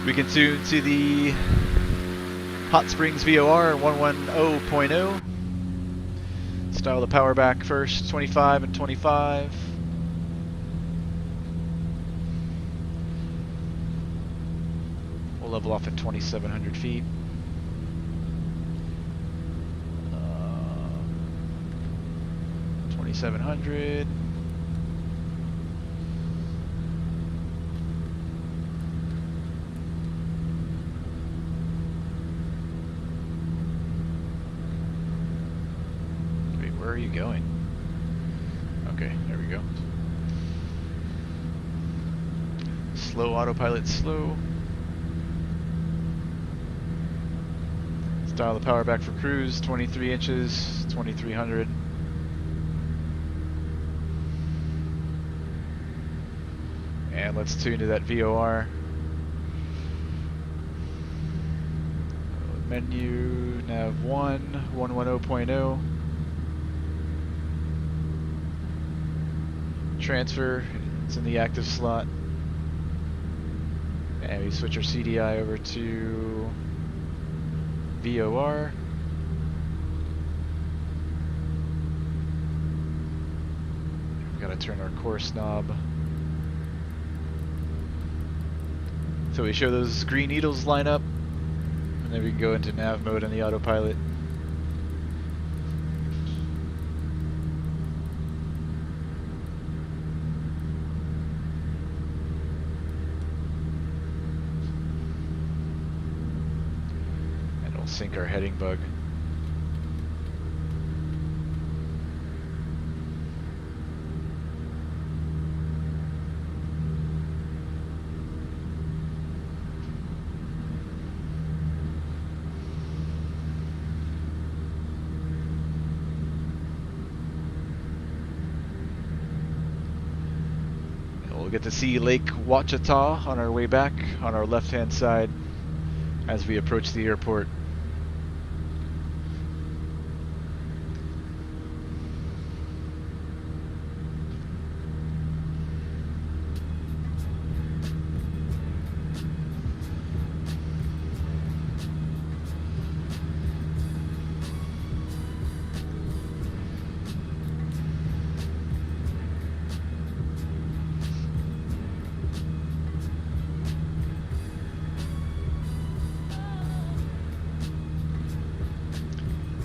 We can tune to the Hot Springs VOR 110.0. Style the power back first, 25 and 25. We'll level off at 2,700 feet. 2,700. Wait, where are you going? Okay, there we go. Slow autopilot, slow. Dial the power back for cruise, 23 inches, 2,300. And let's tune to that VOR. Menu, nav 1, 110.0. Transfer, it's in the active slot. And we switch our CDI over to VOR. We've got to turn our course knob. So we show those green needles line up, and then we can go into nav mode on the autopilot. Sync our heading bug. And we'll get to see Lake Ouachita on our way back on our left-hand side as we approach the airport.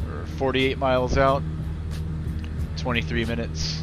We're 48 miles out, 23 minutes.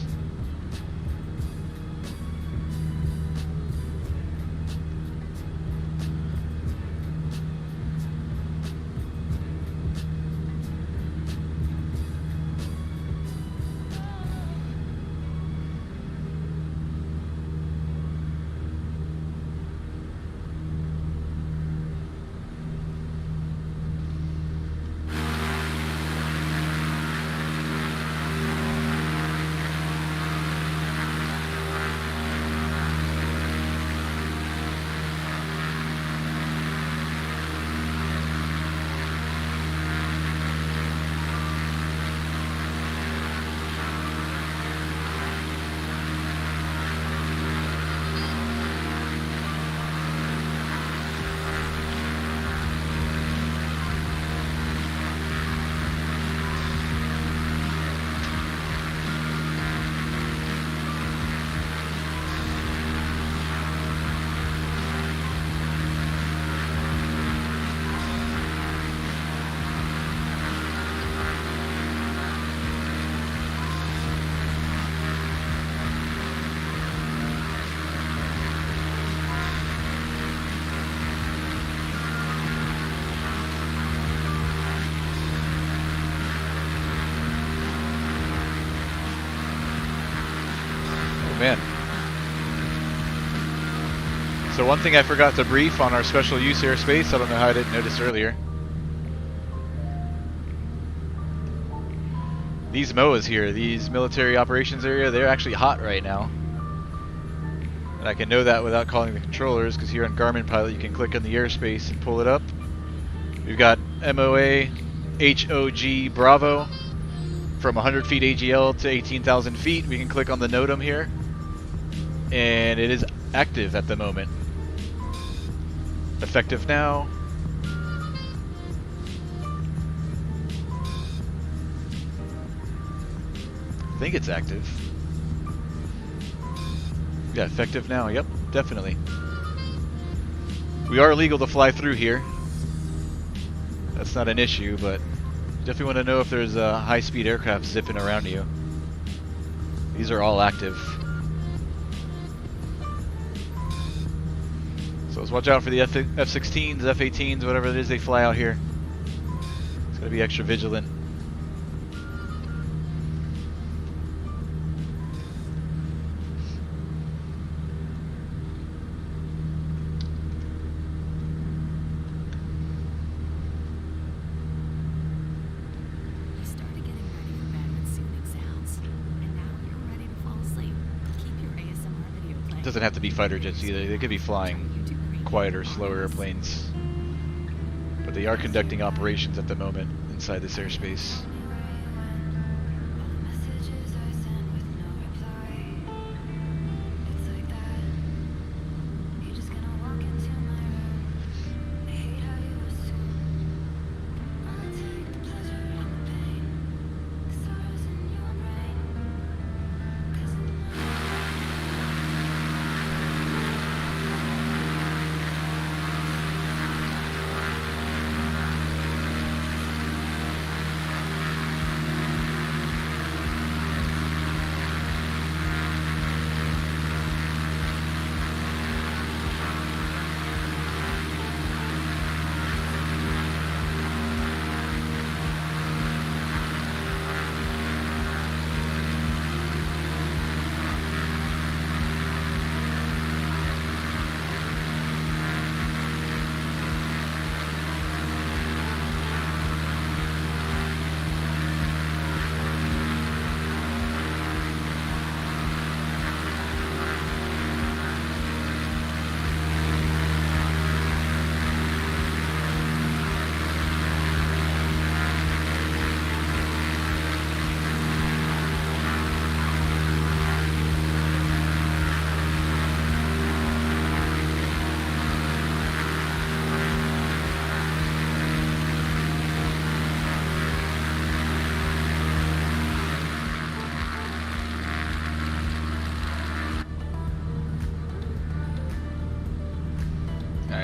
man. So one thing I forgot to brief on our special use airspace, I don't know how I didn't notice earlier. These MOAs here, these military operations area, they're actually hot right now. And I can know that without calling the controllers, because here on Garmin Pilot you can click on the airspace and pull it up. We've got MOA HOG Bravo from 100 feet AGL to 18,000 feet. We can click on the NOTAM here, and it is active at the moment. Effective now. I think it's active. Yeah, effective now. Yep, definitely. We are legal to fly through here. That's not an issue, but definitely want to know if there's a high-speed aircraft zipping around you. These are all active. So let's watch out for the F-16s, F-18s, whatever it is they fly out here. It's going to be extra vigilant. Doesn't have to be fighter jets either. They could be flying quieter, slower airplanes. But they are conducting operations at the moment inside this airspace.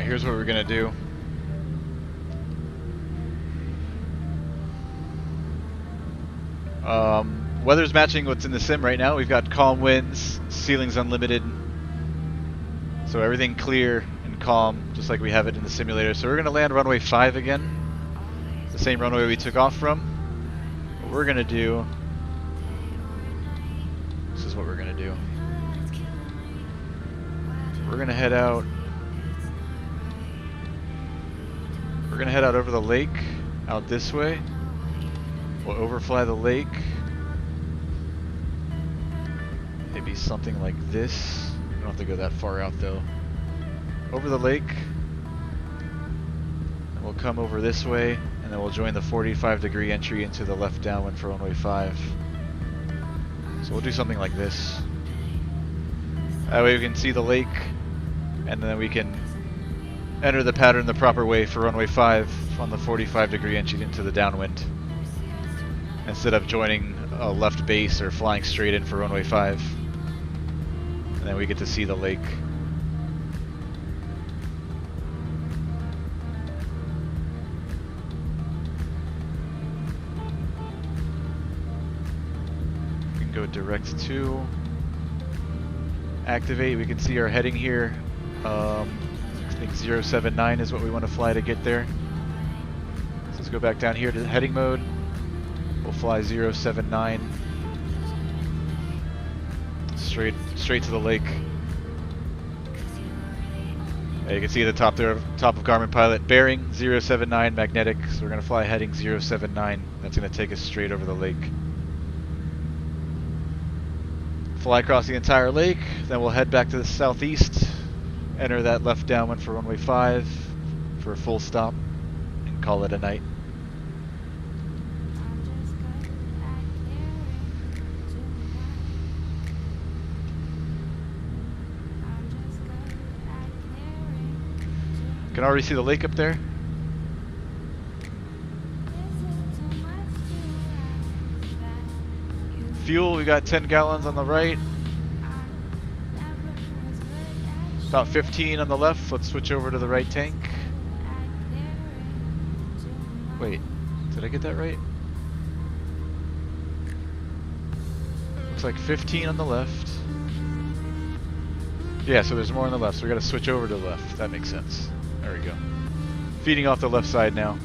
Here's what we're gonna do. Weather's matching what's in the sim right now. We've got calm winds, ceilings unlimited, so everything clear and calm, just like we have it in the simulator. So we're gonna land runway 5 again, the same runway we took off from. What we're gonna do, this is what we're gonna do. We're gonna head out. We're gonna head out over the lake, out this way. We'll overfly the lake. Maybe something like this. We don't have to go that far out though. Over the lake. And we'll come over this way, and then we'll join the 45-degree entry into the left downwind for runway 5. So we'll do something like this. That way we can see the lake, and then we can enter the pattern the proper way for runway 5 on the 45-degree entry into the downwind, instead of joining a left base or flying straight in for runway 5. And then we get to see the lake. We can go direct to activate. We can see our heading here. I think 079 is what we want to fly to get there. So let's go back down here to heading mode. We'll fly 079 straight to the lake. You can see the top there, top of Garmin Pilot, bearing 079 magnetic, so we're going to fly heading 079. That's going to take us straight over the lake. Fly across the entire lake, then we'll head back to the southeast, enter that left downwind for runway 5 for a full stop, and call it a night. Can already see the lake up there. Fuel, we got 10 gallons on the right. About 15 on the left. Let's switch over to the right tank. Wait, did I get that right? Looks like 15 on the left. Yeah, so there's more on the left, so we gotta switch over to the left. That makes sense. There we go. Feeding off the left side now.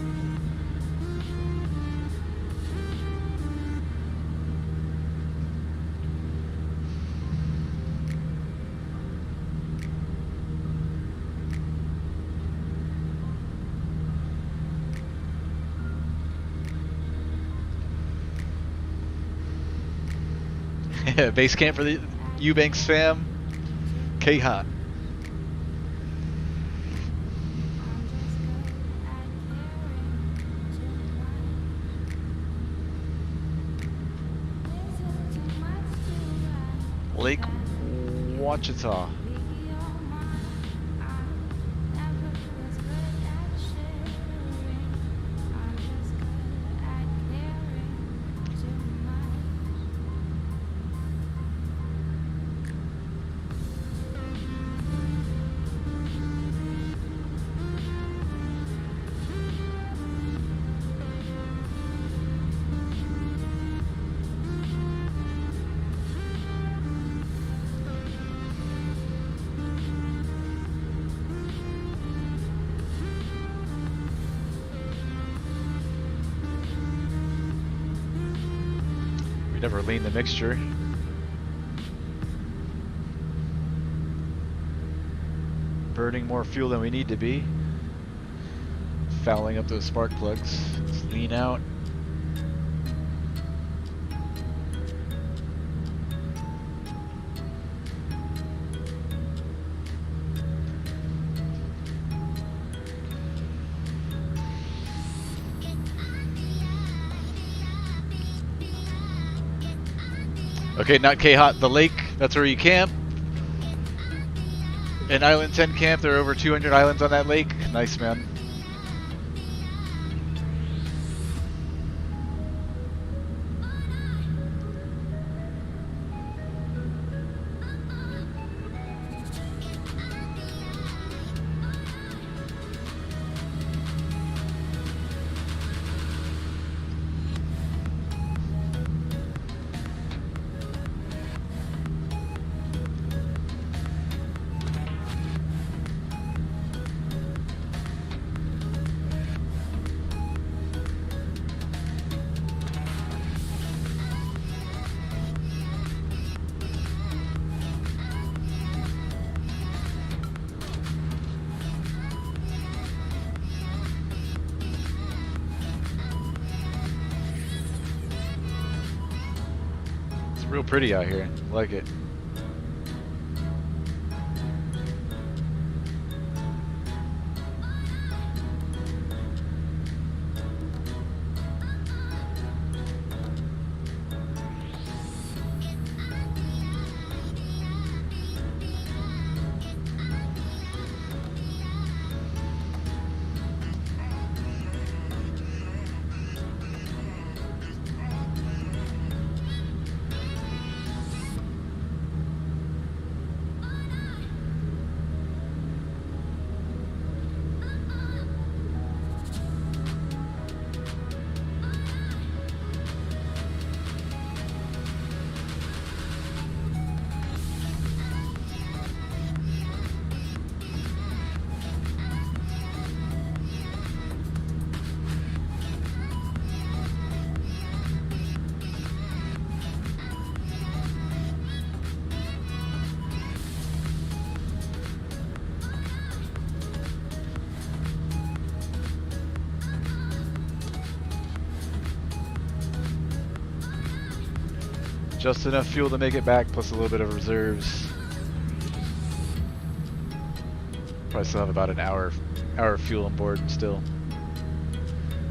Base camp for the Eubanks fam. KHOT. Lake Ouachita. We never lean the mixture. Burning more fuel than we need to be. Fouling up those spark plugs. Let's lean out. Okay, not KHOT, the lake, that's where you camp. In Island 10 camp, there are over 200 islands on that lake. Nice, man. Real pretty out here. I like it. Just enough fuel to make it back, plus a little bit of reserves. Probably still have about an hour of fuel on board still.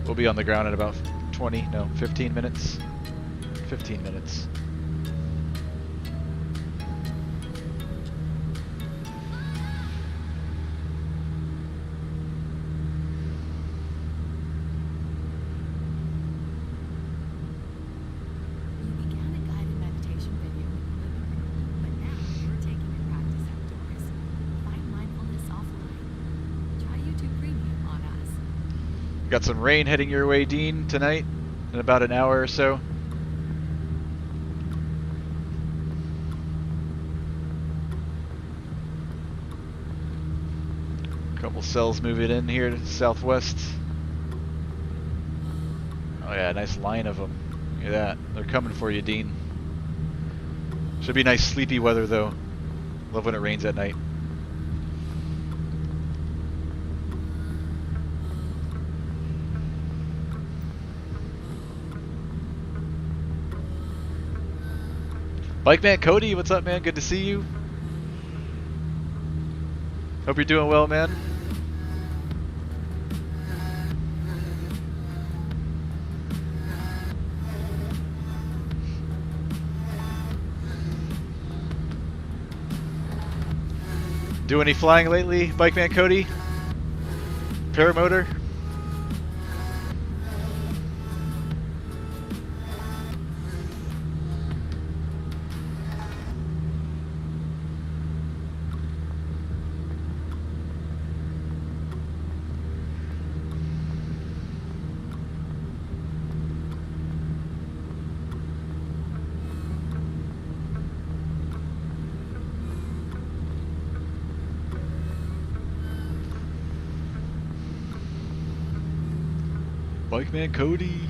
We'll be on the ground in about 15 minutes. 15 minutes. Got some rain heading your way, Dean, tonight in about an hour or so. Couple cells moving in here to the southwest. Oh yeah, nice line of them. Look at that. They're coming for you, Dean. Should be nice sleepy weather though. Love when it rains at night. Bike Man Cody, what's up, man? Good to see you. Hope you're doing well, man. Do any flying lately, Bike Man Cody? Paramotor? Bike Man Cody.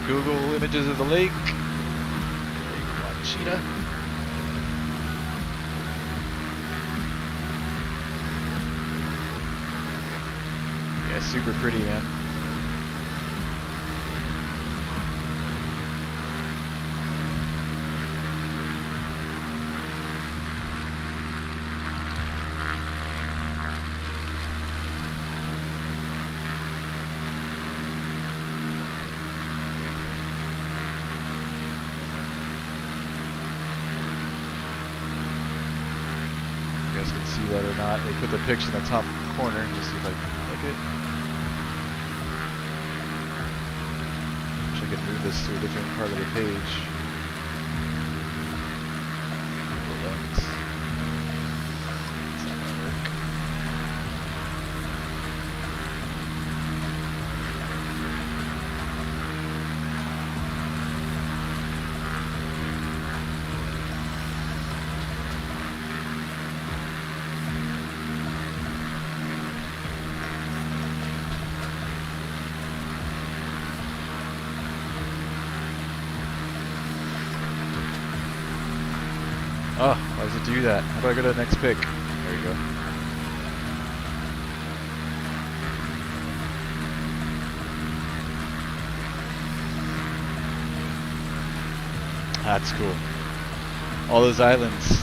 Google images of the lake. Lake Ouachita. Yeah, super pretty, man. See that or not. They put the picture in the top corner. Just see if I can click it. Wish I could move this to a different part of the page. It's not gonna work. Oh, why does it do that? How do I go to the next pick? There you go. That's cool. All those islands.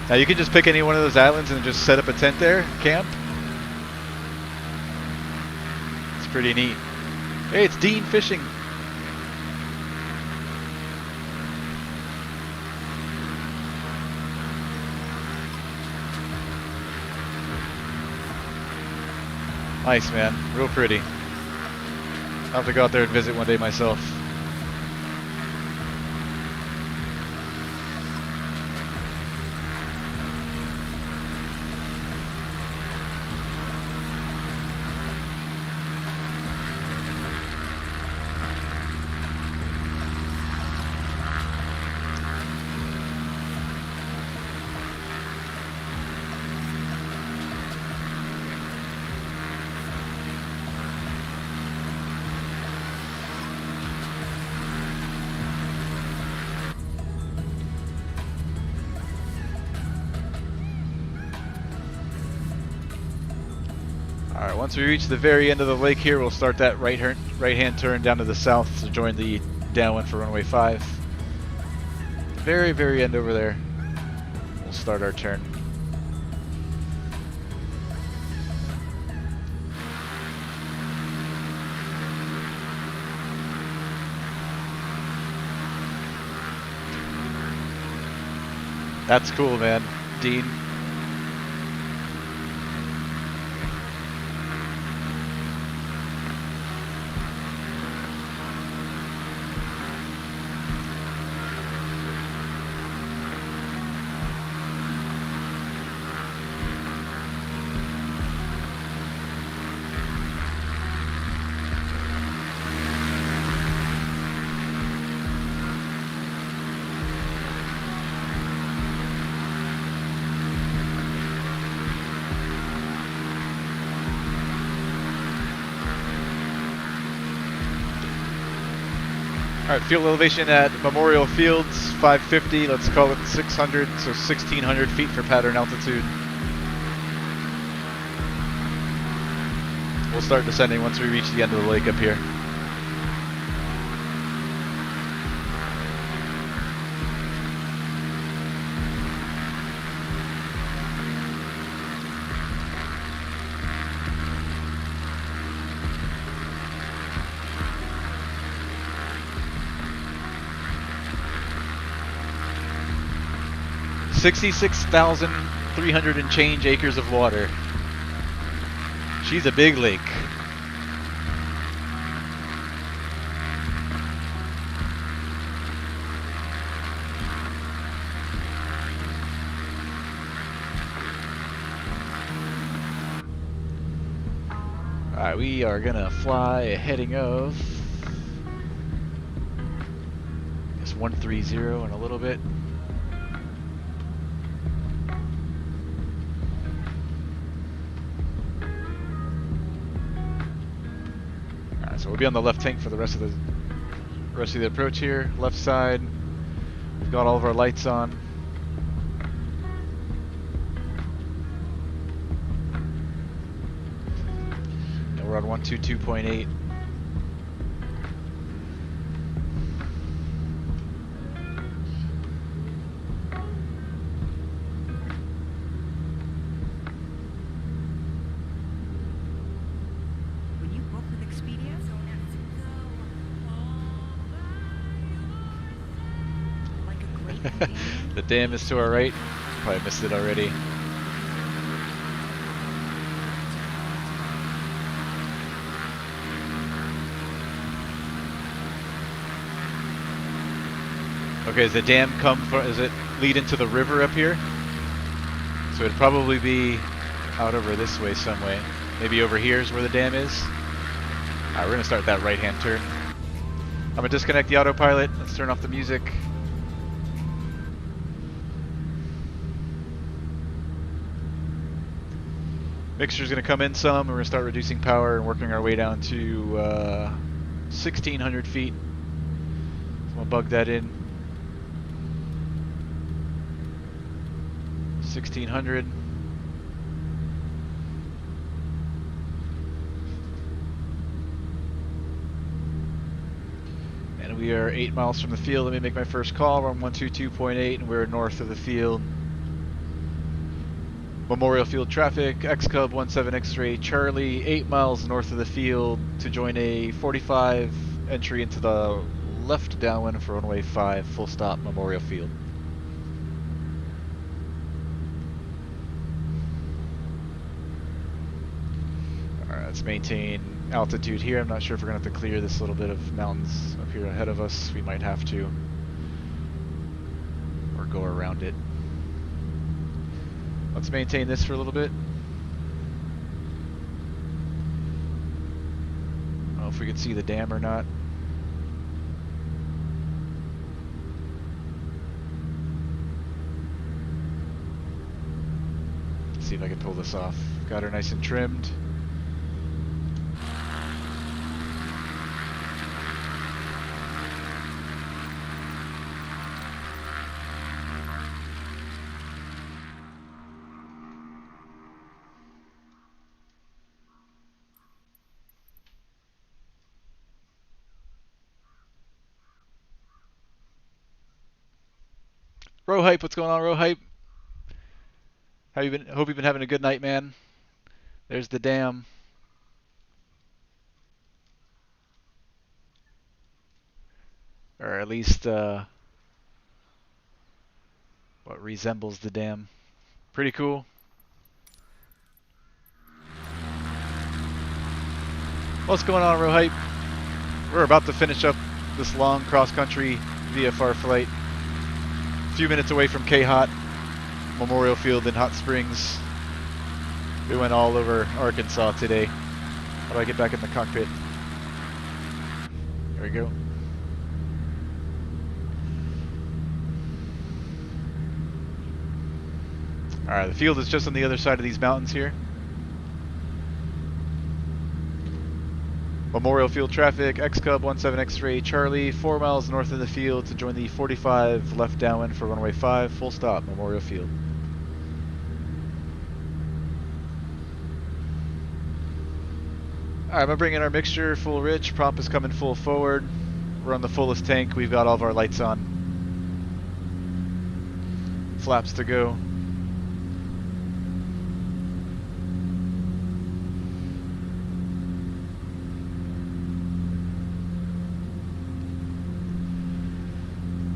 Now you can just pick any one of those islands and just set up a tent there, camp. It's pretty neat. Hey, it's Dean fishing. Nice, man. Real pretty. I'll have to go out there and visit one day myself. Alright, once we reach the very end of the lake here, we'll start that right-hand turn down to the south to join the downwind for runway 5. Very, very end over there. We'll start our turn. That's cool, man. Dean. Alright, field elevation at Memorial Fields, 550, let's call it 600, so 1600 feet for pattern altitude. We'll start descending once we reach the end of the lake up here. $66,300 and change acres of water. She's a big lake. Alright, we are gonna fly a heading of, I guess 130 in a little bit. So we'll be on the left tank for the rest of the approach here. Left side. We've got all of our lights on. And we're on 122.8. The dam is to our right. Probably missed it already. Okay, does the dam does it lead into the river up here? So it'd probably be out over this way some way. Maybe over here is where the dam is. Alright, we're gonna start that right-hand turn. I'm gonna disconnect the autopilot. Let's turn off the music. Mixture's going to come in some, and we're going to start reducing power and working our way down to 1,600 feet. So we'll bug that in. 1,600. And we are 8 miles from the field. Let me make my first call. We're on 122.8, and we're north of the field. Memorial Field traffic, XCub 17 X-ray Charlie, 8 miles north of the field to join a 45 entry into the left downwind for runway 5, full stop, Memorial Field. Alright, let's maintain altitude here. I'm not sure if we're going to have to clear this little bit of mountains up here ahead of us. We might have to, or go around it. Let's maintain this for a little bit. I don't know if we can see the dam or not. Let's see if I can pull this off. Got her nice and trimmed. Row Hype, what's going on, Row Hype? How you been? Hope you've been having a good night, man. There's the dam. Or at least what resembles the dam. Pretty cool. What's going on, Row Hype? We're about to finish up this long cross-country VFR flight. A few minutes away from KHOT, Memorial Field in Hot Springs. We went all over Arkansas today. How do I get back in the cockpit? There we go. Alright, the field is just on the other side of these mountains here. Memorial Field traffic, XCub 17 X-ray Charlie, 4 miles north of the field to join the 45 left downwind for runway 5, full stop, Memorial Field. Alright, I'm gonna bring in our mixture, full rich, prop is coming full forward. We're on the fullest tank, we've got all of our lights on. Flaps to go.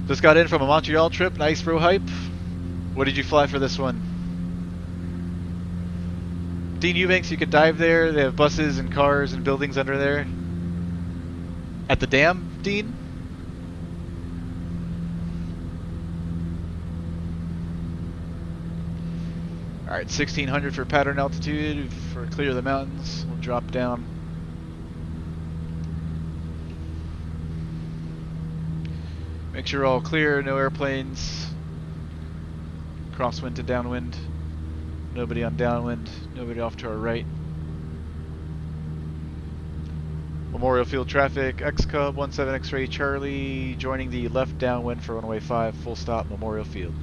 Just got in from a Montreal trip. Nice, Row Hype. What did you fly for this one? Dean Eubanks, you could dive there. They have buses and cars and buildings under there. At the dam, Dean? Alright, 1600 for pattern altitude. For clear the mountains, we'll drop down. Make sure all clear, no airplanes. Crosswind to downwind. Nobody on downwind, nobody off to our right. Memorial Field traffic, XCub 17 X-ray Charlie, joining the left downwind for runway 5, full stop, Memorial Field.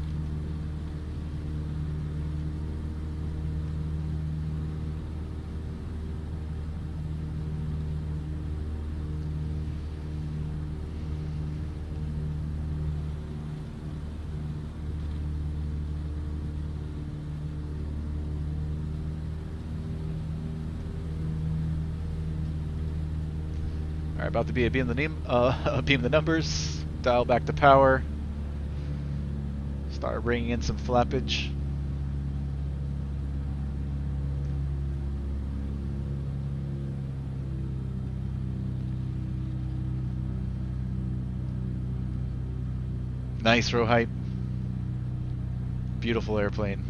Alright, about to be a beam the numbers, dial back to power, start bringing in some flappage. Nice, Row Hype. Beautiful airplane.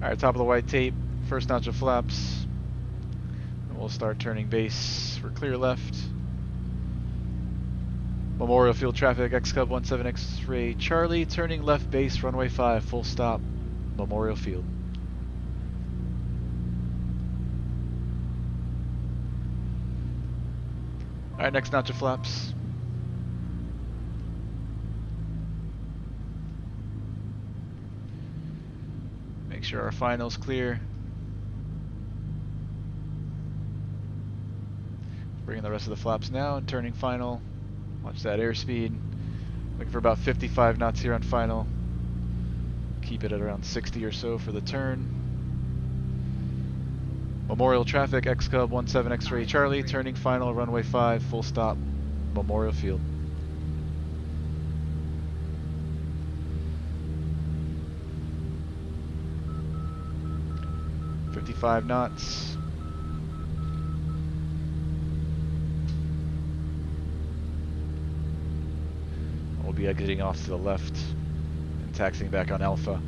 Alright, top of the white tape, first notch of flaps. We'll start turning base for clear left. Memorial Field traffic, XCub 17 X-ray Charlie, turning left base, runway 5, full stop, Memorial Field. Alright, next notch of flaps. Make sure our final's clear. Bringing the rest of the flaps now and turning final. Watch that airspeed. Looking for about 55 knots here on final. Keep it at around 60 or so for the turn. Memorial traffic, XCub 17 X-ray Charlie, turning final, runway 5, full stop, Memorial Field. .55 knots. We'll be exiting off to the left and taxiing back on Alpha.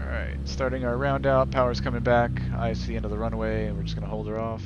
Alright, starting our round out, power's coming back, eyes to the end of the runway, and we're just going to hold her off.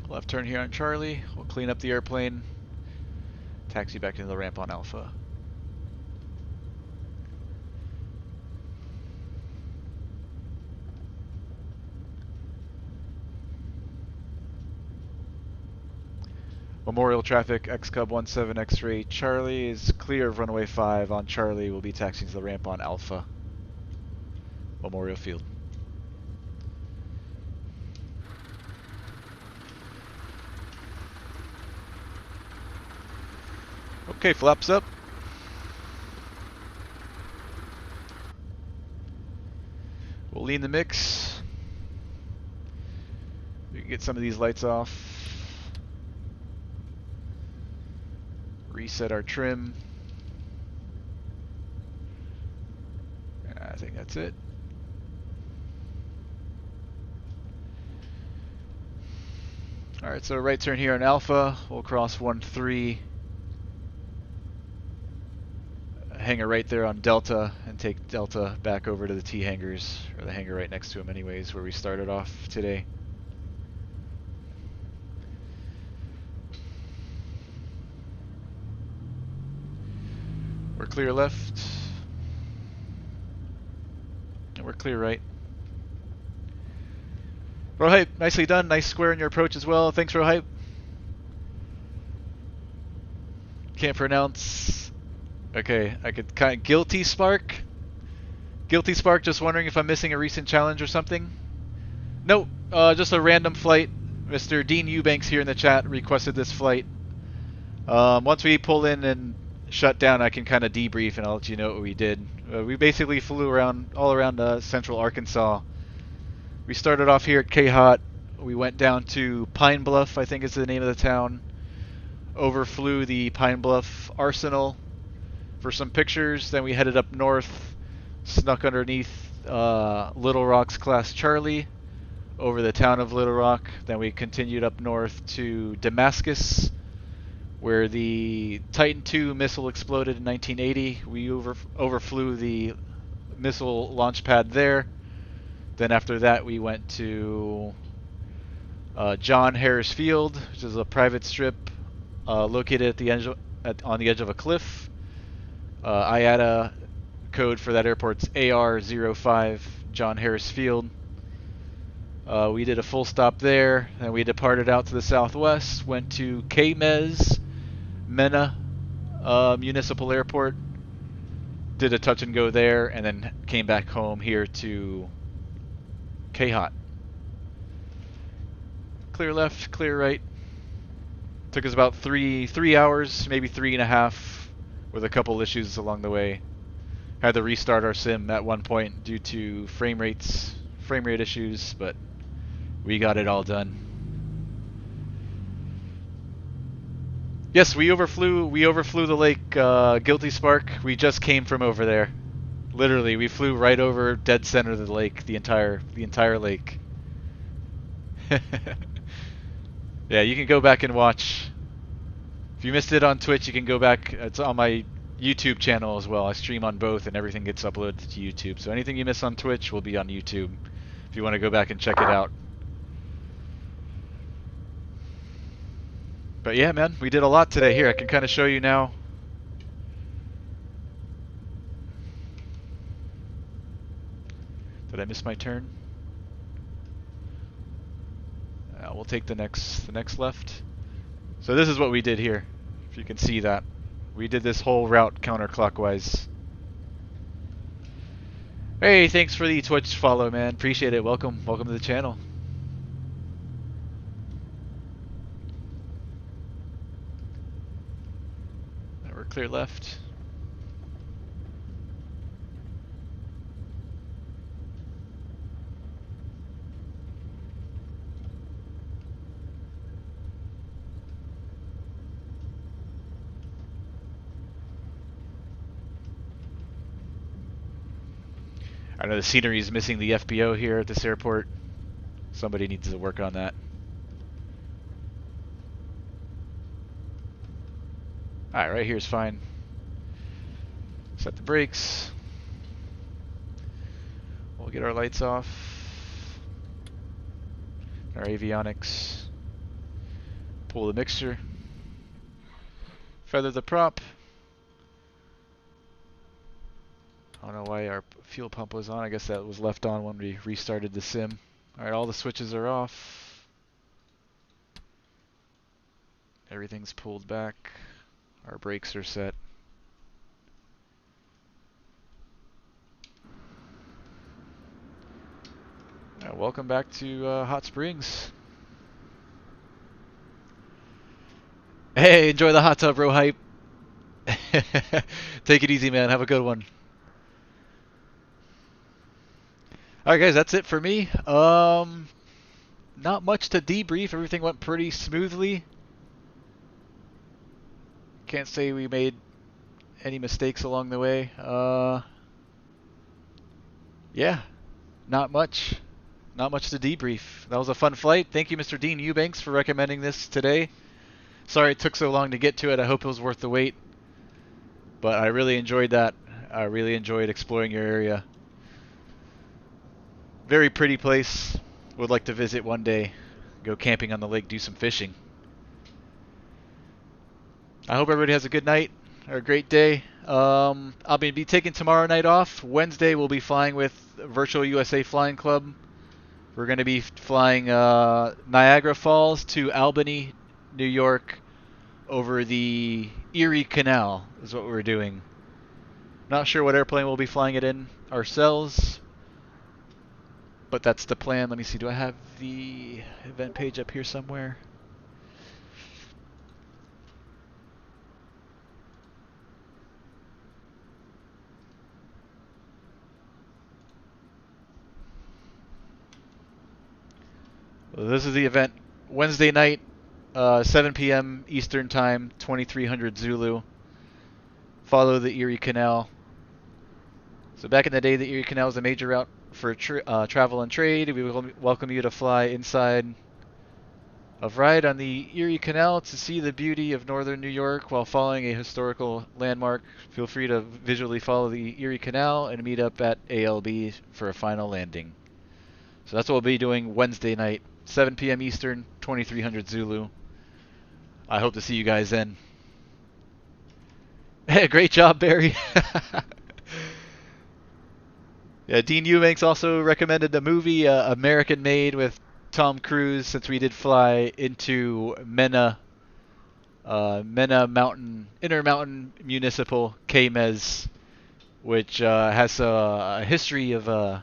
Left turn here on Charlie. We'll clean up the airplane. Taxi back into the ramp on Alpha. Memorial traffic, XCub 17 X-ray Charlie is clear of runway 5 on Charlie. We'll be taxiing to the ramp on Alpha. Memorial Field. Okay, flaps up. We'll lean the mix. We can get some of these lights off. Reset our trim. I think that's it. Alright, so right turn here on Alpha. We'll cross 1-3. Hang a right there on Delta and take Delta back over to the T hangars, or the hangar right next to them anyways, where we started off today. We're clear left, and we're clear right. Rohype, nicely done. Nice square in your approach as well. Thanks, Rohype. Can't pronounce. Okay, I could kind of Guilty Spark. Guilty Spark, just wondering if I'm missing a recent challenge or something. Nope, just a random flight. Mr. Dean Eubanks here in the chat requested this flight. Once we pull in and shut down, I can kind of debrief and I'll let you know what we did. We basically flew around all around central Arkansas. We started off here at KHOT. We went down to Pine Bluff, I think is the name of the town. Overflew the Pine Bluff Arsenal for some pictures. Then we headed up north, snuck underneath Little Rock's Class Charlie over the town of Little Rock. Then we continued up north to Damascus, where the Titan II missile exploded in 1980. We overflew the missile launch pad there. Then after that we went to John Harris Field, which is a private strip located at the edge on the edge of a cliff. IATA code for that airport's AR05, John Harris Field. We did a full stop there, and we departed out to the southwest, went to KMEZ, Mena Municipal Airport, did a touch and go there, and then came back home here to KHOT. Clear left, clear right. Took us about three hours, maybe 3.5, with a couple issues along the way. Had to restart our sim at one point due to frame rate issues, but we got it all done. Yes, we overflew the lake Guilty Spark. We just came from over there. Literally, we flew right over dead center of the lake, the entire lake. Yeah, you can go back and watch. If you missed it on Twitch, you can go back. It's on my YouTube channel as well. I stream on both, and everything gets uploaded to YouTube. So anything you miss on Twitch will be on YouTube if you want to go back and check it out. But yeah, man, we did a lot today. Here, I can kind of show you now. Did I miss my turn? We'll take the next left. So this is what we did here. If you can see that, we did this whole route counterclockwise. Hey, thanks for the Twitch follow, man. Appreciate it. Welcome to the channel. We're clear left. I know the scenery is missing the FBO here at this airport. Somebody needs to work on that. Alright, right here is fine. Set the brakes. We'll get our lights off. Our avionics. Pull the mixture. Feather the prop. I don't know why our fuel pump was on. I guess that was left on when we restarted the sim. Alright, all the switches are off. Everything's pulled back. Our brakes are set. Welcome back to Hot Springs. Hey, enjoy the hot tub, bro hype. Take it easy, man. Have a good one. Alright guys, that's it for me. Not much to debrief. Everything went pretty smoothly. Can't say we made any mistakes along the way. Yeah, not much. Not much to debrief. That was a fun flight. Thank you, Mr. Dean Eubanks, for recommending this today. Sorry it took so long to get to it. I hope it was worth the wait. But I really enjoyed that. I really enjoyed exploring your area. Very pretty place. Would like to visit one day. Go camping on the lake, do some fishing. I hope everybody has a good night or a great day. I'll be taking tomorrow night off. Wednesday we'll be flying with Virtual USA Flying Club. We're going to be flying Niagara Falls to Albany, New York, over the Erie Canal is what we're doing. Not sure what airplane we'll be flying it in ourselves, but that's the plan. Let me see, do I have the event page up here somewhere? Well, this is the event. Wednesday night, 7 p.m. Eastern Time, 2300 Zulu. Follow the Erie Canal. So back in the day, the Erie Canal was a major route for travel and trade. We welcome you to fly inside of ride on the Erie Canal to see the beauty of northern New York while following a historical landmark. Feel free to visually follow the Erie Canal and meet up at ALB for a final landing. So that's what we'll be doing Wednesday night, 7 p.m. Eastern, 2300 Zulu. I hope to see you guys then. Hey, great job, Barry. Yeah, Dean Eubanks also recommended the movie American Made with Tom Cruise, since we did fly into Mena Mountain, Intermountain Municipal, KMEZ, which has a history of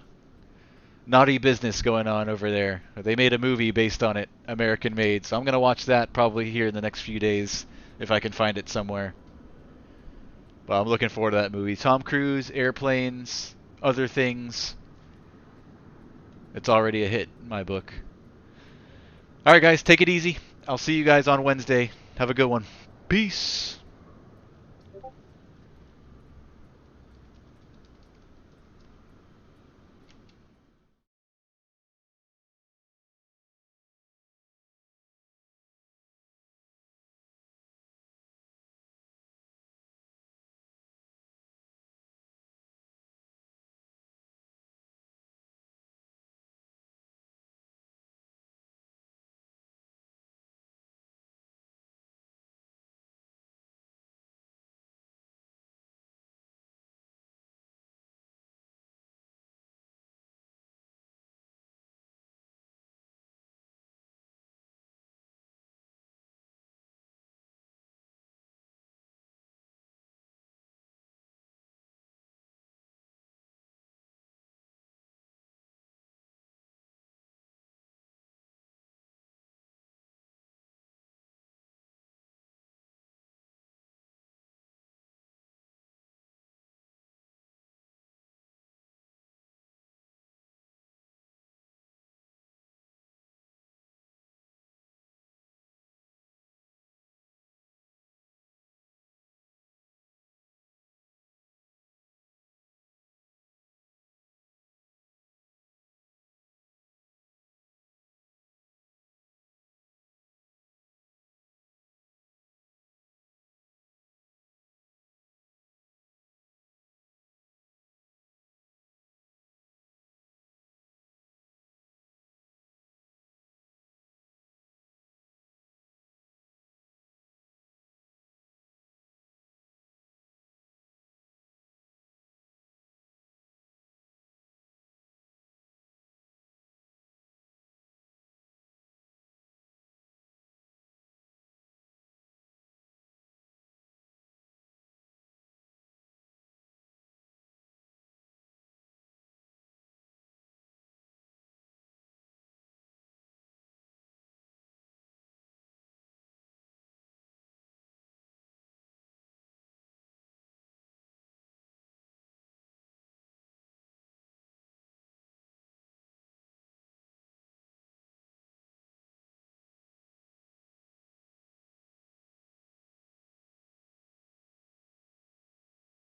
naughty business going on over there. They made a movie based on it, American Made, so I'm going to watch that probably here in the next few days if I can find it somewhere. But I'm looking forward to that movie. Tom Cruise, airplanes, other things. It's already a hit in my book. Alright guys, take it easy. I'll see you guys on Wednesday. Have a good one. Peace.